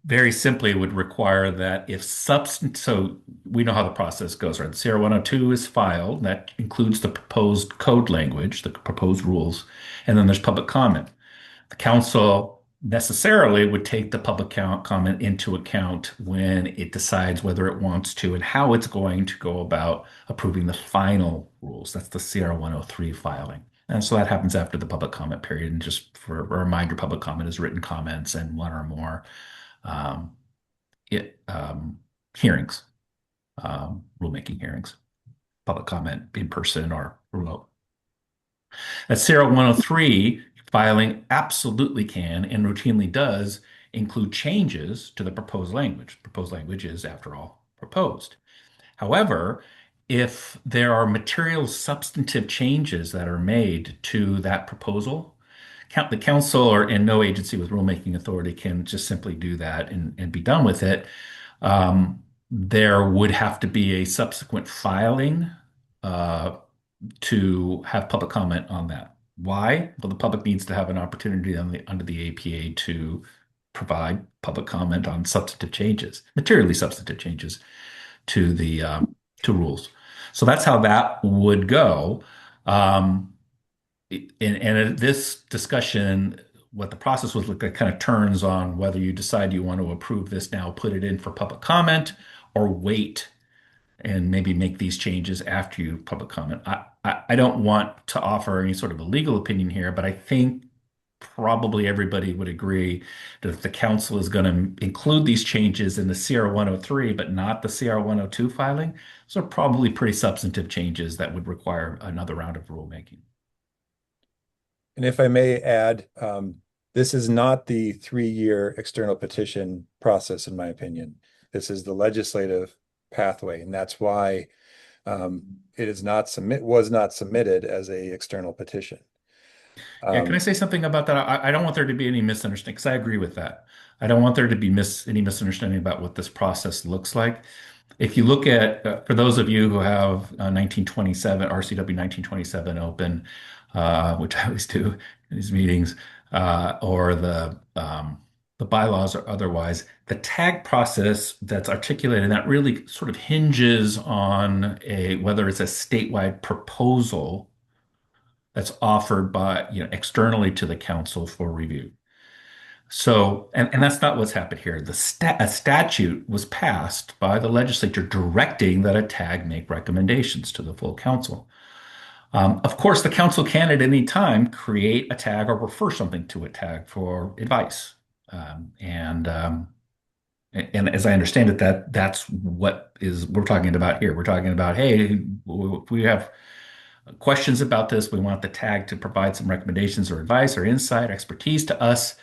very simply would require that if substance, so we know how the process goes, right? The CR 102 is filed, that includes the proposed code language, the proposed rules, and then there's public comment. The council necessarily would take the public comment into account when it decides whether it wants to and how it's going to go about approving the final rules. That's the CR 103 filing. And so that happens after the public comment period. And just for a reminder, public comment is written comments and one or more um, hearings, rulemaking hearings, public comment in person or remote. At CR 103, filing absolutely can and routinely does include changes to the proposed language. Proposed language is, after all, proposed. However, if there are material substantive changes that are made to that proposal, the council or and no agency with rulemaking authority can just simply do that and be done with it. There would have to be a subsequent filing uh, to have public comment on that. Why? Well, the public needs to have an opportunity under the APA to provide public comment on substantive changes, materially substantive changes to the to rules. So that's how that would go. Um, and this discussion, what the process was like, kind of turns on whether you decide you want to approve this now, put it in for public comment, or wait and maybe make these changes after you public comment. I don't want to offer any sort of a legal opinion here, but I think probably everybody would agree that if the council is going to include these changes in the CR 103, but not the CR 102 filing, those are probably pretty substantive changes that would require another round of rulemaking. And if I may add, this is not the 3-year external petition process, in my opinion. This is the legislative pathway, and that's why it was not submitted as a external petition. Yeah, can I say something about that? I don't want there to be any misunderstanding because I agree with that. I don't want there to be any misunderstanding about what this process looks like. If you look at, for those of you who have 1927, RCW 1927 open, which I always do in these meetings, or the bylaws or otherwise, the tag process that's articulated, and that really sort of hinges on whether it's a statewide proposal that's offered by, externally to the council for review. So, and that's not what's happened here. A statute was passed by the legislature directing that a tag make recommendations to the full council. Of course, the council can at any time create a tag or refer something to a tag for advice. And as I understand it, that's what we're talking about here. We're talking about, hey, we have questions about this. We want the tag to provide some recommendations or advice or insight, expertise to us.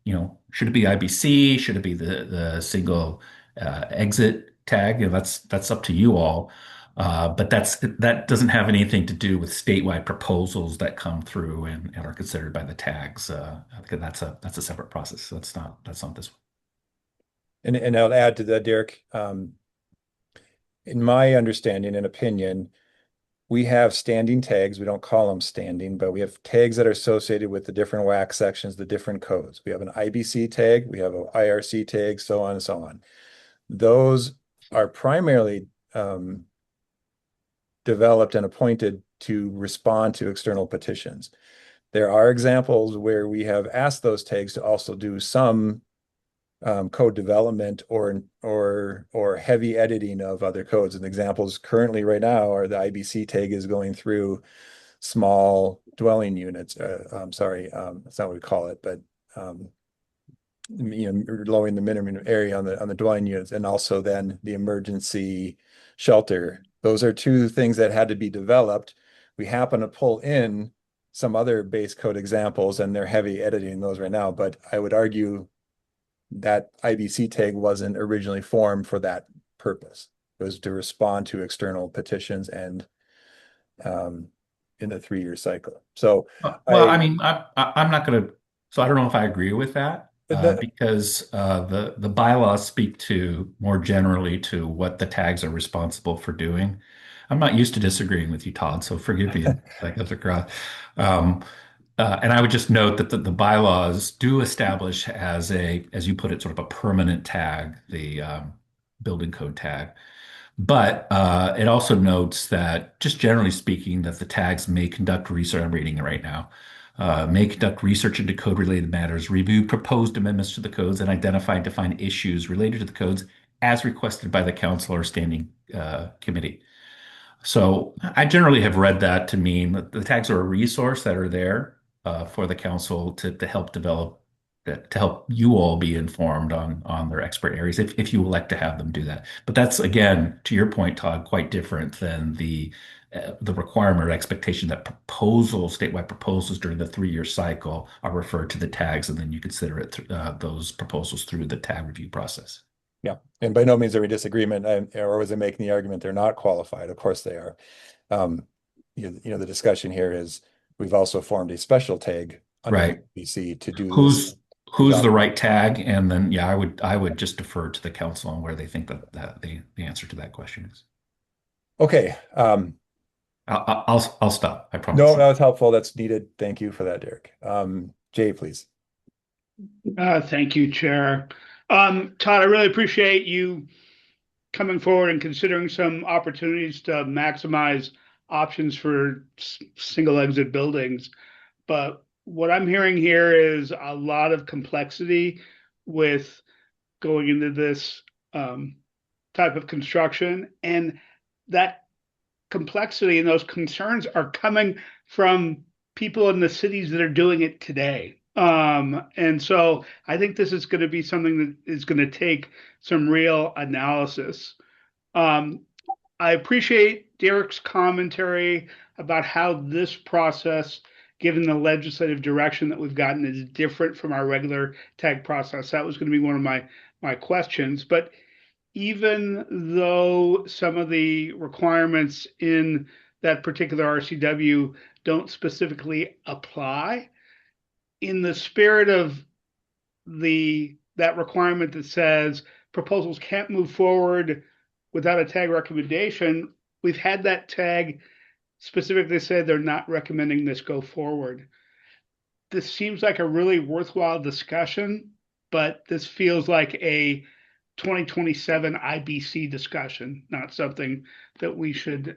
Should it be IBC? Should it be the single exit tag? That's up to you all. But that doesn't have anything to do with statewide proposals that come through and are considered by the tags. That's a separate process. So that's not this one. And I'll add to that, Derek. In my understanding and opinion, we have standing tags. We don't call them standing, but we have tags that are associated with the different WAC sections, the different codes. We have an IBC tag, we have an IRC tag, so on and so on. Those are primarily developed and appointed to respond to external petitions. There are examples where we have asked those tags to also do some code development or heavy editing of other codes. And examples currently right now are the IBC tag is going through small dwelling units. I'm sorry, that's not what we call it, but lowering the minimum area on the dwelling units, and also then the emergency shelter. Those are two things that had to be developed. We happen to pull in some other base code examples, and they're heavy editing those right now. But I would argue that IBC tag wasn't originally formed for that purpose. It was to respond to external petitions and in the 3-year cycle. So, well, I mean, I'm not going to. So I don't know if I agree with that The- because the bylaws speak to more generally to what the tags are responsible for doing. I'm not used to disagreeing with you, Todd, so forgive me. That goes across. And I would just note that the bylaws do establish as you put it, sort of a permanent tag, the building code tag. But it also notes that, just generally speaking, that the tags may conduct research. I'm reading it right now. May conduct research into code-related matters, review proposed amendments to the codes, and identify and define issues related to the codes as requested by the council or standing committee. So I generally have read that to mean that the tags are a resource that are there for the council to help develop, to help you all be informed on their expert areas if you elect to have them do that. But that's, again, to your point, Todd, quite different than the requirement or expectation that statewide proposals during the 3-year cycle are referred to the tags, and then you consider those proposals through the tag review process. Yeah, and by no means are we disagreement, or was I making the argument they're not qualified? Of course they are. The discussion here is we've also formed a special tag under Right. BC to do Who's job. the right tag, and then yeah, I would just defer to the council on where they think that the answer to that question is. Okay. I'll stop. I promise. No, that was helpful. That's needed. Thank you for that, Derek. Jay, please. Thank you, Chair. Todd, I really appreciate you coming forward and considering some opportunities to maximize options for single exit buildings. But what I'm hearing here is a lot of complexity with going into this type of construction. And that complexity and those concerns are coming from people in the cities that are doing it today. And so I think this is going to be something that is going to take some real analysis. I appreciate Derek's commentary about how this process, given the legislative direction that we've gotten, is different from our regular tag process. That was going to be one of my questions. But even though some of the requirements in that particular RCW don't specifically apply, in the spirit of that requirement that says proposals can't move forward without a tag recommendation, we've had that tag specifically say they're not recommending this go forward. This seems like a really worthwhile discussion, but this feels like a 2027 IBC discussion, not something that we should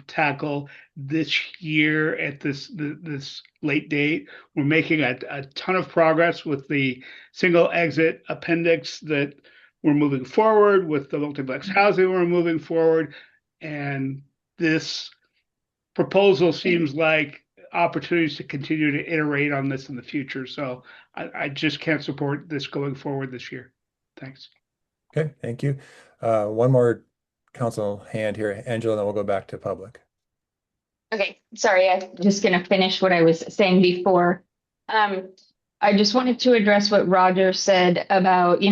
tackle this year at this late date. We're making a ton of progress with the single exit appendix that we're moving forward, with the multiplex housing we're moving forward, and this proposal seems like opportunities to continue to iterate on this in the future. So I just can't support this going forward this year. Thanks. Okay, thank you. One more council hand here, Angela, and then we'll go back to public. Okay, sorry, I'm just going to finish what I was saying before. I just wanted to address what Roger said about,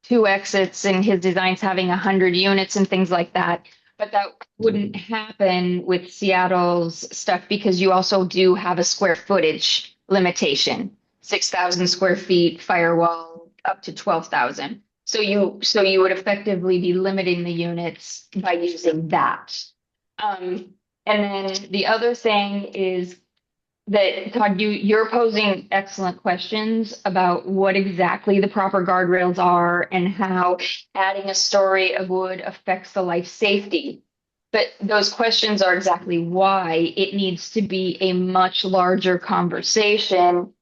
2 exits and his designs having 100 units and things like that. But that wouldn't happen with Seattle's stuff because you also do have a square footage limitation, 6,000 square feet, firewall up to 12,000. So you would effectively be limiting the units by using that. And then the other thing is that, Todd, you're posing excellent questions about what exactly the proper guardrails are and how adding a story of wood affects the life safety. But those questions are exactly why it needs to be a much larger conversation.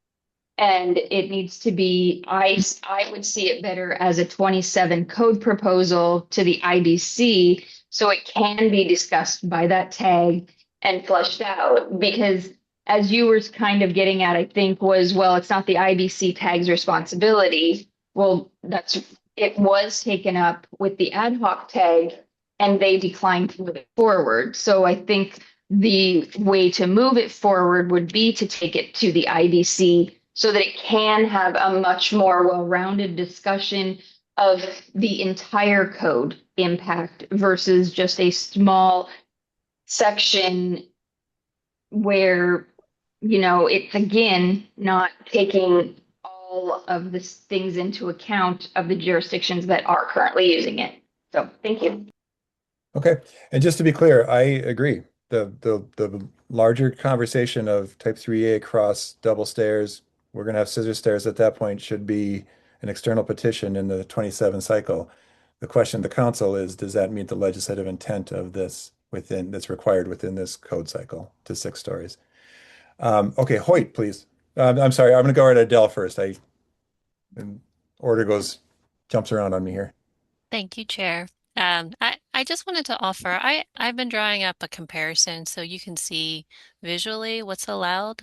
And it needs to be, I would see it better as a 27 code proposal to the IBC so it can be discussed by that tag and fleshed out. Because as you were kind of getting at, I think was, well, it's not the IBC tag's responsibility. Well, it was taken up with the ad hoc tag and they declined to move it forward. So I think the way to move it forward would be to take it to the IBC so that it can have a much more well-rounded discussion of the entire code impact versus just a small section where, it's again not taking all of the things into account of the jurisdictions that are currently using it. So thank you. Okay, and just to be clear, I agree. The larger conversation of type 3A across double stairs, we're going to have scissor stairs at that point, should be an external petition in the 27 cycle. The question of the council is, does that meet the legislative intent of this that's required within this code cycle to 6 stories? Okay, Hoyt, please. I'm sorry, I'm going to go right at Adele first. Order jumps around on me here. Thank you, Chair. I just wanted to offer, I've been drawing up a comparison so you can see visually what's allowed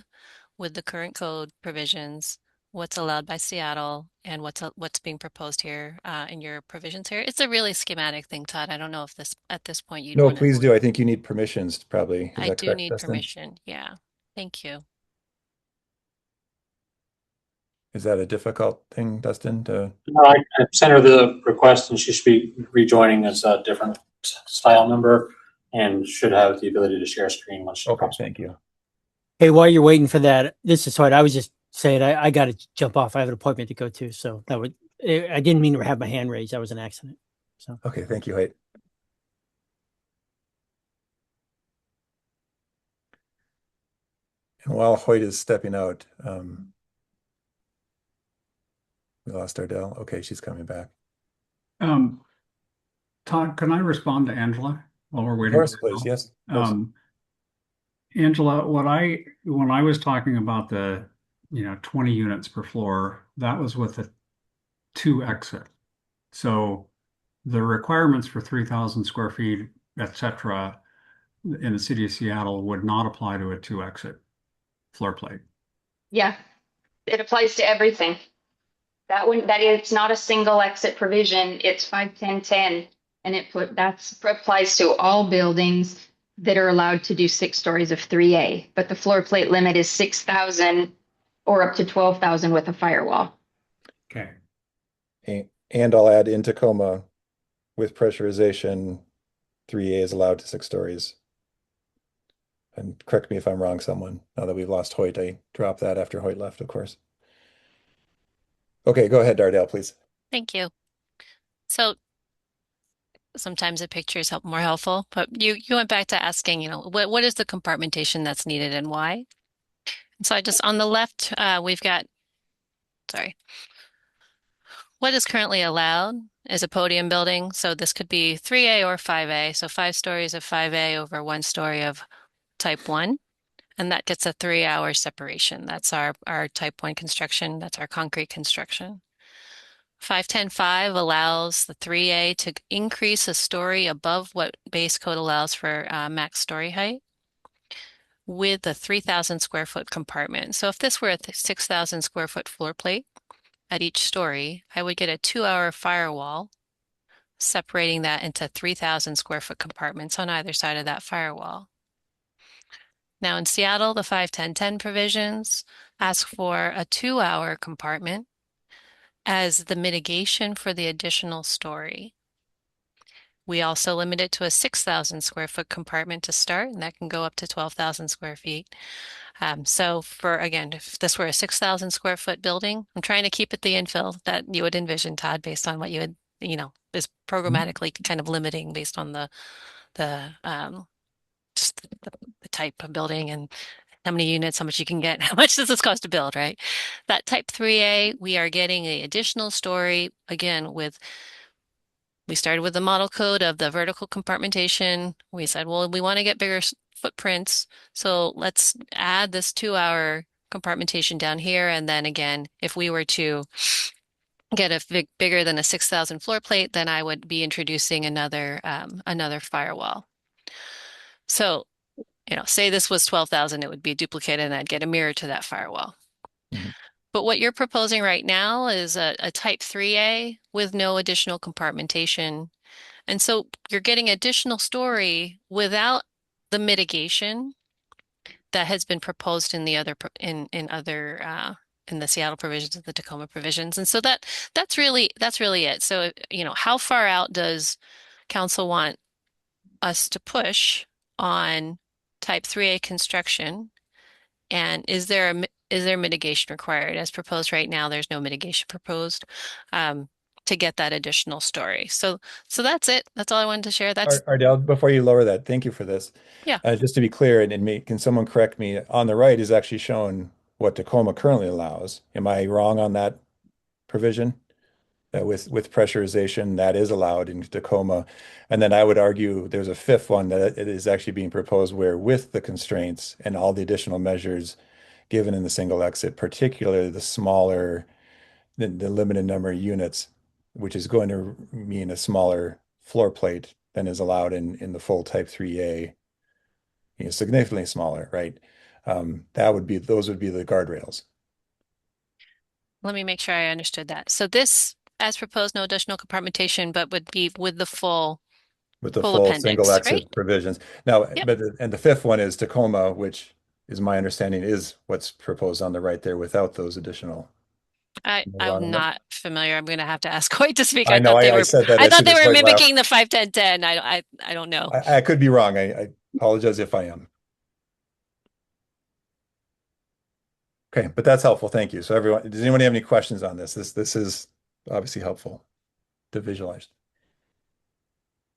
with the current code provisions, what's allowed by Seattle, and what's being proposed here in your provisions here. It's a really schematic thing, Todd. I don't know if at this point you'd No, want to. please do. I think you need permissions, probably. Is I that do correct, need Dustin? permission. Yeah. Thank you. Is that a difficult thing, Dustin, to? No, I sent her the request and she should be rejoining as a different style member and should have the ability to share screen once she Okay, comes. thank you. Hey, while you're waiting for that, this is Hoyt. I was just saying I got to jump off. I have an appointment to go to, so I didn't mean to have my hand raised. That was an accident. So Okay, thank you, Hoyt. And while Hoyt is stepping out, we lost Ardell. Okay, she's coming back. Todd, can I respond to Angela while we're Of waiting? course, please. Yes. Of course. Angela, when I was talking about the 20 units per floor, that was with a 2 exit. So the requirements for 3,000 square feet, etc., in the city of Seattle would not apply to a 2 exit floor plate. Yeah, it applies to everything. That is not a single exit provision. It's 5-10-10, and applies to all buildings that are allowed to do 6 stories of 3A. But the floor plate limit is 6,000 or up to 12,000 with a firewall. Okay. And I'll add in Tacoma with pressurization, 3A is allowed to 6 stories. And correct me if I'm wrong, someone. Now that we've lost Hoyt, I dropped that after Hoyt left, of course. Okay, go ahead, Dardell, please. Thank you. So sometimes the picture is more helpful, but you went back to asking, what is the compartmentation that's needed and why? And so on the left, we've got, what is currently allowed is a podium building. So this could be 3A or 5A. So 5 stories of 5A over 1 story of type 1. And that gets a 3-hour separation. That's our type 1 construction. That's our concrete construction. 510.5 allows the 3A to increase a story above what base code allows for max story height with a 3,000 square foot compartment. So if this were a 6,000 square foot floor plate at each story, I would get a 2-hour firewall separating that into 3,000 square foot compartments on either side of that firewall. Now in Seattle, the 5-10-10 provisions ask for a 2-hour compartment as the mitigation for the additional story. We also limit it to a 6,000 square foot compartment to start, and that can go up to 12,000 square feet. So again, if this were a 6,000 square foot building, I'm trying to keep it the infill that you would envision, Todd, based on what you would, is programmatically kind of limiting based on the type of building and how many units, how much you can get, how much does this cost to build, right? That type 3A, we are getting the additional story, again, we started with the model code of the vertical compartmentation. We said, well, we want to get bigger footprints, so let's add this 2-hour compartmentation down here. And then again, if we were to get a bigger than a 6,000 floor plate, then I would be introducing another firewall. So say this was 12,000, it would be duplicated and I'd get a mirror to that firewall. Mhm. But what you're proposing right now is a type 3A with no additional compartmentation. And so you're getting additional story without the mitigation that has been proposed in the other in the Seattle provisions and the Tacoma provisions. And so that's really it. So, how far out does council want us to push on type 3A construction? And is there mitigation required? As proposed right now, there's no mitigation proposed to get that additional story. So that's it. That's all I wanted to share. That's Ardell, before you lower that, thank you for this. Yeah. Just to be clear, can someone correct me? On the right is actually shown what Tacoma currently allows. Am I wrong on that provision? With pressurization, that is allowed in Tacoma. And then I would argue there's a fifth one that it is actually being proposed where with the constraints and all the additional measures given in the single exit, particularly the limited number of units, which is going to mean a smaller floor plate than is allowed in the full Type 3A, significantly smaller, right? Those would be the guardrails. Let me make sure I understood that. So this, as proposed, no additional compartmentation, but would be with the full Full single appendix, exit right? provisions. Now, Yep. and the fifth one is Tacoma, which is my understanding is what's proposed on the right there without those additional. Am I wrong I'm on that? not familiar. I'm going to have to ask Hoyt to speak. I know, I said that I as thought soon they as were Hoyt left. mimicking the 5-10-10. I don't know. I could be wrong. I apologize if I am. Okay, but that's helpful. Thank you. So everyone, does anyone have any questions on this? This is obviously helpful to visualize.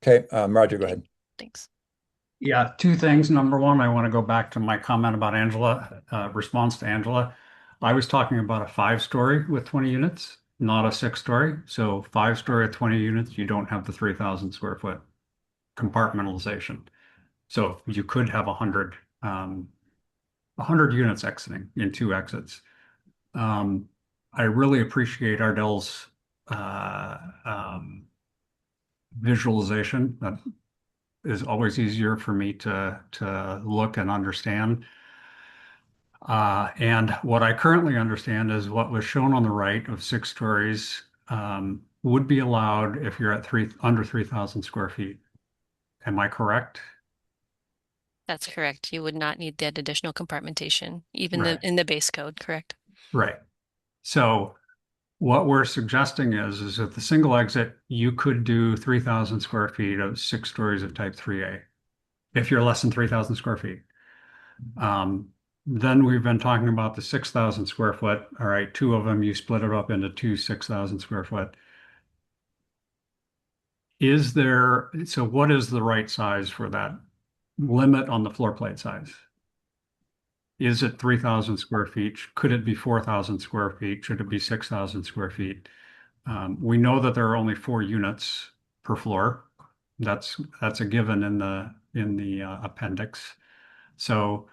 Okay, Roger, go ahead. Thanks. Yeah, two things. Number one, I want to go back to my comment about Angela, response to Angela. I was talking about a 5-story with 20 units, not a 6-story. So 5-story at 20 units, you don't have the 3,000 square foot compartmentalization. So you could have 100 units exiting in 2 exits. I really appreciate Ardell's visualization. That is always easier for me to look and understand. And what I currently understand is what was shown on the right of 6 stories would be allowed if you're at under 3,000 square feet. Am I correct? That's correct. You would not need that additional compartmentation, even Right. in the base code, correct? Right. So what we're suggesting is that the single exit, you could do 3,000 square feet of 6 stories of type 3A if you're less than 3,000 square feet. Then we've been talking about the 6,000 square foot. All right, 2 of them, you split it up into 2 6,000 square foot. So what is the right size for that limit on the floor plate size? Is it 3,000 square feet? Could it be 4,000 square feet? Should it be 6,000 square feet? We know that there are only 4 units per floor. That's a given in the appendix. So,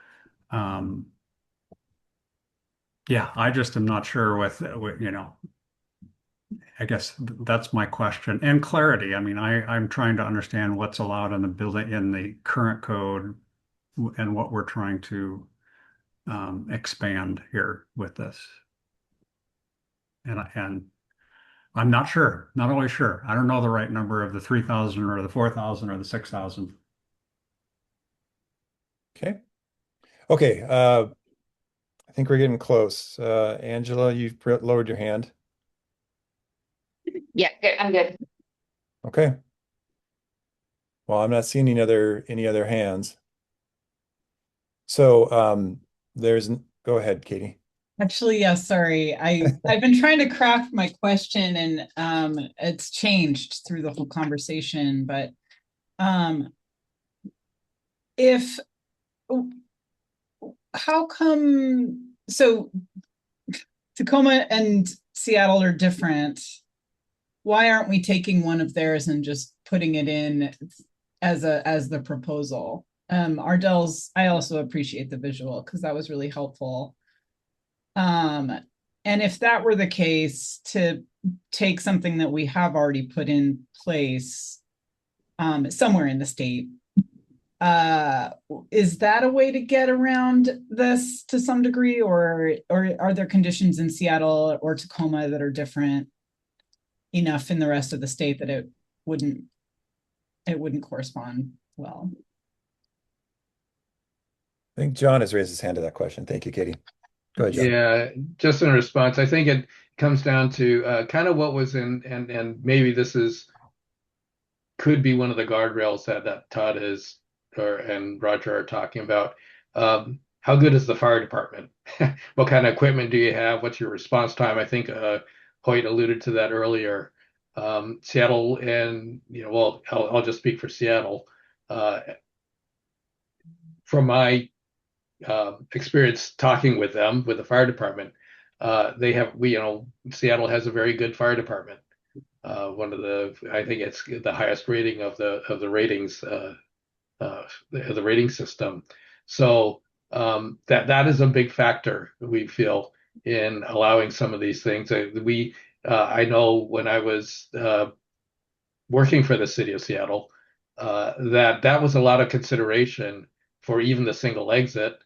yeah, I just am not sure with I guess that's my question and clarity. I mean, I'm trying to understand what's allowed in the building in the current code and what we're trying to expand here with this. And I'm not sure, not always sure. I don't know the right number of the 3,000 or the 4,000 or the 6,000. Okay. Okay. I think we're getting close. Angela, you've lowered your hand. Yeah, good. I'm good. Okay. Well, I'm not seeing any other hands. So go ahead, Katie. Actually, yeah, sorry. I've been trying to craft my question and it's changed through the whole conversation, but if how come so Tacoma and Seattle are different? Why aren't we taking one of theirs and just putting it in as the proposal? Ardell's, I also appreciate the visual because that was really helpful. And if that were the case, to take something that we have already put in place somewhere in the state, Is that a way to get around this to some degree, or are there conditions in Seattle or Tacoma that are different enough in the rest of the state that wouldn't correspond well? I think John has raised his hand to that question. Thank you, Katie. Go ahead, John. Yeah, just in response, I think it comes down to kind of what was in, and maybe this could be one of the guardrails that Todd and Roger are talking about. How good is the fire department? What kind of equipment do you have? What's your response time? I think Hoyt alluded to that earlier. Seattle and, well, I'll just speak for Seattle. From my experience talking with them, with the fire department, Seattle has a very good fire department. I think it's the highest rating of the ratings, the rating system. So that is a big factor, we feel, in allowing some of these things. I know when I was working for the city of Seattle, that was a lot of consideration for even the single exit,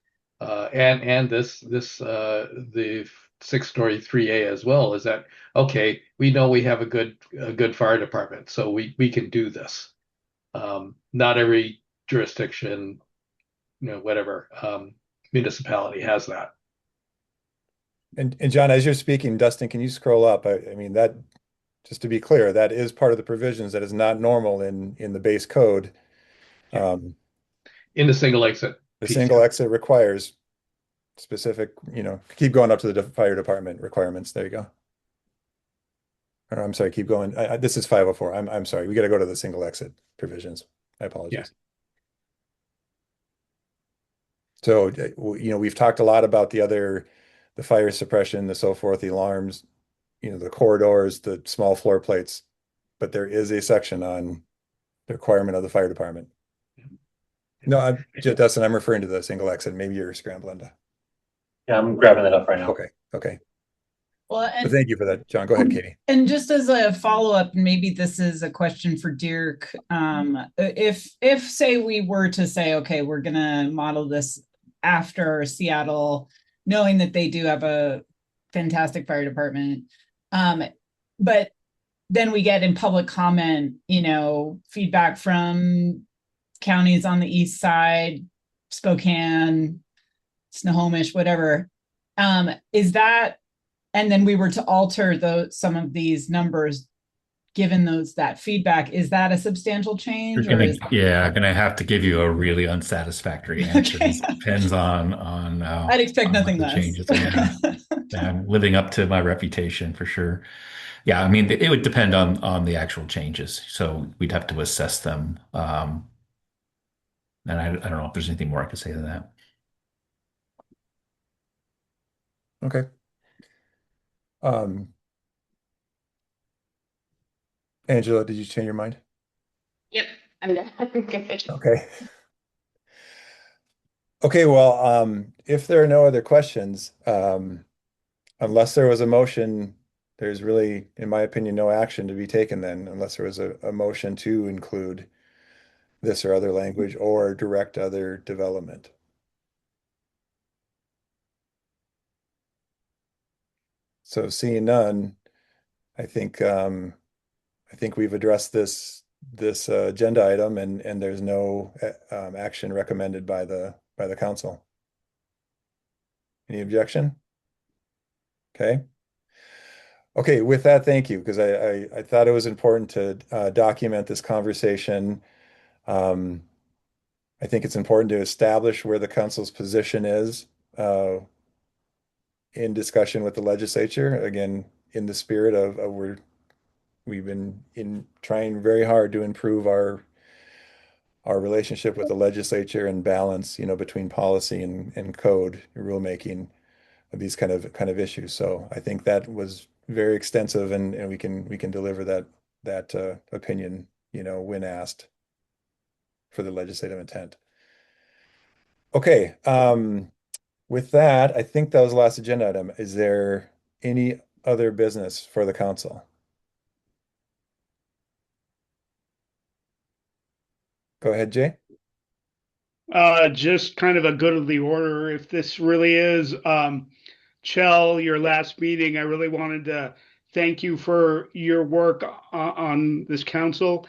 and the 6-story 3A as well. Is that okay? We know we have a good fire department, so we can do this. Not every jurisdiction, whatever municipality has that. And John, as you're speaking, Dustin, can you scroll up? I mean, that, just to be clear, that is part of the provisions that is not normal in the base code. In the single exit. The single exit requires specific, keep going up to the fire department requirements. There you go. Or, I'm sorry, keep going. This is 504. I'm sorry. We got to go to the single exit provisions. I apologize. So, we've talked a lot about the fire suppression, the so forth, the alarms, the corridors, the small floor plates, but there is a section on the requirement of the fire department. No, Dustin, I'm referring to the single exit. Maybe you're scrambling to. Yeah, I'm grabbing that up right now. Okay. Well, But thank you for that, John. Go ahead, Katie. And just as a follow-up, maybe this is a question for Dirk. If say we were to say, okay, we're gonna model this after Seattle, knowing that they do have a fantastic fire department, but then we get in public comment, feedback from counties on the east side, Spokane, Snohomish, whatever. Is that, and then we were to alter some of these numbers, given that feedback, is that a substantial change? I'm gonna have to give you a really unsatisfactory answer. Okay. It depends on I'd expect nothing the less. changes. Yeah. I'm living up to my reputation for sure. Yeah, I mean, it would depend on the actual changes. So we'd have to assess them. And I don't know if there's anything more I could say to that. Okay. Angela, did you change your mind? Yep, I'm done. Good. Okay. Okay, well, if there are no other questions, unless there was a motion, there's really, in my opinion, no action to be taken then, unless there was a motion to include this or other language or direct other development. So seeing none, I think we've addressed this agenda item, and there's no action recommended by the council. Any objection? Okay. Okay, with that, thank you, because I thought it was important to document this conversation. I think it's important to establish where the council's position is in discussion with the legislature. Again, in the spirit of we've been trying very hard to improve our relationship with the legislature and balance, between policy and code rulemaking of these kind of issues. So I think that was very extensive, and we can deliver that opinion, when asked for the legislative intent. Okay. With that, I think that was the last agenda item. Is there any other business for the council? Go ahead, Jay. Just kind of a good of the order. If this really is, Chell, your last meeting, I really wanted to thank you for your work on this council.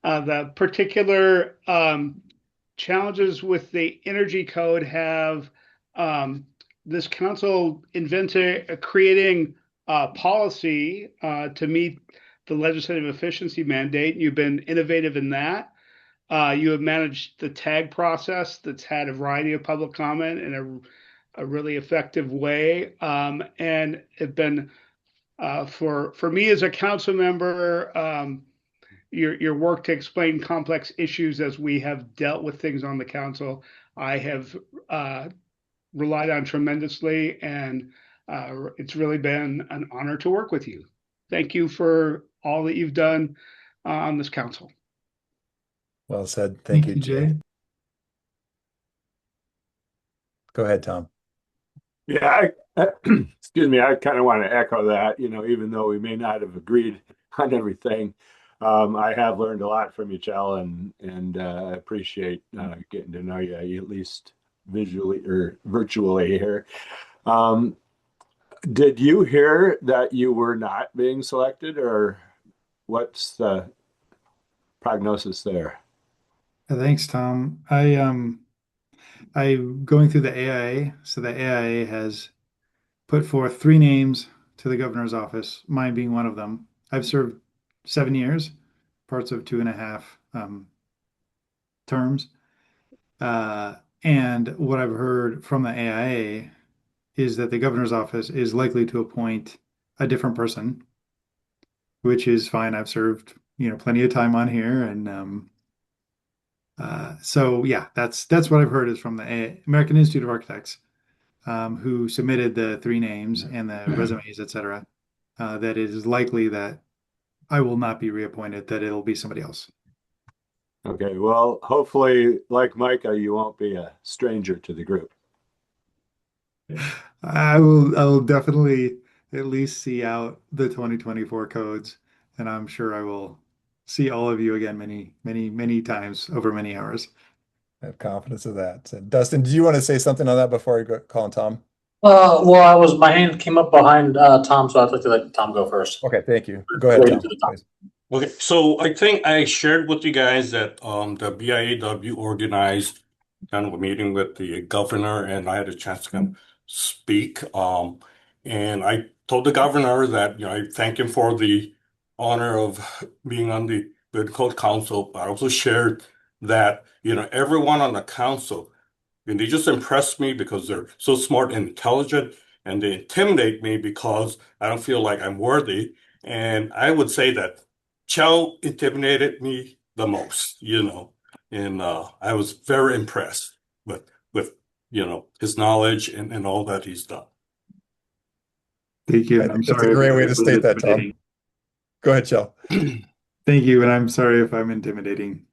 The particular challenges with the energy code have this council invented creating policy to meet the legislative efficiency mandate. You've been innovative in that. You have managed the tag process that's had a variety of public comment in a really effective way, and have been for me as a council member. Your work to explain complex issues as we have dealt with things on the council, I have relied on tremendously, and it's really been an honor to work with you. Thank you for all that you've done on this council. Well said. Thank you, Jay. Go ahead, Tom. Yeah, excuse me. I kind of want to echo that, even though we may not have agreed on everything. I have learned a lot from you, Chell, and I appreciate getting to know you, at least visually or virtually here. Did you hear that you were not being selected, or what's the prognosis there? Thanks, Tom. I'm going through the AIA. So the AIA has put forth 3 names to the governor's office, mine being one of them. I've served 7 years, parts of 2.5 terms. And what I've heard from the AIA is that the governor's office is likely to appoint a different person, which is fine. I've served, plenty of time on here, and so yeah, that's what I've heard is from the American Institute of Architects, who submitted the 3 names and the resumes, etc. That it is likely that I will not be reappointed, that it'll be somebody else. Okay, well, hopefully, like Micah, you won't be a stranger to the group. I will definitely at least see out the 2024 codes, and I'm sure I will see all of you again many, many, many times over many hours. I have confidence of that. So, Dustin, do you want to say something on that before I go call on Tom? Well, my hand came up behind Tom, so I'd like to let Tom go first. Okay, thank you. Go ahead, Tom. Please. Okay, so I think I shared with you guys that the BIAW organized kind of a meeting with the governor, and I had a chance to kind of speak. And I told the governor that I thank him for the honor of being on the Good Code Council. I also shared that everyone on the council, and they just impress me because they're so smart and intelligent, and they intimidate me because I don't feel like I'm worthy. And I would say that Chow intimidated me the most, and I was very impressed with his knowledge and all that he's done. Thank you. I And I'm think that's a sorry great way if to it was state that, Tom. intimidating. Go ahead, Chell. Thank you, and I'm sorry if I'm intimidating.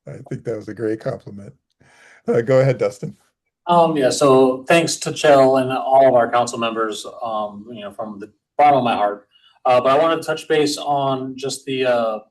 I think that was a great compliment. Go ahead, Dustin. Yeah, so thanks to Chell and all of our council members, from the bottom of my heart. But I want to touch base on just the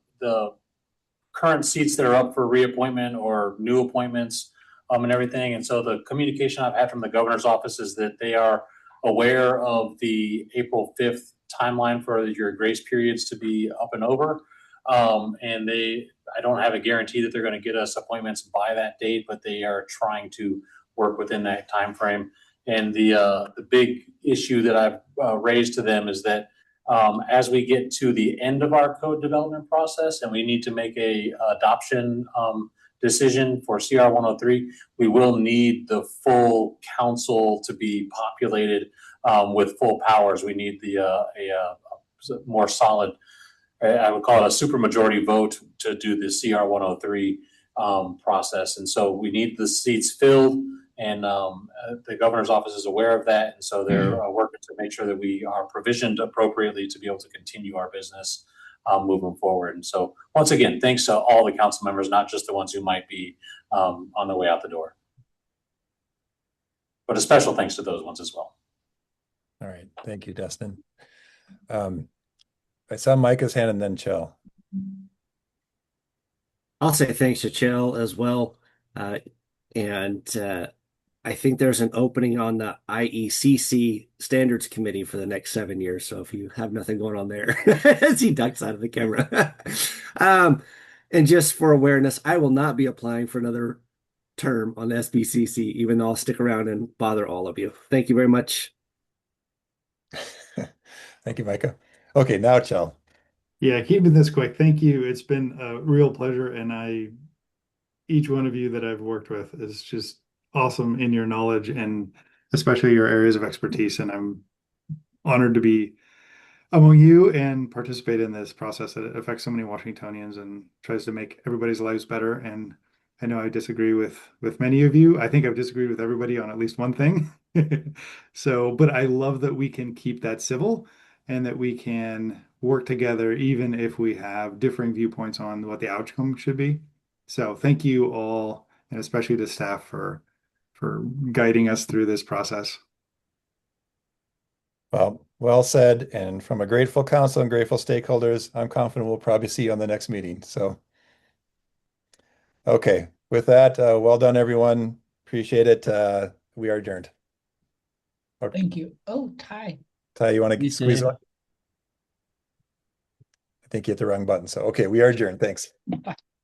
current seats that are up for reappointment or new appointments, and everything. And so the communication I've had from the governor's office is that they are aware of the April 5th timeline for your grace periods to be up and over. And I don't have a guarantee that they're going to get us appointments by that date, but they are trying to work within that time frame. And the big issue that I've raised to them is that as we get to the end of our code development process and we need to make a adoption decision for CR 103, we will need the full council to be populated with full powers. We need a more solid, I would call it a supermajority vote to do the CR 103 process. And so we need the seats filled, and the governor's office is aware of that. And so they're working to make sure that we are provisioned appropriately to be able to continue our business moving forward. And so once again, thanks to all the council members, not just the ones who might be on their way out the door, but a special thanks to those ones as well. All right. Thank you, Dustin. I saw Micah's hand and then Chell. I'll say thanks to Chell as well. And I think there's an opening on the IECC Standards Committee for the next 7 years. So if you have nothing going on there, as he ducks out of the camera. And just for awareness, I will not be applying for another term on the SBCC, even though I'll stick around and bother all of you. Thank you very much. Thank you, Micah. Okay, now Chell. Yeah, keeping this quick. Thank you. It's been a real pleasure, and each one of you that I've worked with is just awesome in your knowledge and especially your areas of expertise. And I'm honored to be among you and participate in this process that affects so many Washingtonians and tries to make everybody's lives better. And I know I disagree with many of you. I think I've disagreed with everybody on at least one thing. So, but I love that we can keep that civil and that we can work together even if we have differing viewpoints on what the outcome should be. So thank you all, and especially the staff for guiding us through this process. Well said. And from a grateful council and grateful stakeholders, I'm confident we'll probably see you on the next meeting. So, okay. With that, well done, everyone. Appreciate it. We are adjourned. Okay. Thank you. Oh, Ty. Ty, you want to You squeeze did. one? I think you hit the wrong button. So, okay, we are adjourned. Thanks.